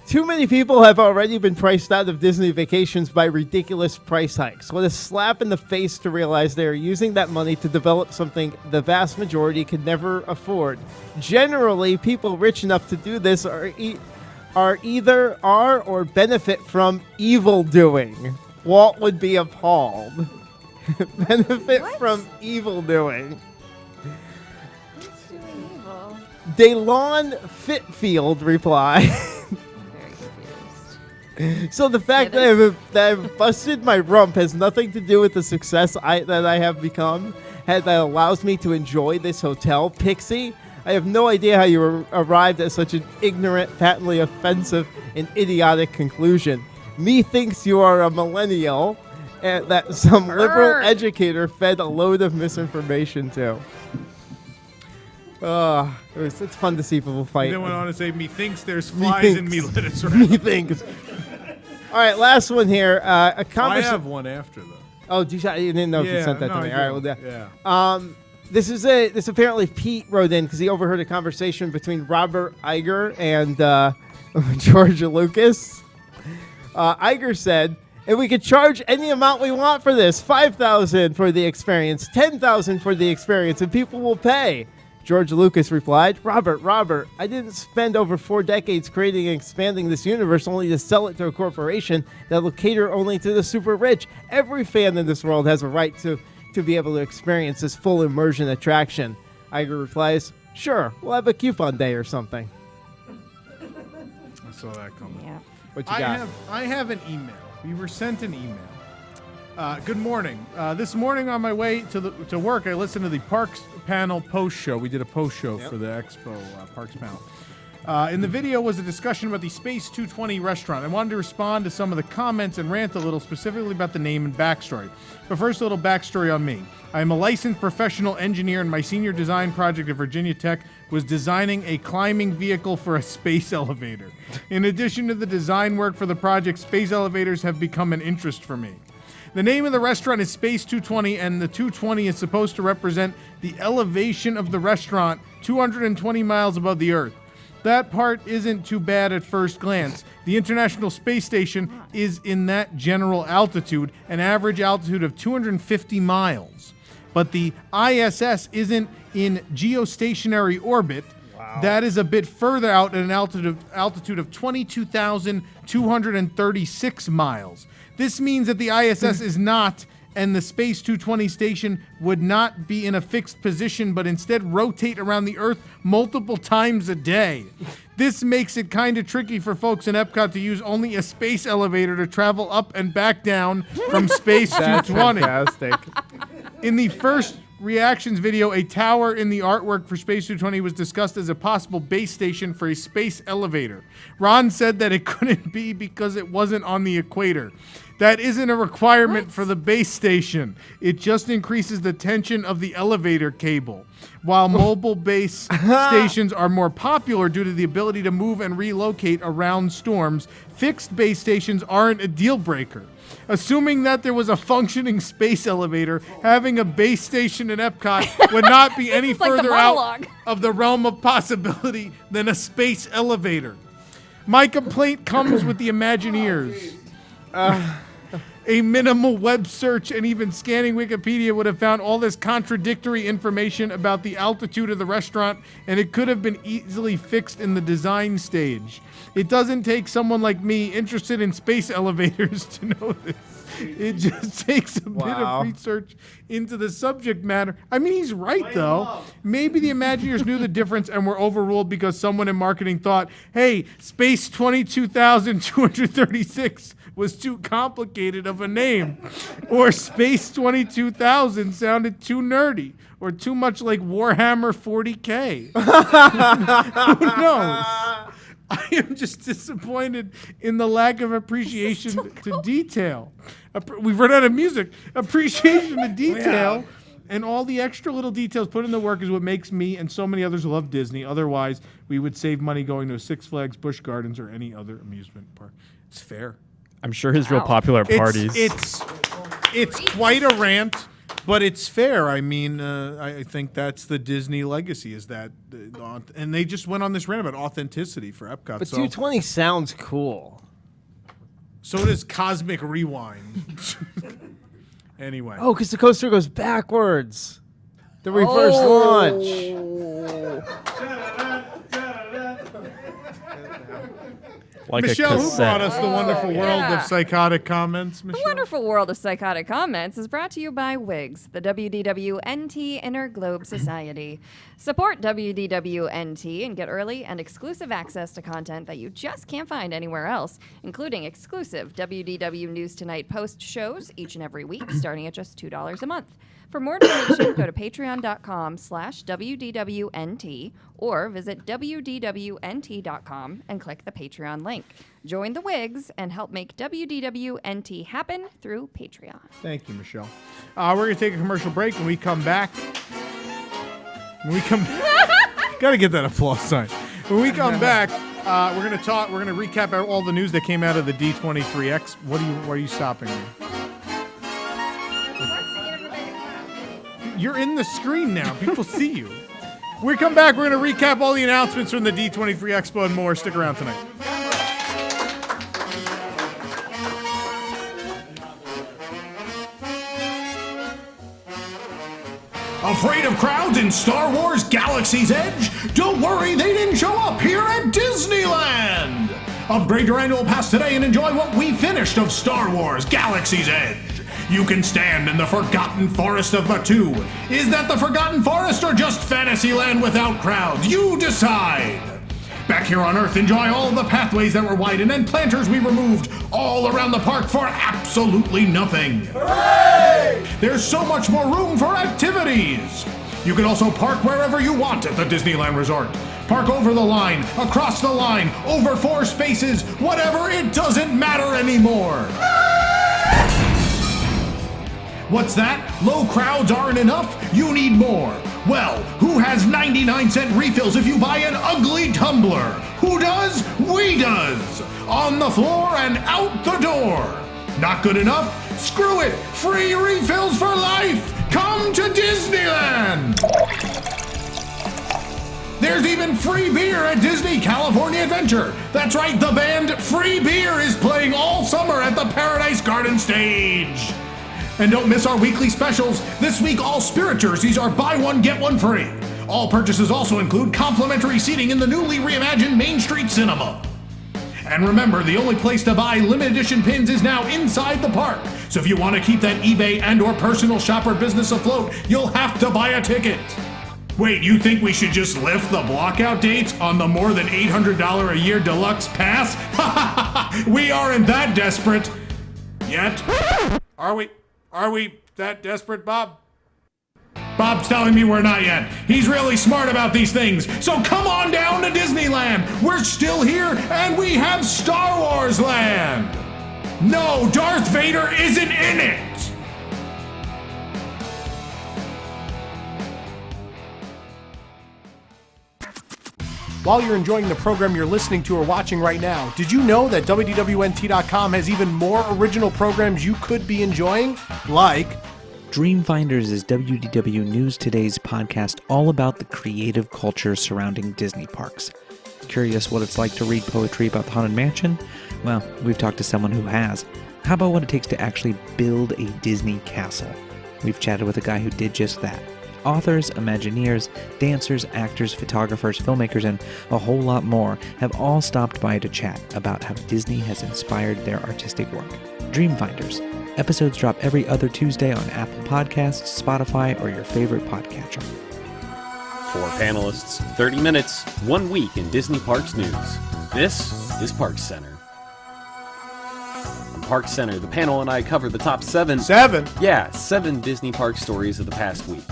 too many people have already been priced out of Disney vacations by ridiculous price hikes. What a slap in the face to realize they are using that money to develop something the vast majority could never afford. Generally, people rich enough to do this are either or benefit from evil doing. Walt would be appalled. Benefit from evil doing. Who's doing evil? DeLon Fitfield reply. Very confused. So the fact that I've busted my rump has nothing to do with the success that I have become, that allows me to enjoy this hotel. Pixie, I have no idea how you arrived at such an ignorant, patently offensive, and idiotic conclusion. Methinks you are a millennial and that some liberal educator fed a load of misinformation to. It's fun to see people fight. Then went on to say, methinks there's flies in me lettuce wrap. Methinks. All right, last one here. A conversation. I have one after though. Oh, you didn't know if you sent that to me. All right, well, yeah. This apparently Pete wrote in because he overheard a conversation between Robert Iger and George Lucas. Iger said, and we could charge any amount we want for this, $5,000 for the experience, $10,000 for the experience, and people will pay. George Lucas replied, Robert, I didn't spend over 4 decades creating and expanding this universe only to sell it to a corporation that will cater only to the super rich. Every fan in this world has a right to be able to experience this full immersion attraction. Iger replies, sure, we'll have a coupon day or something. I saw that coming. Yeah. What you got? I have an email. We were sent an email. Good morning. This morning on my way to work, I listened to the Parks Panel post show. We did a post show for the Expo Parks Panel. In the video was a discussion about the Space 220 restaurant. I wanted to respond to some of the comments and rant a little specifically about the name and backstory. But first, a little backstory on me. I am a licensed professional engineer, and my senior design project at Virginia Tech was designing a climbing vehicle for a space elevator. In addition to the design work for the project, space elevators have become an interest for me. The name of the restaurant is Space 220, and the 220 is supposed to represent the elevation of the restaurant 220 miles above the Earth. That part isn't too bad at first glance. The International Space Station is in that general altitude, an average altitude of 250 miles. But the ISS isn't in geostationary orbit. Wow. That is a bit further out at an altitude of 22,236 miles. This means that the ISS is not, and the Space 220 station would not be in a fixed position, but instead rotate around the Earth multiple times a day. This makes it kind of tricky for folks in Epcot to use only a space elevator to travel up and back down from Space 220. Fantastic. In the first reactions video, a tower in the artwork for Space 220 was discussed as a possible base station for a space elevator. Ron said that it couldn't be because it wasn't on the equator. That isn't a requirement for the base station. It just increases the tension of the elevator cable. While mobile base stations are more popular due to the ability to move and relocate around storms, fixed base stations aren't a deal breaker. Assuming that there was a functioning space elevator, having a base station in Epcot would not be any further out of the realm of possibility than a space elevator. My complaint comes with the Imagineers. A minimal web search and even scanning Wikipedia would have found all this contradictory information about the altitude of the restaurant, and it could have been easily fixed in the design stage. It doesn't take someone like me interested in space elevators to know this. It just takes a bit of research into the subject matter. I mean, he's right, though. Maybe the Imagineers knew the difference and were overruled because someone in marketing thought, hey, Space 22,236 was too complicated of a name. Or Space 22,000 sounded too nerdy. Or too much like Warhammer 40K. Who knows? I am just disappointed in the lack of appreciation to detail. We've run out of music. Appreciation to detail and all the extra little details put in the work is what makes me and so many others love Disney. Otherwise, we would save money going to Six Flags, Busch Gardens, or any other amusement park. It's fair. I'm sure his real popular parties. It's quite a rant. But it's fair. I mean, I think that's the Disney legacy is that, and they just went on this rant about authenticity for Epcot. But 220 sounds cool. So does Cosmic Rewind. Anyway. Oh, because the coaster goes backwards. The reverse launch. Like Michelle, who brought us the wonderful world of psychotic comments? Michelle? The wonderful world of psychotic comments is brought to you by WIGS, the WDW-NT Inner Globe Society. Support WDW-NT and get early and exclusive access to content that you just can't find anywhere else, including exclusive WDW News Tonight post shows each and every week, starting at just $2 a month. For more information, go to patreon.com/WDWNT or visit WDWNT.com and click the Patreon link. Join the WIGS and help make WDWNT happen through Patreon. Thank you, Michelle. We're going to take a commercial break. When we come back, got to get that applause sign. When we come back, we're going to recap all the news that came out of the D23 Expo. Why are you stopping me? You're in the screen now. People see you. When we come back, we're going to recap all the announcements from the D23 Expo and more. Stick around tonight. Afraid of crowds in Star Wars Galaxy's Edge? Don't worry, they didn't show up here at Disneyland! Upgrade your annual pass today and enjoy what we finished of Star Wars Galaxy's Edge. You can stand in the Forgotten Forest of Batuu. Is that the Forgotten Forest or just Fantasyland without crowds? You decide! Back here on Earth, enjoy all the pathways that were widened and planters we removed all around the park for absolutely nothing. Hooray! There's so much more room for activities. You can also park wherever you want at the Disneyland Resort. Park over the line, across the line, over 4 spaces, whatever, it doesn't matter anymore. What's that? Low crowds aren't enough? You need more. Well, who has 99-cent refills if you buy an ugly tumbler? Who does? We does. On the floor and out the door. Not good enough? Screw it. Free refills for life. Come to Disneyland. There's even free beer at Disney California Adventure. That's right, the band Free Beer is playing all summer at the Paradise Garden stage. And don't miss our weekly specials. This week, all Spirit jerseys are buy one, get one free. All purchases also include complimentary seating in the newly reimagined Main Street Cinema. And remember, the only place to buy limited edition pins is now inside the park. So if you want to keep that eBay and or personal shopper business afloat, you'll have to buy a ticket. Wait, you think we should just lift the blockout dates on the more than $800 a year deluxe pass? We aren't that desperate yet. Are we? Are we that desperate, Bob? Bob's telling me we're not yet. He's really smart about these things. So come on down to Disneyland. We're still here and we have Star Wars Land. No, Darth Vader isn't in it. While you're enjoying the program you're listening to or watching right now, did you know that WDWNT.com has even more original programs you could be enjoying? Like Dreamfinders is WDW News Today's podcast all about the creative culture surrounding Disney parks. Curious what it's like to read poetry about the Haunted Mansion? Well, we've talked to someone who has. How about what it takes to actually build a Disney castle? We've chatted with a guy who did just that. Authors, Imagineers, dancers, actors, photographers, filmmakers, and a whole lot more have all stopped by to chat about how Disney has inspired their artistic work. Dreamfinders. Episodes drop every other Tuesday on Apple Podcasts, Spotify, or your favorite podcatcher. 4 panelists, 30 minutes, 1 week in Disney Parks news. This is Parks Center. On Parks Center, the panel and I cover the top 7... 7? Yeah, 7 Disney Park stories of the past week.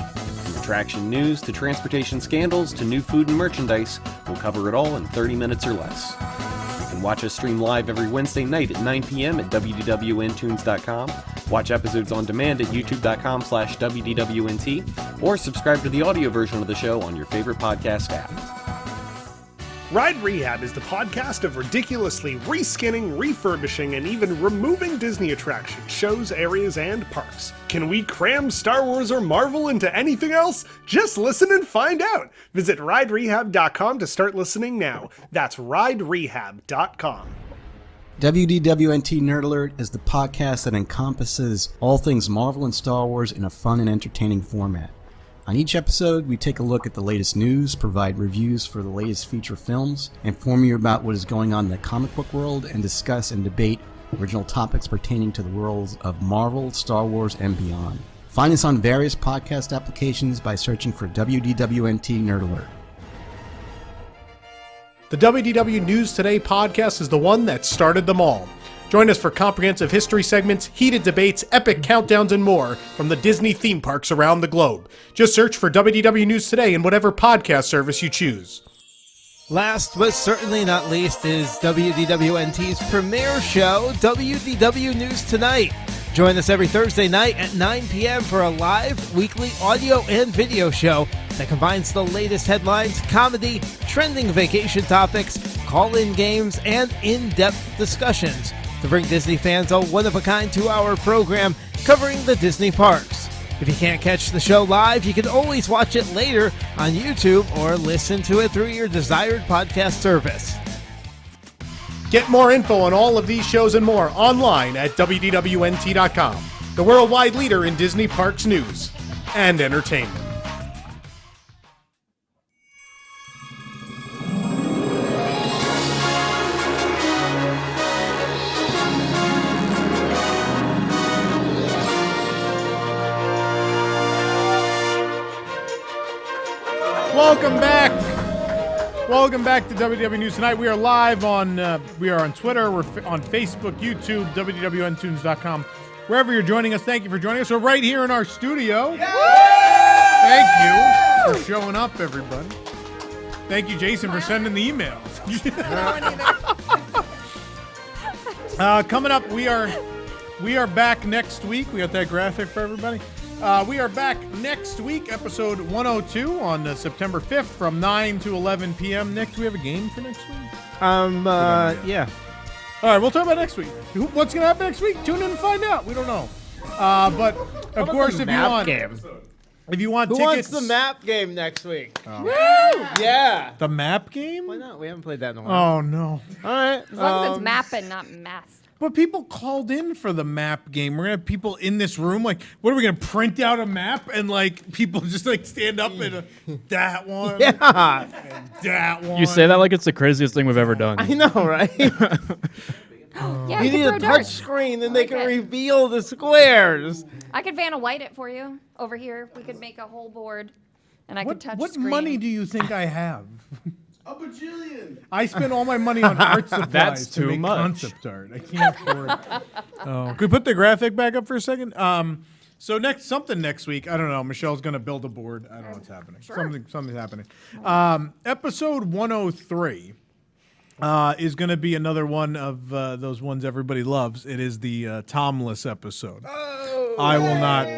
Attraction news to transportation scandals to new food and merchandise, we'll cover it all in 30 minutes or less. You can watch us stream live every Wednesday night at 9 p.m. at WDWNtunes.com, watch episodes on demand at youtube.com/WDWNT, or subscribe to the audio version of the show on your favorite podcast app. Ride Rehab is the podcast of ridiculously reskinning, refurbishing, and even removing Disney attractions, shows, areas, and parks. Can we cram Star Wars or Marvel into anything else? Just listen and find out. Visit riderehab.com to start listening now. That's riderehab.com. WDWNT Nerd Alert is the podcast that encompasses all things Marvel and Star Wars in a fun and entertaining format. On each episode, we take a look at the latest news, provide reviews for the latest feature films, inform you about what is going on in the comic book world, and discuss and debate original topics pertaining to the worlds of Marvel, Star Wars, and beyond. Find us on various podcast applications by searching for WDWNT Nerd Alert. The WDW News Today podcast is the one that started them all. Join us for comprehensive history segments, heated debates, epic countdowns, and more from the Disney theme parks around the globe. Just search for WDW News Today in whatever podcast service you choose. Last but certainly not least is WDWNT's premiere show, WDW News Tonight. Join us every Thursday night at 9 p.m. for a live, weekly audio and video show that combines the latest headlines, comedy, trending vacation topics, call-in games, and in-depth discussions to bring Disney fans a one-of-a-kind 2-hour program covering the Disney parks. If you can't catch the show live, you can always watch it later on YouTube or listen to it through your desired podcast service. Get more info on all of these shows and more online at WDWNT.com, the worldwide leader in Disney parks news and entertainment. Welcome back. Welcome back to WDW News Tonight. We are live on Twitter, we're on Facebook, YouTube, WDWNtunes.com. Wherever you're joining us, thank you for joining us. We're right here in our studio. Thank you for showing up, everybody. Thank you, Jason, for sending the emails. Coming up, we are back next week. We got that graphic for everybody. We are back next week, episode 102 on September 5th from 9 to 11 p.m. Nick, do we have a game for next week? Yeah. All right, we'll talk about next week. What's going to happen next week? Tune in and find out. We don't know. But, of course, if you want Who tickets... wants the map game next week? Oh. Woo! Yeah. The map game? Why not? We haven't played that in a while. Oh, no. All right. As long as it's map and not math. But people called in for the map game. We're going to have people in this room. Like, what are we going to print out a map and, like, people just, like, stand up and that one? Yeah. And that one. You say that like it's the craziest thing we've ever done. I know, right? Yeah, you need a touch screen, then they can reveal the squares. I could Vanna White it for you over here. We could make a whole board, and I could touch What screen. money do you think I have? A bajillion. I spend all my money on art supplies That's to too make much. concept art. I can't afford it. Oh. Can we put the graphic back up for a second? So next week, I don't know. Michelle's going to build a board. I don't know what's happening. Sure. Something's happening. Episode 103 is going to be another one of those ones everybody loves. It is the Tomless episode. I will not.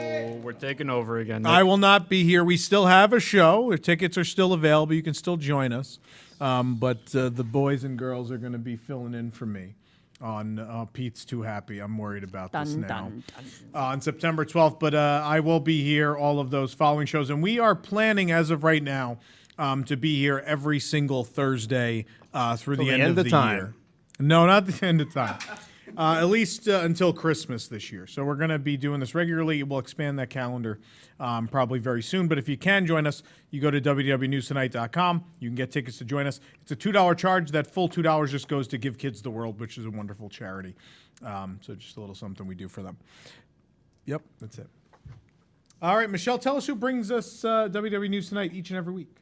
We're taking over again. I will not be here. We still have a show. The tickets are still available. You can still join us. But the boys and girls are going to be filling in for me on Pete's Too Happy. I'm worried about this now. On September 12th. But I will be here all of those following shows. And we are planning, as of right now, to be here every single Thursday through the end of the year. No, not the end of time. At least until Christmas this year. So we're going to be doing this regularly. We'll expand that calendar probably very soon. But if you can join us, you go to WDWNewsTonight.com. You can get tickets to join us. It's a $2 charge. That full $2 just goes to Give Kids the World, which is a wonderful charity. So just a little something we do for them. Yep, that's it. All right, Michelle, tell us who brings us WDW News Tonight each and every week.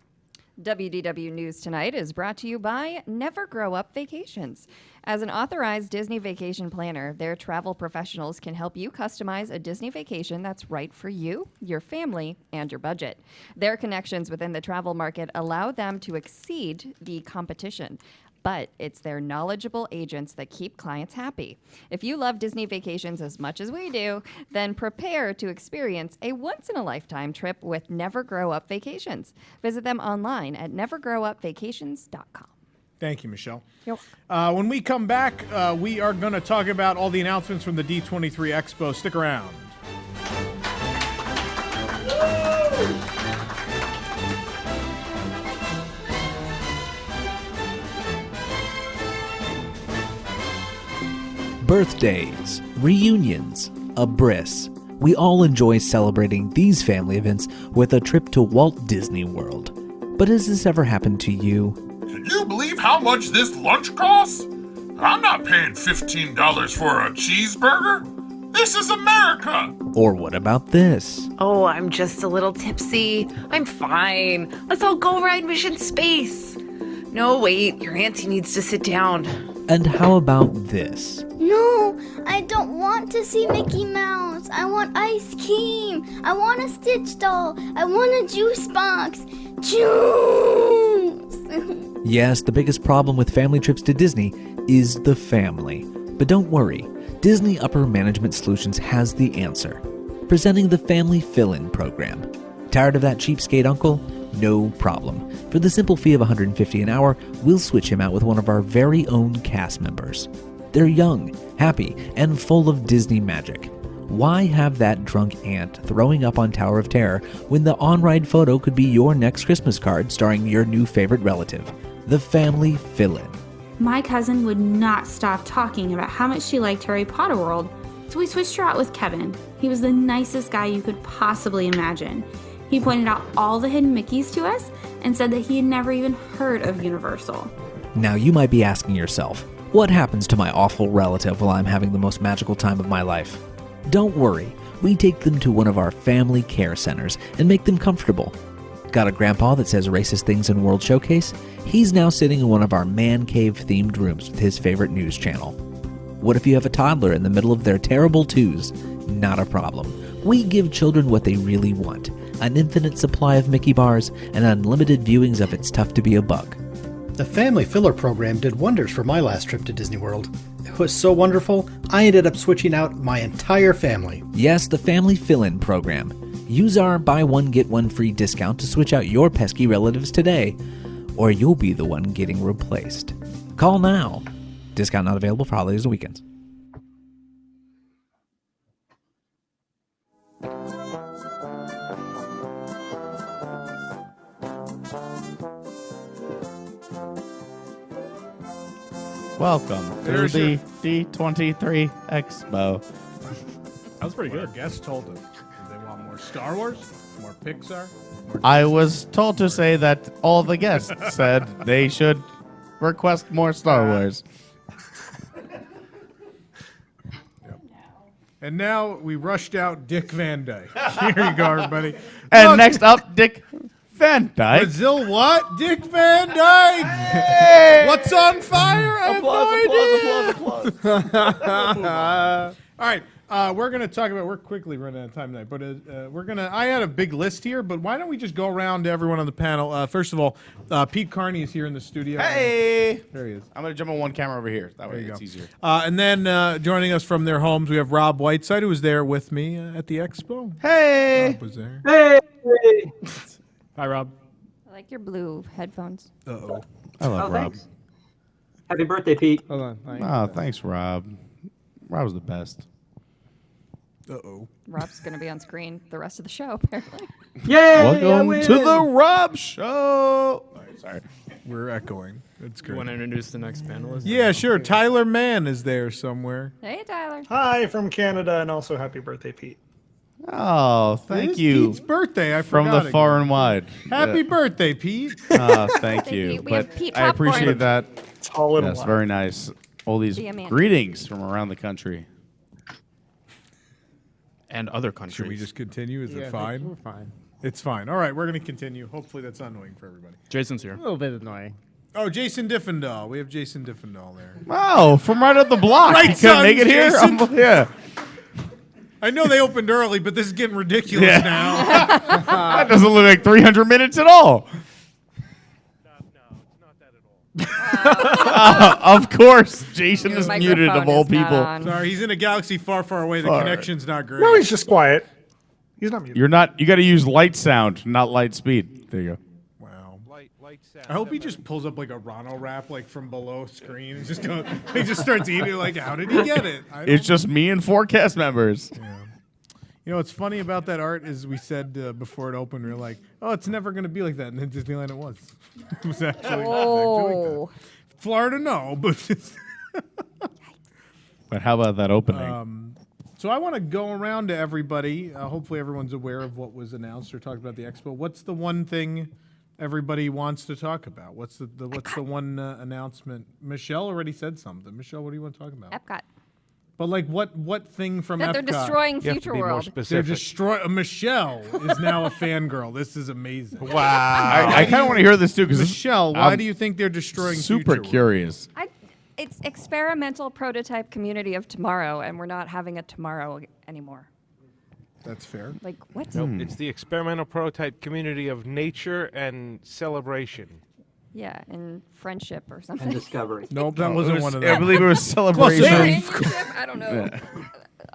WDW News Tonight is brought to you by Never Grow Up Vacations. As an authorized Disney vacation planner, their travel professionals can help you customize a Disney vacation that's right for you, your family, and your budget. Their connections within the travel market allow them to exceed the competition. But it's their knowledgeable agents that keep clients happy. If you love Disney vacations as much as we do, then prepare to experience a once-in-a-lifetime trip with Never Grow Up Vacations. Visit them online at nevergrowupvacations.com. Thank you, Michelle. Yep. When we come back, we are going to talk about all the announcements from the D23 Expo. Stick around. Birthdays, reunions, a bris. We all enjoy celebrating these family events with a trip to Walt Disney World. But has this ever happened to you? Can you believe how much this lunch costs? I'm not paying $15 for a cheeseburger. This is America. Or what about this? Oh, I'm just a little tipsy. I'm fine. Let's all go ride Mission Space. No, wait, your auntie needs to sit down. And how about this? No, I don't want to see Mickey Mouse. I want ice cream. I want a Stitch doll. I want a juice box. Juice! Yes, the biggest problem with family trips to Disney is the family. But don't worry, Disney Upper Management Solutions has the answer. Presenting the Family Fill-In Program. Tired of that cheapskate uncle? No problem. For the simple fee of $150 an hour, we'll switch him out with one of our very own cast members. They're young, happy, and full of Disney magic. Why have that drunk aunt throwing up on Tower of Terror when the on-ride photo could be your next Christmas card starring your new favorite relative? The Family Fill-In. My cousin would not stop talking about how much she liked Harry Potter World, so we switched her out with Kevin. He was the nicest guy you could possibly imagine. He pointed out all the hidden Mickeys to us and said that he had never even heard of Universal. Now you might be asking yourself, what happens to my awful relative while I'm having the most magical time of my life? Don't worry, we take them to one of our family care centers and make them comfortable. Got a grandpa that says racist things in World Showcase? He's now sitting in one of our man cave themed rooms with his favorite news channel. What if you have a toddler in the middle of their terrible twos? Not a problem. We give children what they really want: an infinite supply of Mickey bars and unlimited viewings of It's Tough to Be a Buck. The Family Filler program did wonders for my last trip to Disney World. It was so wonderful, I ended up switching out my entire family. Yes, the Family Fill-In program. Use our buy one get one free discount to switch out your pesky relatives today, or you'll be the one getting replaced. Call now. Discount not available for holidays and weekends. Welcome to There's the D23 Expo. That was pretty What good. our guests told us. They want more Star Wars, more Pixar. More I was told to say that all the guests said they should request more Star Wars. And now we rushed out Dick Van Dyke. Here you go, everybody. And Look, next up, Dick Van Dyke. Brazil what? Dick Van Dyke. Hey! What's on fire? I have Applause, no applause, idea. All right. We're going to talk about, we're quickly running out of time tonight, but we're going to, I had a big list here, but why don't we just go around to everyone on the panel? First of all, Pete Carney is here in the studio. Hey! There he is. I'm going to jump on one camera over here. That way There you it's go. easier. And then joining us from their homes, we have Rob Whiteside, who was there with me at the expo. Hey! Rob was there. Hey! Hi, Rob. I like your blue headphones. Uh-oh. I love Rob. Thanks. Happy birthday, Pete. Hold on. Oh, thanks, Rob. Rob's the best. Uh-oh. Rob's going to be on screen the rest of the show, apparently. Yay! Welcome to the Rob Show. Sorry. We're echoing. That's You great. want to introduce the next panelist? Yeah, sure. Tyler Mann is there somewhere. Hey, Tyler. Hi from Canada, and also happy birthday, Pete. Oh, It thank is you. Pete's birthday. I From forgot the far again. and wide. Happy birthday, Pete. Thank Hey, you. Pete, we have But Pete I popcorn. appreciate that. It's all in Yes, one. very nice. All these Be a man. greetings from around the country. And other countries. Should we just continue? Is Yeah, I it think fine? we're fine. It's fine. All right, we're going to continue. Hopefully that's not annoying for everybody. Jason's here. A little bit annoying. Oh, Jason Diffendahl. We have Jason Diffendahl there. Oh, from right up the block. Right, You couldn't make it here? Jason. Yeah. I know they opened early, but this is getting ridiculous Yeah. now. That doesn't look like 300 minutes at all. Of course, Jason Your is muted of microphone all is not people. on. Sorry, he's in a galaxy far, far away. The Far. connection's not great. No, he's just quiet. He's not muted. You're not. You got to use light sound, not light speed. There you go. Wow. I hope he just pulls up like a Ronald wrap like from below screen and just go. He just starts eating. Like, how did he get it? I It's don't- just me and 4 cast members. You know what's funny about that art is we said before it opened, we were like, oh, it's never going to be like that. And then Disneyland it was. It was actually, Oh. like that. Florida, no. But But how about that opening? so I want to go around to everybody. Hopefully everyone's aware of what was announced or talked about at the expo. What's the one thing everybody wants to talk about? What's the one announcement? Michelle already said something. Michelle, what do you want to talk about? Epcot. But like what thing from That Epcot? they're destroying Future World. They're destroying. Michelle is now a fangirl. This is amazing. Wow. I kind of want to hear this too because Michelle, why do you think they're destroying super Future World? curious. It's experimental prototype community of tomorrow, and we're not having a tomorrow anymore. That's fair. Like, what? Nope, it's the experimental prototype community of nature and celebration. Yeah, and friendship or something. And discovery. Nope, that wasn't one of I them. believe it was celebration. Companionship? I don't know.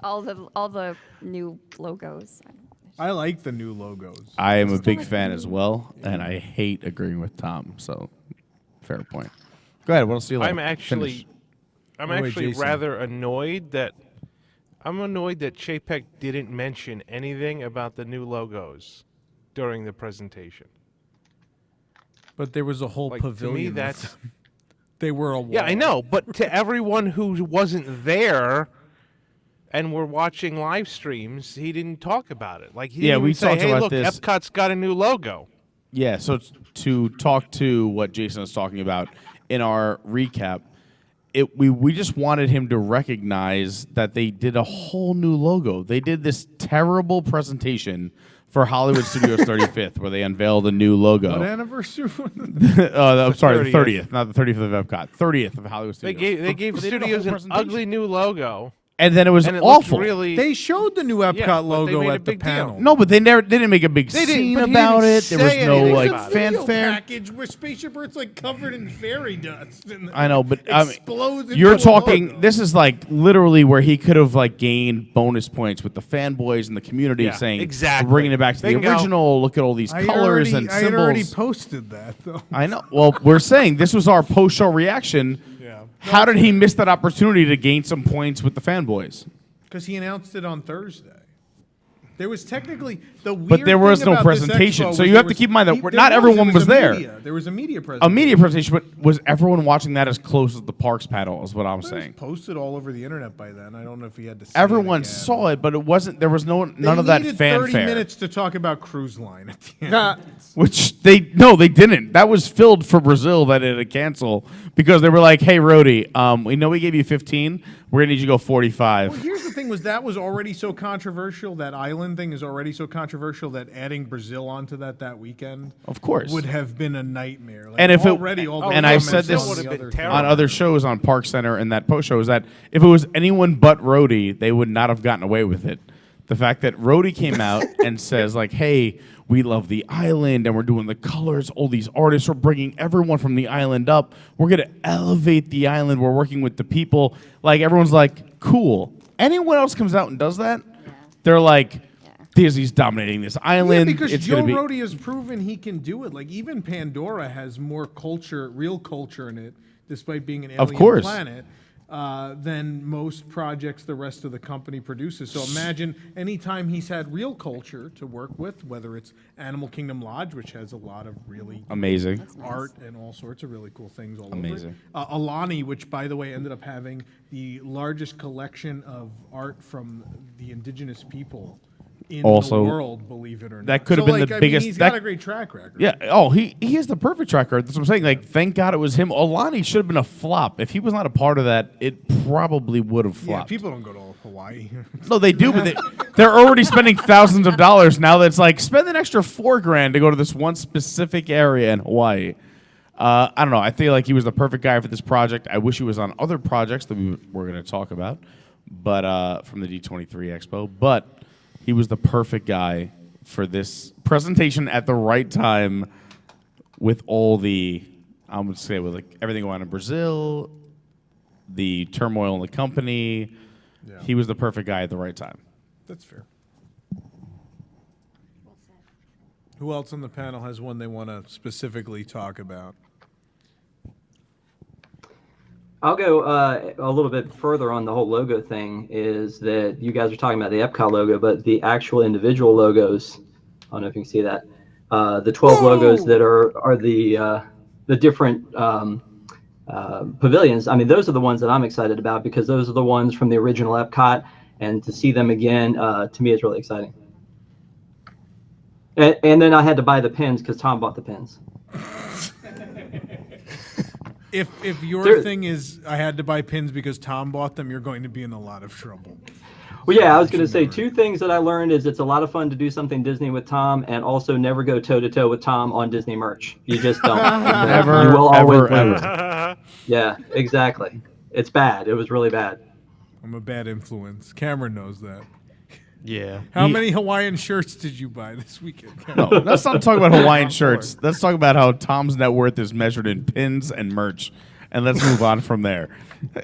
All the new logos. I like the new logos. I am a big fan as well, and I hate agreeing with Tom. So, fair point. Go ahead. What else do you like? I'm actually Jason. rather annoyed that Chapek didn't mention anything about the new logos during the presentation. But there was a whole Like, to me, pavilion. that's they were a wall. yeah, I know. But to everyone who wasn't there and were watching live streams, he didn't talk about it. Like he didn't we even say, talked "Hey, about look, this. Epcot's got a new logo." Yeah, so to talk to what Jason was talking about in our recap, we just wanted him to recognize that they did a whole new logo. They did this terrible presentation for Hollywood Studios 35th, where they unveiled a new logo. What anniversary? I'm sorry, the 30th, not the 30th of Epcot. 30th of Hollywood Studios. They gave They did a studios whole an presentation. ugly new logo. And then it was looked awful. Really, They showed the new Epcot but they logo made a at the big deal. panel. No, but they didn't make a big They didn't, scene but he about didn't it. There was say no anything like about it. fanfare. Package where Spaceship Earth's like covered in fairy dust. And I know, but explodes into you're a talking. logo. This is like literally where he could have like gained bonus points with the fanboys and the community, Yeah, saying, exactly. "We're bringing it back to the Bingo. original. Look at all these colors and I had already symbols." posted that though. I know. Well, we're saying this was our post-show reaction. Yeah. How did he miss that opportunity to gain some points with the fanboys? Because he announced it on Thursday. There was technically the weird But there was thing no about this presentation, expo so was you have there to keep in mind that was- not there everyone was a there. media. There was a media A presentation. media presentation, but was everyone watching that as close as the parks panel? Is what I'm saying. Posted all over the internet by then. I don't know if he had to. See Everyone it again. saw it, but it wasn't. There was none They of that needed fanfare. 30 minutes to talk about cruise line at the end. Which they didn't. That was filled for Brazil that it had canceled because they were like, "Hey, Rhodey, we know we gave you 15. We're gonna need you to go 45." Well, here's the thing: that was already so controversial. That island thing is already so controversial that adding Brazil onto that weekend, of course, would have been a nightmare. Like, And if already, all the and I comments said this on the other on other shows on Park Center and that post show is that if it was anyone but Rhodey, they would not have gotten away with it. The fact that Rhodey came out and says like, "Hey, we love the island and we're doing the colors. All these artists, we're bringing everyone from the island up. We're gonna elevate the island. We're working with the people." Like everyone's like, "Cool." Anyone else comes out and does that, they're like, Disney's dominating this island. Yeah, because it's Joe gonna be Rhodey has proven he can do it. Like even Pandora has more culture, real culture in it, despite being an alien Of course. planet, than most projects the rest of the company produces. So imagine anytime he's had real culture to work with, whether it's Animal Kingdom Lodge, which has a lot of really Amazing. art and all sorts of really cool things all Amazing. over it. Alani, which by the way ended up having the largest collection of art from the indigenous people in Also, the world, believe it or not. that could have been the biggest. He's that- got a great track record. Yeah. Oh, he has the perfect track record. That's what I'm saying. Like, thank God it was him. Alani should have been a flop. If he was not a part of that, it probably would have Yeah, flopped. people don't go to Hawaii. No, they do, but they're already spending thousands of dollars now. That's like spend an extra $4,000 to go to this one specific area in Hawaii. I don't know. I feel like he was the perfect guy for this project. I wish he was on other projects that we were going to talk about, but from the D23 Expo. But he was the perfect guy for this presentation at the right time, with all the, I would say, with like everything going on in Brazil, the turmoil in the company. Yeah. He was the perfect guy at the right time. That's fair. Who else on the panel has one they want to specifically talk about? I'll go a little bit further on the whole logo thing. Is that you guys are talking about the Epcot logo, but the actual individual logos. I don't know if you can see that. The 12 logos that are the different pavilions. I mean, those are the ones that I'm excited about because those are the ones from the original Epcot, and to see them again to me is really exciting. And then I had to buy the pins because Tom bought the pins. If your There- thing is I had to buy pins because Tom bought them, you're going to be in a lot of trouble. Well, yeah, I was going to say two things that I learned is it's a lot of fun to do something Disney with Tom, and also never go toe to toe with Tom on Disney merch. You just don't. Ever, you will always ever, lose. ever. Yeah, exactly. It's bad. It was really bad. I'm a bad influence. Cameron knows that. Yeah. How many Hawaiian shirts did you buy this weekend, No, Cameron? let's not talk about Hawaiian shirts. Let's talk about how Tom's net worth is measured in pins and merch, and let's move on from there.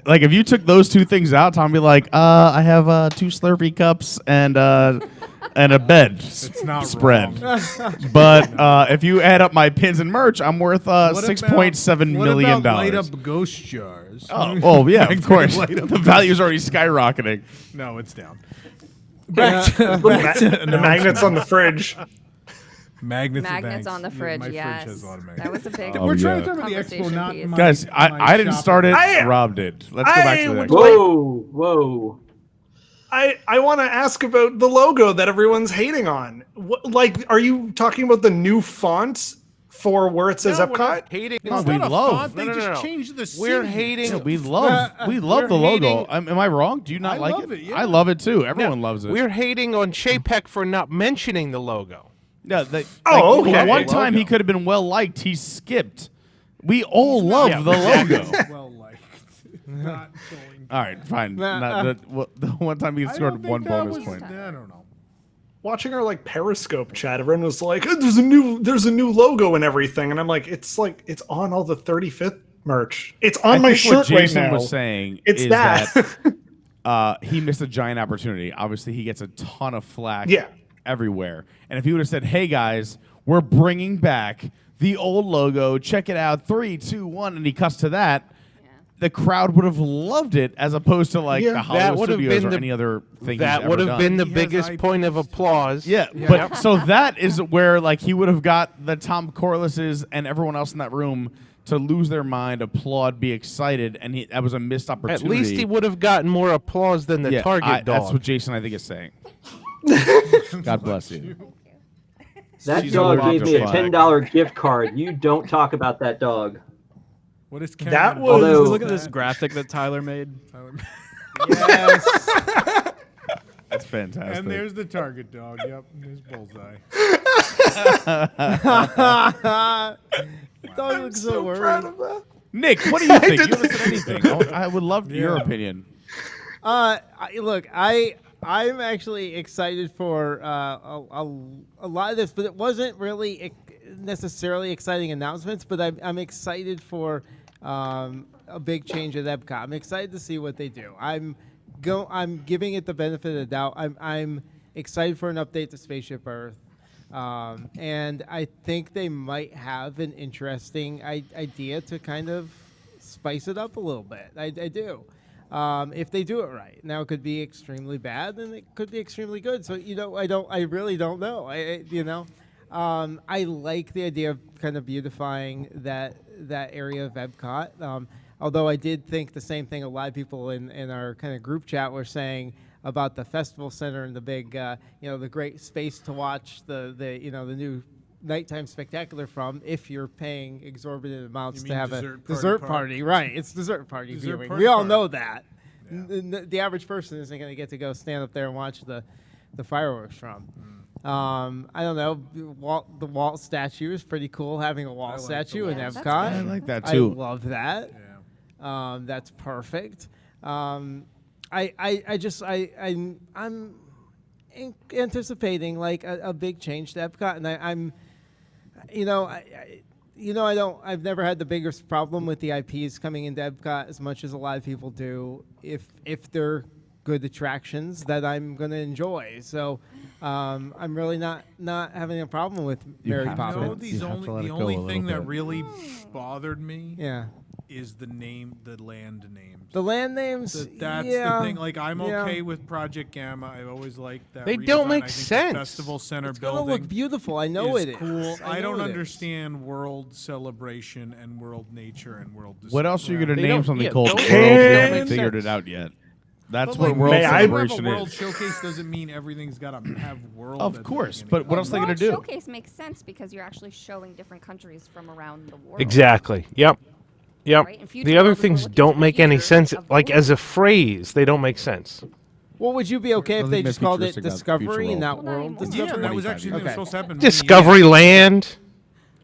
Like, if you took those two things out, Tom would be like, I have 2 Slurpee cups and a bed It's not spread. wrong. But if you add up my pins and merch, I'm worth What $6.7 what million. about light up ghost jars? Oh, yeah, Like, of course. light up The value's already skyrocketing. No, it's down. Back to The magnets on the fridge. Magnets, Magnets on the fridge, my yes. Fridge has automatic. That was a big Oh, We're trying yeah. to talk about the expo, conversation not piece. my, Guys, my I didn't start it. I- Rob did. Let's go back to the I next would one. Whoa. I want to ask about the logo that everyone's hating on. What, like, are you talking about the new font for where it says No, we're Epcot? not hating. It's we not a love- font. They just changed the We're city. hating. Yeah, we love the logo. Am I wrong? Do you not I like love it, yeah. I love it too. Everyone loves it. We're hating on Chapek for not mentioning the logo. Yeah, Oh, okay. One time he could have been well liked. He skipped. We all love the logo. Well liked. Not showing. All right, fine. The one time he scored one bonus point. I don't know. Watching our Periscope chat, everyone was like, "There's a new logo and everything," and I'm like, "It's on all the 35th merch. It's on my shirt what Jason right now." was saying it's is that he missed a giant opportunity. Obviously, he gets a ton of flack everywhere. And if he would have said, "Hey guys, we're bringing back the old logo. Check it out. 3, 2, 1," and he cuts to that, the crowd would have loved it, as opposed to the Hollywood Studios or any other thing. That would have been the biggest point of applause. Yeah, but so that is where he would have got the Tom Corliss's and everyone else in that room to lose their mind, applaud, be excited, and that was a missed opportunity. At least he would have gotten more applause than the Target dog. That's what Jason, I think, is saying. God bless you. That dog gave me a $10 gift card. You don't talk about that dog. What is that was? Look at this graphic that Tyler made. Yes. That's fantastic. And there's the target dog. Yep, there's Bullseye. Dog looks so worried. Nick, what do you think? You haven't said anything. I would love your opinion. Look, I'm actually excited for a lot of this, but it wasn't really necessarily exciting announcements. But I'm excited for a big change at Epcot. I'm excited to see what they do. I'm giving it the benefit of the doubt. I'm excited for an update to Spaceship Earth, and I think they might have an interesting idea to kind of spice it up a little bit. I do. If they do it right. Now it could be extremely bad, and it could be extremely good. So I really don't know. I like the idea of kind of beautifying that area of Epcot. Although I did think the same thing a lot of people in our kind of group chat were saying about the festival center and the big, the great space to watch the new nighttime spectacular from, if you're paying exorbitant amounts to have a dessert party. Right, it's dessert party viewing. We all know that. Yeah. The average person isn't going to get to go stand up there and watch the fireworks from. I don't know. The Walt statue is pretty cool. Having a Walt statue in Epcot, I like that too. I love that. Yeah. That's perfect. I'm anticipating a big change to Epcot, and I've never had the biggest problem with the IPs coming into Epcot as much as a lot of people do. If they're good attractions that I'm going to enjoy, so I'm really not having a problem with Mary Poppins. The only thing that really bothered me, is the land names. The land names. That's the thing. I'm okay with Project Gamma. I've always liked that. They redesign. don't make I think sense. The Festival Center It's building. gonna look beautiful. I know it is. Cool. I don't know it is. understand World Celebration and World Nature and World. What else are you going to They name don't- something yeah, called don't- World? Can- We haven't figured it out yet. That's what World Celebration World is. Showcase doesn't mean everything's got to have world. Of course, but what else are they going to World do? Showcase makes sense because you're actually showing different countries from around the world. Exactly. Yep. Right? And future The other world is things we're looking don't to make the any future sense. of the As a phrase, they don't make sense. Well, would you be okay if I they think just they're called it futuristic about Discovery future and not world. World Yeah, Discovery? that was actually Okay. supposed to happen. Discovery Land.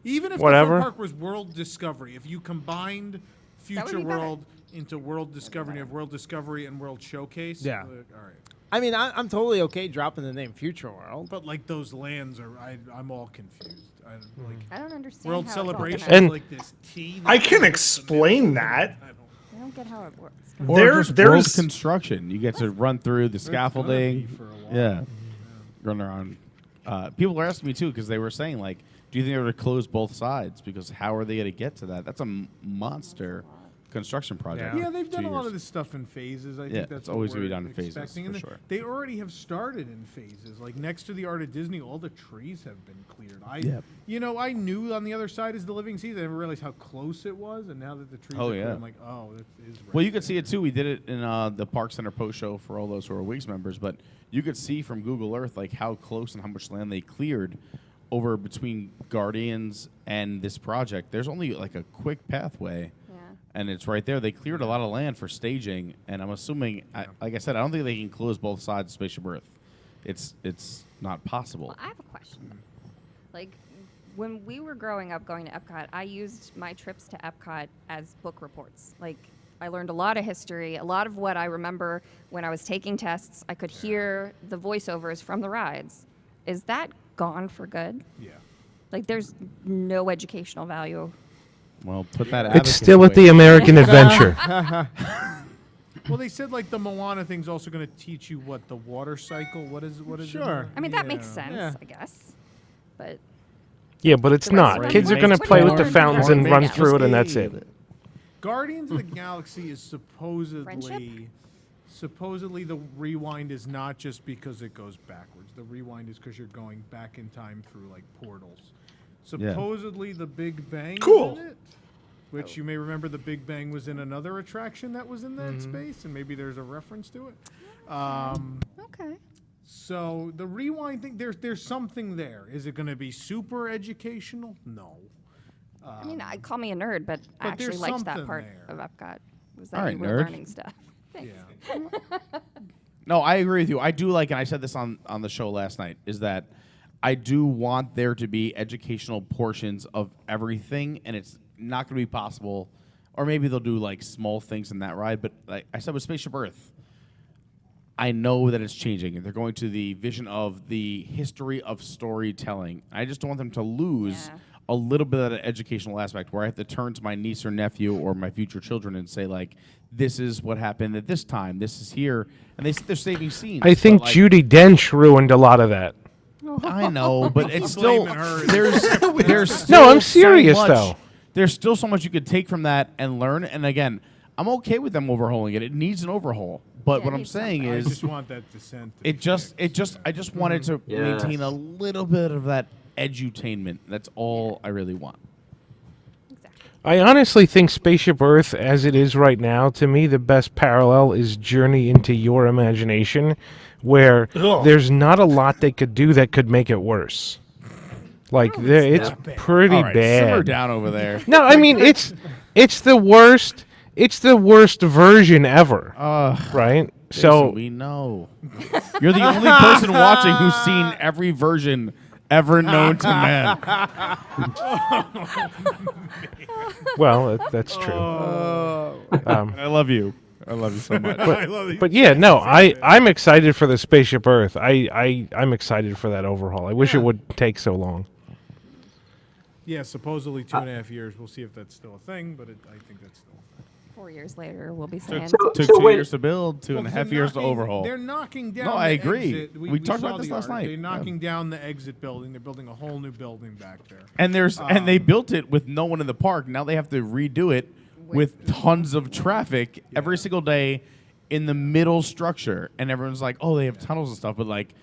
Even if whatever. the fun park was World Discovery, if you combined Future be World into World Discovery, you have World Discovery and World Showcase. Yeah. All right. I mean, I'm totally okay dropping the name Future World. But those lands are, I'm all confused. I don't understand World how it's all Celebration gonna- is like this T. I can explain that. I don't get how it works. Or just world construction. You get to run through the scaffolding. Yeah. Run around. People are asking me, too, because they were saying, do you think they were to close both sides? Because how are they going to get to that? That's a monster construction project. Yeah, they've done 2 a lot years. of this stuff in phases. I Yeah, think that's it's what always gonna we're be done in phases, expecting. for And sure. They already have started in phases. Like next to the Art of Disney, all the trees have been cleared. I knew on the other side is the Living Seas. I never realized how close it was, and now that the trees are cleared, I'm like, oh, that is right. Well, you could see it too. We did it in the Park Center post show for all those who are Wigs members, but you could see from Google Earth how close and how much land they cleared over between Guardians and this project, there's only like a quick pathway. And it's right there. They cleared a lot of land for staging, and I'm assuming, like I said, I don't think they can close both sides of Spaceship Earth. It's not possible. Well, I have a question. Like, when we were growing up going to Epcot, I used my trips to Epcot as book reports. Like, I learned a lot of history. A lot of what I remember when I was taking tests, I could hear the voiceovers from the rides. Is that gone for good? Yeah. Like, there's no educational value. Well, put that. It's still at the American Adventure. Well, they said like the Moana thing's also going to teach you what the water cycle. What is? Sure. I mean, that makes sense, I guess. But Yeah, but it's not. Kids are going to play with the fountains and run through it, and that's it. Guardians of the Galaxy is supposedly the rewind is not just because it goes backwards. The rewind is because you're going back in time through like portals. Supposedly the Big Bang is in it, which you may remember the Big Bang was in another attraction that was in that space, and maybe there's a reference to it. Okay. So the rewind thing, there's something there. Is it going to be super educational? No. I mean, call me a nerd, but I actually there's liked that something part there. of Epcot. Was All that right, you were nerd. learning stuff. Thanks. No, I agree with you. I do like, and I said this on the show last night, is that I do want there to be educational portions of everything, and it's not going to be possible. Or maybe they'll do like small things in that ride. But like I said with Spaceship Earth, I know that it's changing, and they're going to the vision of the history of storytelling. I just don't want them to lose a little bit of that educational aspect where I have to turn to my niece or nephew or my future children and say, like, this is what happened at this time. This is here. And they're saving scenes. I think like, Judi Dench ruined a lot of that. I know, but it's still there's No, I'm still serious, so much, though. There's still so much you could take from that and learn. And again, I'm okay with them overhauling it. It needs an overhaul. But what I'm saying is, I just want that descent. I just wanted to maintain a little bit of that edutainment. That's all I really want. I honestly think Spaceship Earth, as it is right now, to me, the best parallel is Journey into Your Imagination, where there's not a lot they could do that could make it worse. Like, it's pretty All right, bad. simmer down over there. No, I mean, it's the worst. It's the worst version ever, right? Jason, we know. You're the only person watching who's seen every version ever known to man. Well, that's true. I love you. I love you so much. But yeah, no, I'm excited for the Spaceship Earth. I'm excited for that overhaul. I wish it would take so long. Yeah, supposedly 2.5 years. We'll see if that's still a thing, but I think that's still a thing. 4 years later, we'll be saying. Took 2 years to build, 2.5 years to overhaul. They're knocking down. No, I the agree. Exit. We talked saw about this the last art. night. They're knocking down the exit building. They're building a whole new building back there. And and they built it with no one in the park. Now they have to redo it with tons of traffic every single day in the middle structure. And everyone's like, oh, they have tunnels and stuff. But like,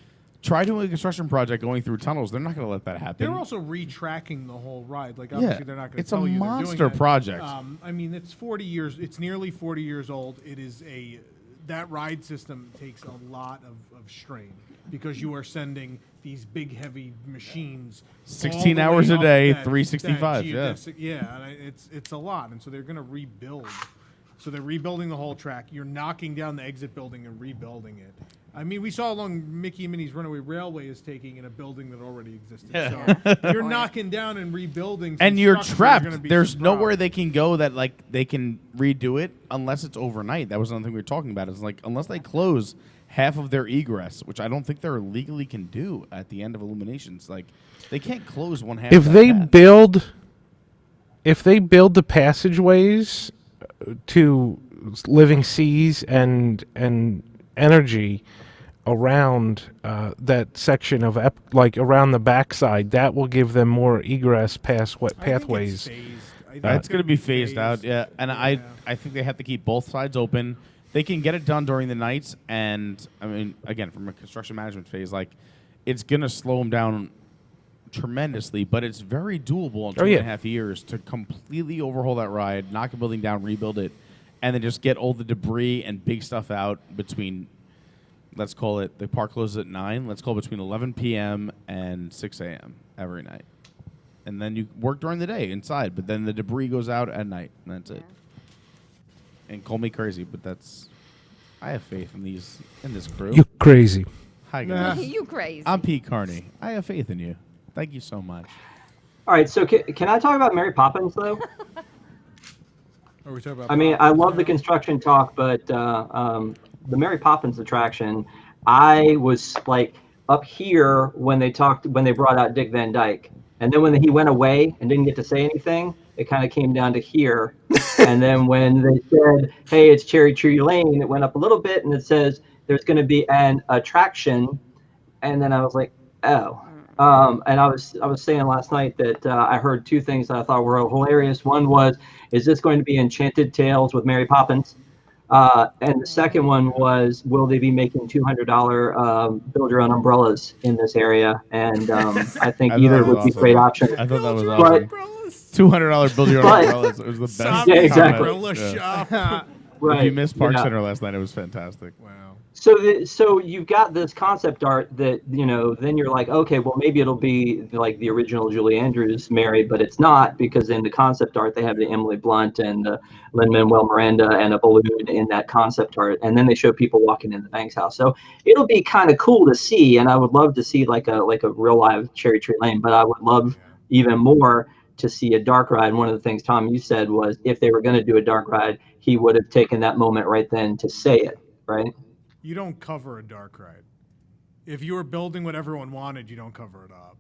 try doing a construction project going through tunnels. They're not going to let that happen. They're also retracking the whole ride. Like, obviously, they're not going to it's a tell you monster they're doing project. I mean, it's 40 years. It's nearly 40 years old. It is that ride system takes a lot of strain because you are sending these big, heavy machines 16 all the hours way a up day, that 365, yeah, and it's a lot. And so they're going to rebuild. So they're rebuilding the whole track. You're knocking down the exit building and rebuilding it. I mean, we saw how long Mickey and Minnie's Runaway Railway is taking in a building that already existed. So you're knocking down and rebuilding. And you're trapped. Gonna be There's some nowhere they can go that like they can redo it unless it's overnight. That was another thing we were talking about. It's like unless they close half of their egress, which I don't think they legally can do at the end of Illuminations. Like they can't close one half. If they build the passageways to living seas and energy around that section of like around the backside, that will give them more egress past what pathways. That's going to be phased out, yeah. And I think they have to keep both sides open. They can get it done during the nights, and I mean, again, from a construction management phase, like it's going to slow them down tremendously, but it's very doable in 2.5 years to completely overhaul that ride, knock a building down, rebuild it, and then just get all the debris and big stuff out between let's call it, the park closes at 9. Let's call it between 11 p.m. and 6 a.m. every night. And then you work during the day inside, but then the debris goes out at night, and that's it. And call me crazy, but I have faith in this crew. You crazy. Hi, guys. You crazy. I'm Pete Carney. I have faith in you. Thank you so much. All right, so can I talk about Mary Poppins, though? Are we talking about I mean, I love the construction talk, but the Mary Poppins attraction, I was like up here when they brought out Dick Van Dyke. And then when he went away and didn't get to say anything, it kind of came down to here. And then when they said, hey, it's Cherry Tree Lane, it went up a little bit and it says there's going to be an attraction. And then I was like, oh. And I was saying last night that I heard two things that I thought were hilarious. One was, is this going to be Enchanted Tales with Mary Poppins? And the second one was, will they be making $200 build your own umbrellas in this area? And I think either would be great options. I thought that was awesome. $200 build your own umbrellas. It was the best. Yeah, exactly. Umbrella shop. Right. If you missed Park Yeah. Center last night, it was fantastic. Wow. So you've got this concept art that, then you're like, okay, well, maybe it'll be like the original Julie Andrews Mary, but it's not, because in the concept art, they have the Emily Blunt and the Lin-Manuel Miranda and a balloon in that concept art. And then they show people walking in the Banks house. So it'll be kind of cool to see. And I would love to see like a real live Cherry Tree Lane, but I would love even more to see a dark ride. One of the things, Tom, you said was if they were going to do a dark ride, he would have taken that moment right then to say it, right? You don't cover a dark ride. If you were building what everyone wanted, you don't cover it up.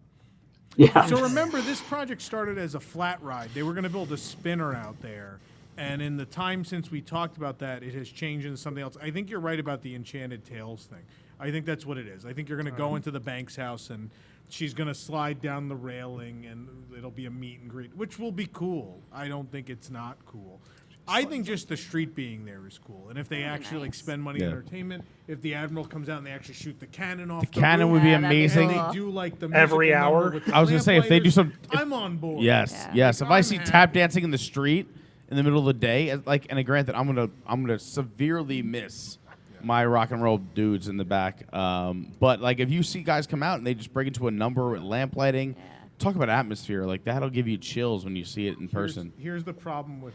Yeah. So remember, this project started as a flat ride. They were going to build a spinner out there. And in the time since we talked about that, it has changed into something else. I think you're right about the Enchanted Tales thing. I think that's what it is. I think you're going to go into the Banks house and she's going to slide down the railing and it'll be a meet and greet, which will be cool. I don't think it's not cool. I think just the street being there is cool. And if they actually like spend money on entertainment, if the Admiral comes out and they actually shoot the cannon off the cannon roof, would be and amazing. they do like the Every musical number hour? with the I was going to say, if they do some... I'm on board. Yes, yes. If I see tap dancing in the street in the middle of the day, and granted, I'm gonna severely miss my rock and roll dudes in the back. But like, if you see guys come out and they just break into a number with lamp lighting, talk about atmosphere. Like, that'll give you chills when you see it in person. Here's the problem with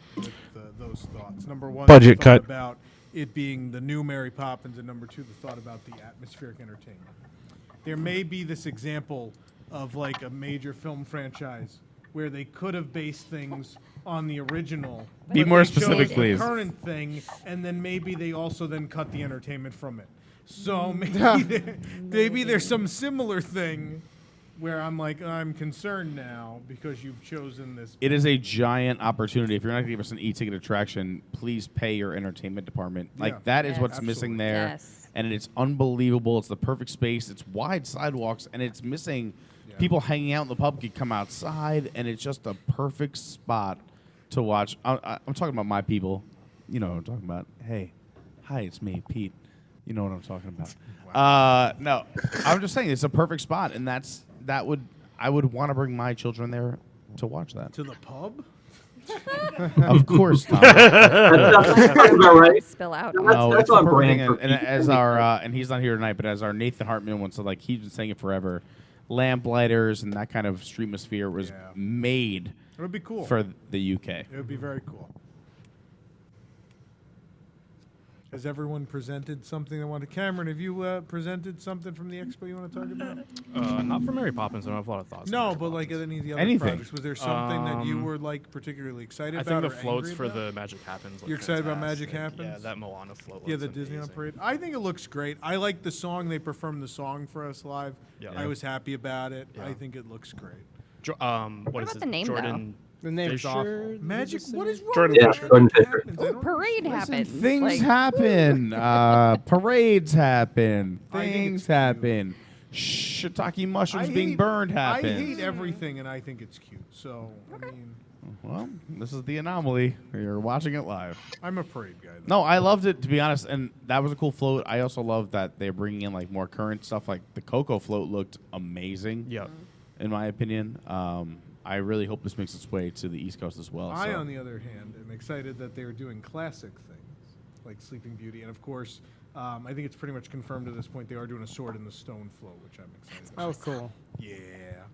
those thoughts. Number one, Budget the thought cut. about it being the new Mary Poppins, and number two, the thought about the atmospheric entertainment. There may be this example of like a major film franchise where they could have based things on the original. Be but more they specific, chose please. The current thing, and then maybe they also then cut the entertainment from it. So maybe there's some similar thing where I'm like, I'm concerned now because you've chosen this. It is a giant opportunity. If you're not going to give us an e-ticket attraction, please pay your entertainment department. Like, that is what's missing there. Yes. And it's unbelievable. It's the perfect space. It's wide sidewalks, and it's missing people hanging out in the pub could come outside, and it's just a perfect spot to watch. I'm talking about my people. You know what I'm talking about. Hey, hi, it's me, Pete. You know what I'm talking about. No, I'm just saying it's a perfect spot, and I would want to bring my children there to watch that. To the pub? Of course, Tom. Right? Spill out. No, That's it's the on perfect brand thing. for And Pete. as our and he's not here tonight, but as our Nathan Hartman wants to, like, he's been saying it forever. Lamplighters and that kind of streetmosphere was made. It would be cool for the UK. It would be very cool. Has everyone presented something they wanted? Cameron, have you presented something from the expo you want to talk about? Not for Mary Poppins. I don't have a lot of thoughts. on No, Mary but like Poppins. any of the other Anything. projects, was there something that you were like particularly excited I about? think the or floats angry for about? the Magic Happens. You're excited about Magic fantastic. Happens? Yeah, that Moana float. Yeah, looks the Disneyland amazing. parade. I think it looks great. I like the song. They performed the song for us live. Yeah. I was happy about it. Yeah. I think it looks great. What about is the it? name, Jordan The name is Fisher? awful. Magic. What is wrong Jordan with Fisher. Jordan Fisher. Happens? I don't- Parade happens. Things Like, happen. Parades happen. I think Things it's happen. Shiitake mushrooms being burned happen. I hate everything, and I think it's cute. So, I mean, Well, this is the anomaly. You're watching it live. I'm a parade guy. Though. No, I loved it, to be honest, and that was a cool float. I also love that they're bringing in like more current stuff. Like the Coco float looked amazing. Yeah. In my opinion, I really hope this makes its way to the East Coast as well. I, so. on the other hand, am excited that they're doing classic things like Sleeping Beauty, and of course, I think it's pretty much confirmed at this point they are doing a Sword in the Stone float, which I'm excited about. Oh, cool. Yeah.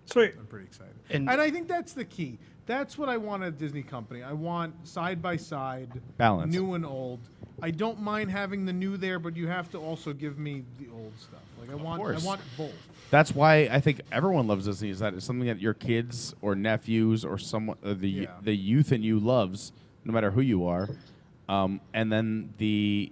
Sweet. I'm pretty excited. And- And I think that's the key. That's what I want at a Disney company. I want side by side, Balance. new and old. I don't mind having the new there, but you have to also give me the old stuff. Like I want both. That's why I think everyone loves Disney. Is that it's something that your kids or nephews or someone the youth in you loves, no matter who you are, and then the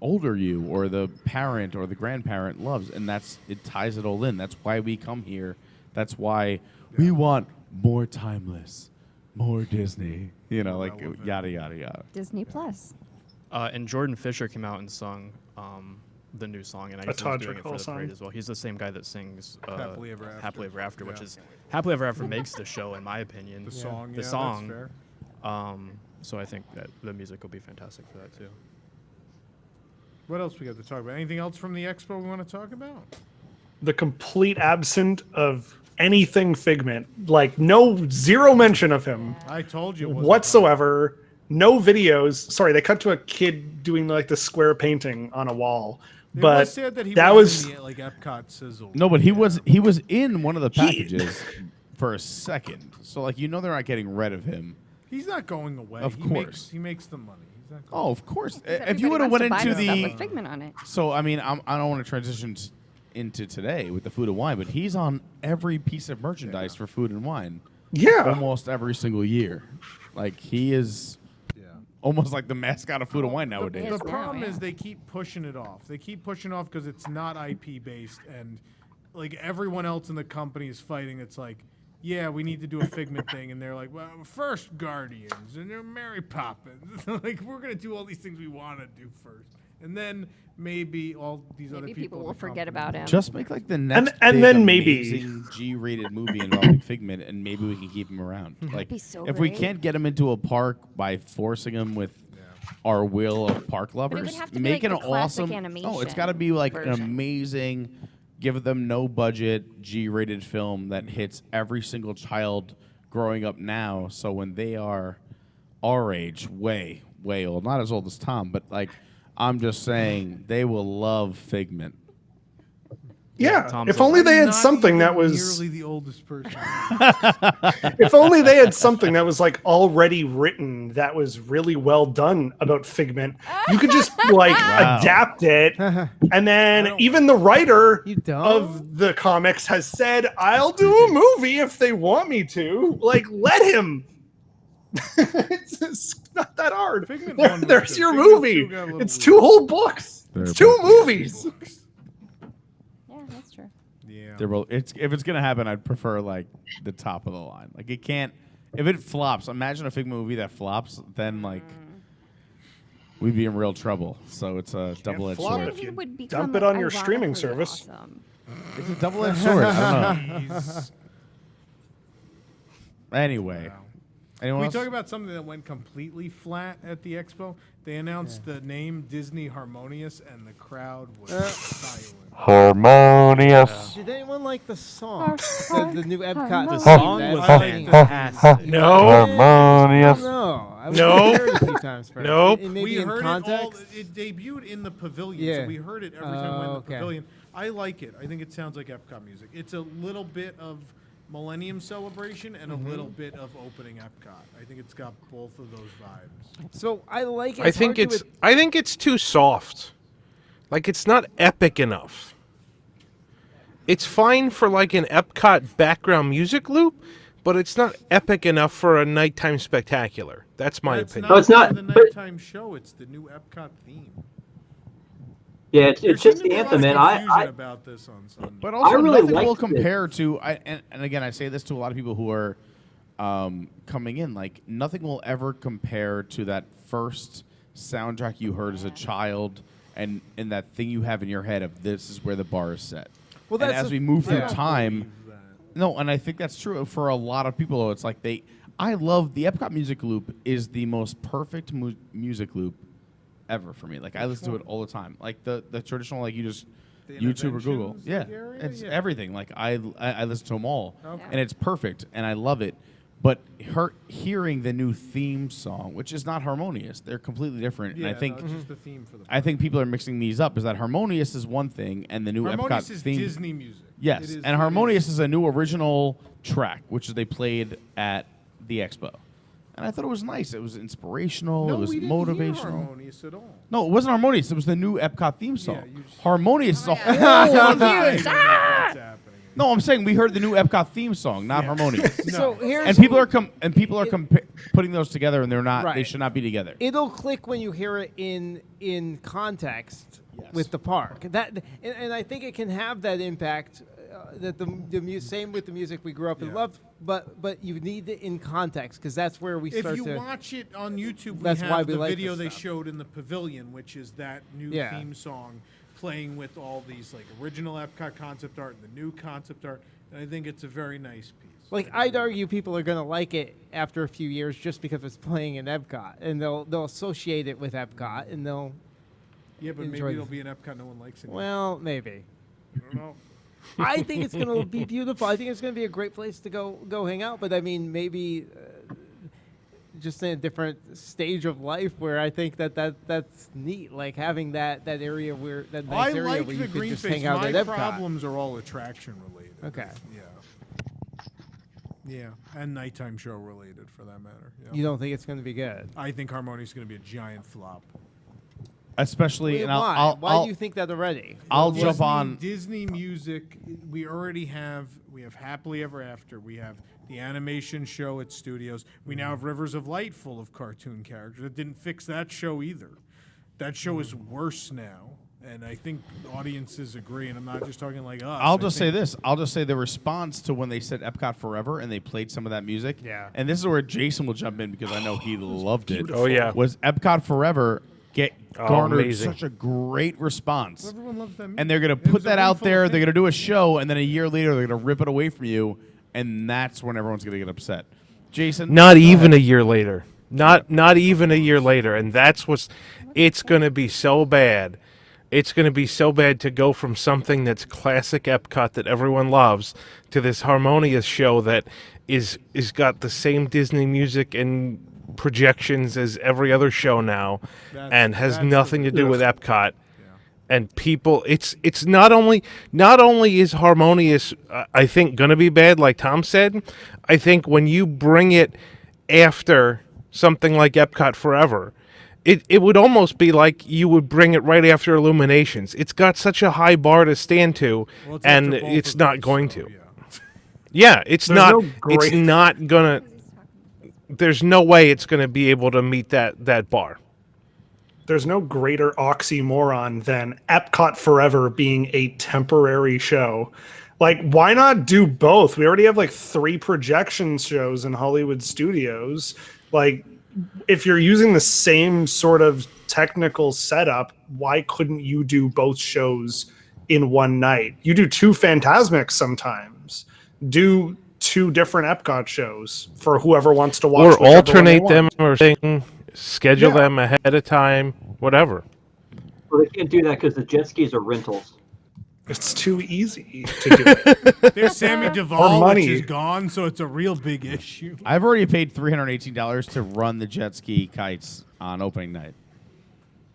older you or the parent or the grandparent loves, and it ties it all in. That's why we come here. That's why we want more timeless, more Disney. You know, like yada yada yada. Disney Plus. And Jordan Fisher came out and sung the new song, and I guess he's doing it for the parade as well. He's the same guy that sings Happily Ever After. Happily Ever After, which Yeah. is Happily Ever After makes the show, in my opinion. The song, the yeah, that's song. fair. So I think that the music will be fantastic for that too. What else we got to talk about? Anything else from the expo we want to talk about? The complete absence of anything Figment. Like zero mention of him. I told you it wasn't whatsoever. No videos. Sorry, they cut to a kid doing like the square painting on a wall. It But was said that he that was was in the, like Epcot sizzle. No, but he was in one of the packages for a second. So like they're not getting rid of him. He's not going away. Of course. He makes the money. He's not going Oh, of course. If Everybody you would have went wants to into buy the the stuff with Figment on it. So I mean, I don't want to transition into today with the food and wine, but he's on every piece of merchandise for food and wine. Yeah. Almost every single year. Like he is almost like the mascot of food and wine nowadays. The problem is they keep pushing it off. They keep pushing off because it's not IP based, and like everyone else in the company is fighting. It's like, yeah, we need to do a Figment thing, and they're like, well, first Guardians and then Mary Poppins. Like we're gonna do all these things we want to do first, and then maybe all these other people will forget about him. Just make like the next and big then maybe- amazing G-rated movie involving Figment, and maybe we can keep him around. Like be so if we great. can't get him into a park by forcing him with our will of park lovers, have to be make like an the classic awesome. Oh, it's got to animation be like an version. amazing. Give them no budget G-rated film that hits every single child growing up now. So when they are our age, way old, not as old as Tom, but like I'm just saying they will love Figment. Yeah, if only they had Not something that even was. nearly the oldest person. If only they had something that was like already written that was really well done about Figment. You could just like adapt it, and then even the writer of the comics has said, "I'll do a movie if they want me to." Like, let him. it's not that hard. Figment one was There's good. your Figment movie. two got a little It's weird. 2 whole books. They're It's 2 both movies. Yeah, that's true. Yeah. They're both, if it's gonna happen, I'd prefer like the top of the line. Like it can't. If it flops, imagine a Figment movie that flops. Then like we'd be in real trouble. So it's a double-edged flop sword. if you would dump become it on your streaming ironically service. awesome. It's a double-edged sword. I don't know. Anyway, anyone We else? talk about something that went completely flat at the expo. They announced the name Disney Harmonious, and the crowd was silent. Harmonious. Did anyone like the song? The new Epcot The theme? song That's was fucking fantastic. No. Harmonious. No, I Nope. heard it a few times first. Nope. Maybe We in heard context. it debuted in the pavilion, Yeah. so we heard it every time we went in the okay. pavilion. I like it. I think it sounds like Epcot music. It's a little bit of Millennium Celebration and a little bit of opening Epcot. I think it's got both of those vibes. So I like it. I think it's too soft. Like it's not epic enough. It's fine for like an Epcot background music loop, but it's not epic enough for a nighttime spectacular. That's my opinion. Oh, No, it's not, For the but- nighttime show. It's the new Epcot theme. Yeah, it's There just seemed to the be a lot anthem, of man. confusion about this on Sunday. But also, really nothing will liked it. compare to. And again, I say this to a lot of people who are coming in. Like nothing will ever compare to that first soundtrack you heard as a child, and that thing you have in your head of this is where the bar is set. Well, and that's as the- we move through yeah. time, no, and I think that's true for a lot of people. It's like I love the Epcot music loop is the most perfect music loop ever for me. Like I listen to it all the time. Like the traditional, like you just The YouTube or Google. interventions, Yeah, like, area? it's Yeah. everything. Like I listen to them all, Okay. and it's perfect, and I love it. But hearing the new theme song, which is not Harmonious, they're completely different. Yeah, and I think no, it's just the theme for the I think people are mixing these up. Is that Harmonious is one thing, and the new Harmonious Epcot is theme. Disney music. Yes, It is- and it Harmonious is a new original track, which they played at the Expo, and I thought it was nice. It was inspirational. No, it was we didn't hear motivational. Harmonious at all. No, it wasn't Harmonious. It was the new Epcot theme song. you Harmonious is a whole other. No, I'm saying we heard the new Epcot theme song, not Harmonious. So here's and people are putting those together, and they're not. They Right. should not be together. It'll click when you hear it in context with the park. And I think it can have that impact. That same with the music we grew up and loved, but you need it in context because that's where we start If to. you watch it on YouTube, That's we why have we the like video this they stuff. showed in the pavilion, which is that new Yeah. theme song playing with all these like original Epcot concept art and the new concept art, and I think it's a very nice piece. Like I'd argue people are gonna like it after a few years just because it's playing in Epcot, and they'll associate it with Epcot, and they'll. Yeah, but enjoy maybe it'll be an Epcot no one likes anymore. Well, maybe. I don't know. I think it's going to be beautiful. I think it's going to be a great place to go hang out. But I mean, maybe just in a different stage of life where I think that's neat. Like having that area where that nice I area like where the you can green just space. hang out My at Epcot. problems are all attraction related. Okay. Yeah, and nighttime show related for that matter. Yeah. You don't think it's going to be good? I think Harmonious is going to be a giant flop. Especially, Wait, and why? Why do you think that already? I'll jump on. Disney music. We already have. We have Happily Ever After. We have the animation show at studios. We now have Rivers of Light full of cartoon characters. It didn't fix that show either. That show is worse now, and I think audiences agree. And I'm not just talking like us. I'll just say this. I'll just say the response to when they said Epcot Forever and they played some of that music. Yeah. And this is where Jason will jump in because I know he loved it. Oh, yeah. Was Epcot Forever garnered amazing. such a great response. Everyone loves that music. And they're going to put that out there. They're going to do a show, and then a year later they're going to rip it away from you, and that's when everyone's going to get upset. Jason? Not even a year later. Not even a year later. And that's what's... It's going to be so bad. It's going to be so bad to go from something that's classic Epcot that everyone loves to this Harmonious show that is got the same Disney music and projections as every other show now and has nothing to do with Epcot. And people, it's not only is Harmonious, I think, going to be bad, like Tom said. I think when you bring it after something like Epcot Forever, it would almost be like you would bring it right after Illuminations. It's got such a high bar to stand to, and it's not going to. Yeah, it's not. It's not gonna. There's no way it's going to be able to meet that bar. There's no greater oxymoron than Epcot Forever being a temporary show. Like, why not do both? We already have like 3 projection shows in Hollywood studios. Like, if you're using the same sort of technical setup, why couldn't you do both shows in one night? You do 2 Fantasmics sometimes. Do 2 different Epcot shows for whoever wants to watch. Or alternate them or schedule them ahead of time, whatever. Well, they can't do that because the jet skis are rentals. It's too easy to do it. There's Sammy Duvall, which is gone, so it's a real big issue. I've already paid $318 to run the jet ski kites on opening night.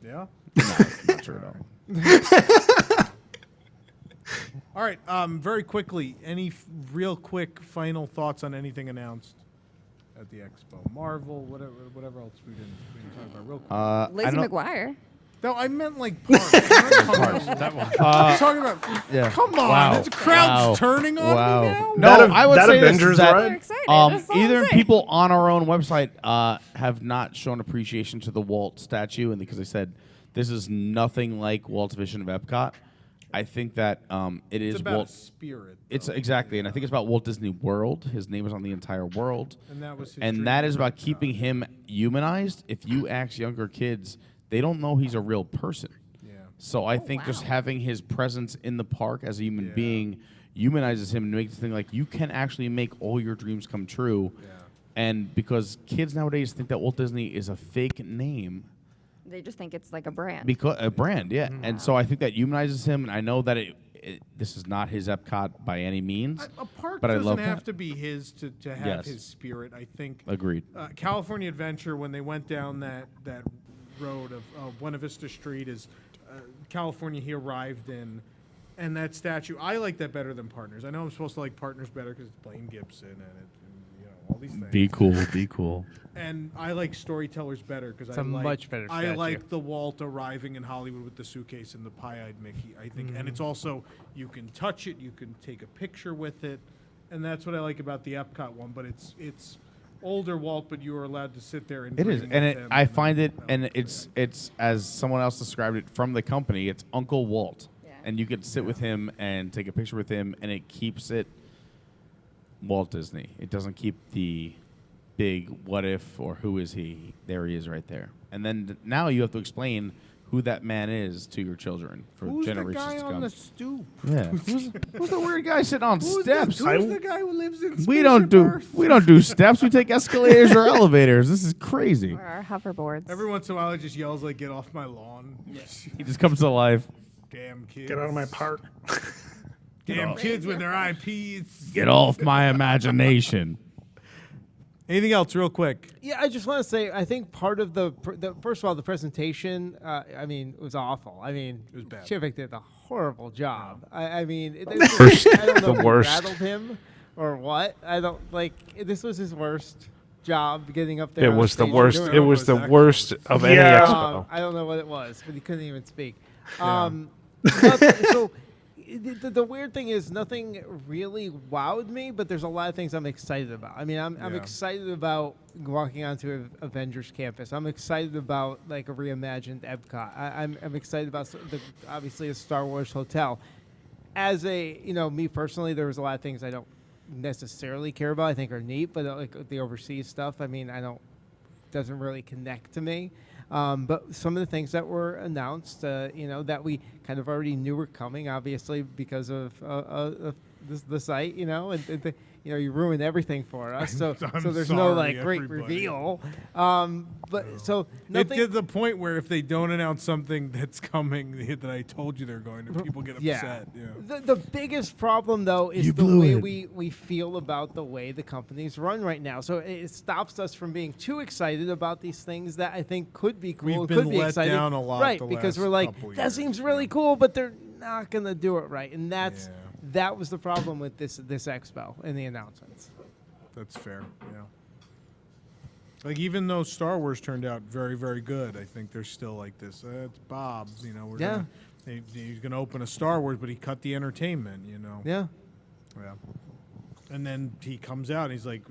Yeah? No, not true at all. All right, very quickly, any real quick final thoughts on anything announced at the Expo? Marvel, whatever else we didn't talk about real quick. Lizzie McGuire. No, I meant like parks. That one. I'm talking about. Yeah. Come on, Wow. the crowd's Wow. turning on me now. No, I would say Avengers this, that, ride? Excited. That's all I'm either saying. people on our own website have not shown appreciation to the Walt statue, and because they said this is nothing like Walt's vision of Epcot. I think that it is It's about Walt. a spirit. It's exactly, and I think it's about Walt Disney World. His name is on the entire world, And that was his and dream that is for about keeping him humanized. If you ask younger kids, they don't know he's a real person. Yeah. So I think just having his presence in the park as a human being humanizes him and makes it think like you can actually make all your dreams come true. Yeah. And because kids nowadays think that Walt Disney is a fake name. They just think it's like a brand. Because a brand, yeah. And so I think that humanizes him, and I know that this is not his Epcot by any means. A park but I doesn't love have that. to be his to have Yes. his spirit. I think. Agreed. California Adventure, when they went down that road of Buena Vista Street, is California he arrived in, and that statue. I like that better than Partners. I know I'm supposed to like Partners better because it's Blaine Gibson and all these things. Be cool. Be cool. And I like Storytellers better because It's a much better I statue. like the Walt arriving in Hollywood with the suitcase and the pie-eyed Mickey. I think, and it's also you can touch it, you can take a picture with it, and that's what I like about the Epcot one. But it's older Walt, but you are allowed to sit there and It is, dream and with him. I find it, and it's as someone else described it from the company. It's Uncle Walt, and you can sit with him and take a picture with him, and it keeps it Walt Disney. It doesn't keep the big what if or who is he. There he is, right there. And then now you have to explain who that man is to your children for Who's the generations guy to come. on the stoop? Yeah, who's the weird guy sitting on Who's steps? who's the guy who lives in? We don't do steps. We take escalators or elevators. This is crazy. Or our hoverboards. Every once in a while, it just yells like, "Get off my lawn!" He just comes to life. Damn kids! Get out of my park. Damn kids with their IPs. Get off my imagination. Anything else, real quick? Yeah, I just want to say, I think part of the first of all, the presentation, I mean, it was awful. I mean, it was bad. Chivik did a horrible job. I mean, I don't know The if worst. it rattled him or what. I don't like. This was his worst job getting up there. It on was the stage worst. doing It was the worst of any Yeah. expo. I don't know what it was, but he couldn't even speak. Yeah. So the weird thing is nothing really wowed me, but there's a lot of things I'm excited about. I mean, I'm Yeah. excited about walking onto Avengers Campus. I'm excited about like a reimagined Epcot. I'm excited about obviously a Star Wars hotel. As me personally, there was a lot of things I don't necessarily care about. I think are neat, but like the overseas stuff, I mean, doesn't really connect to me. But some of the things that were announced, that we kind of already knew were coming, obviously because of the site, and you ruined everything for us. So there's no like great reveal. But so nothing. It did the point where if they don't announce something that's coming that I told you they're going to, people get upset. Yeah. The biggest problem, though, is the way we feel about the way the companies run right now. So it stops us from being too excited about these things that I think could be cool. We've could been be let exciting. down a lot right? the Because last we're like, couple that years, seems really cool, but they're not gonna do it right, and that was the problem with this expo and the announcements. That's fair. Yeah. Like even though Star Wars turned out very, very good, I think there's still like this. It's Bob. He's gonna open a Star Wars, but he cut the entertainment. Yeah. Yeah. And then he comes out and he's like,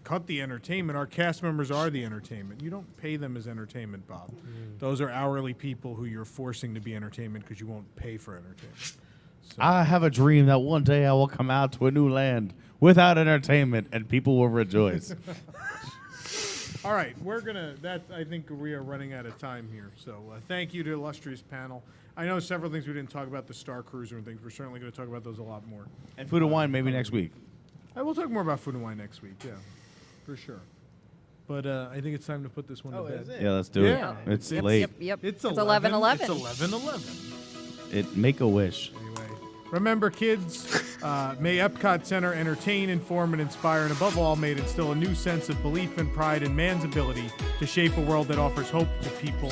cut the entertainment. Our cast members are the entertainment. You don't pay them as entertainment, Bob. Those are hourly people who you're forcing to be entertainment because you won't pay for entertainment. So. I have a dream that one day I will come out to a new land without entertainment and people will rejoice. All right, I think we are running out of time here. So thank you to the illustrious panel. I know several things we didn't talk about, the Star Cruiser and things. We're certainly going to talk about those a lot more. And food and wine maybe next week. I will talk more about food and wine next week, yeah, for sure. But I think it's time to put this one to bed. Is it? Yeah, let's do it. It's late. Yep. It's 11:11. It's 11:11. It make a wish. Anyway, remember, kids, may Epcot Center entertain, inform, and inspire, and above all, may it instill a new sense of belief and pride in man's ability to shape a world that offers hope to people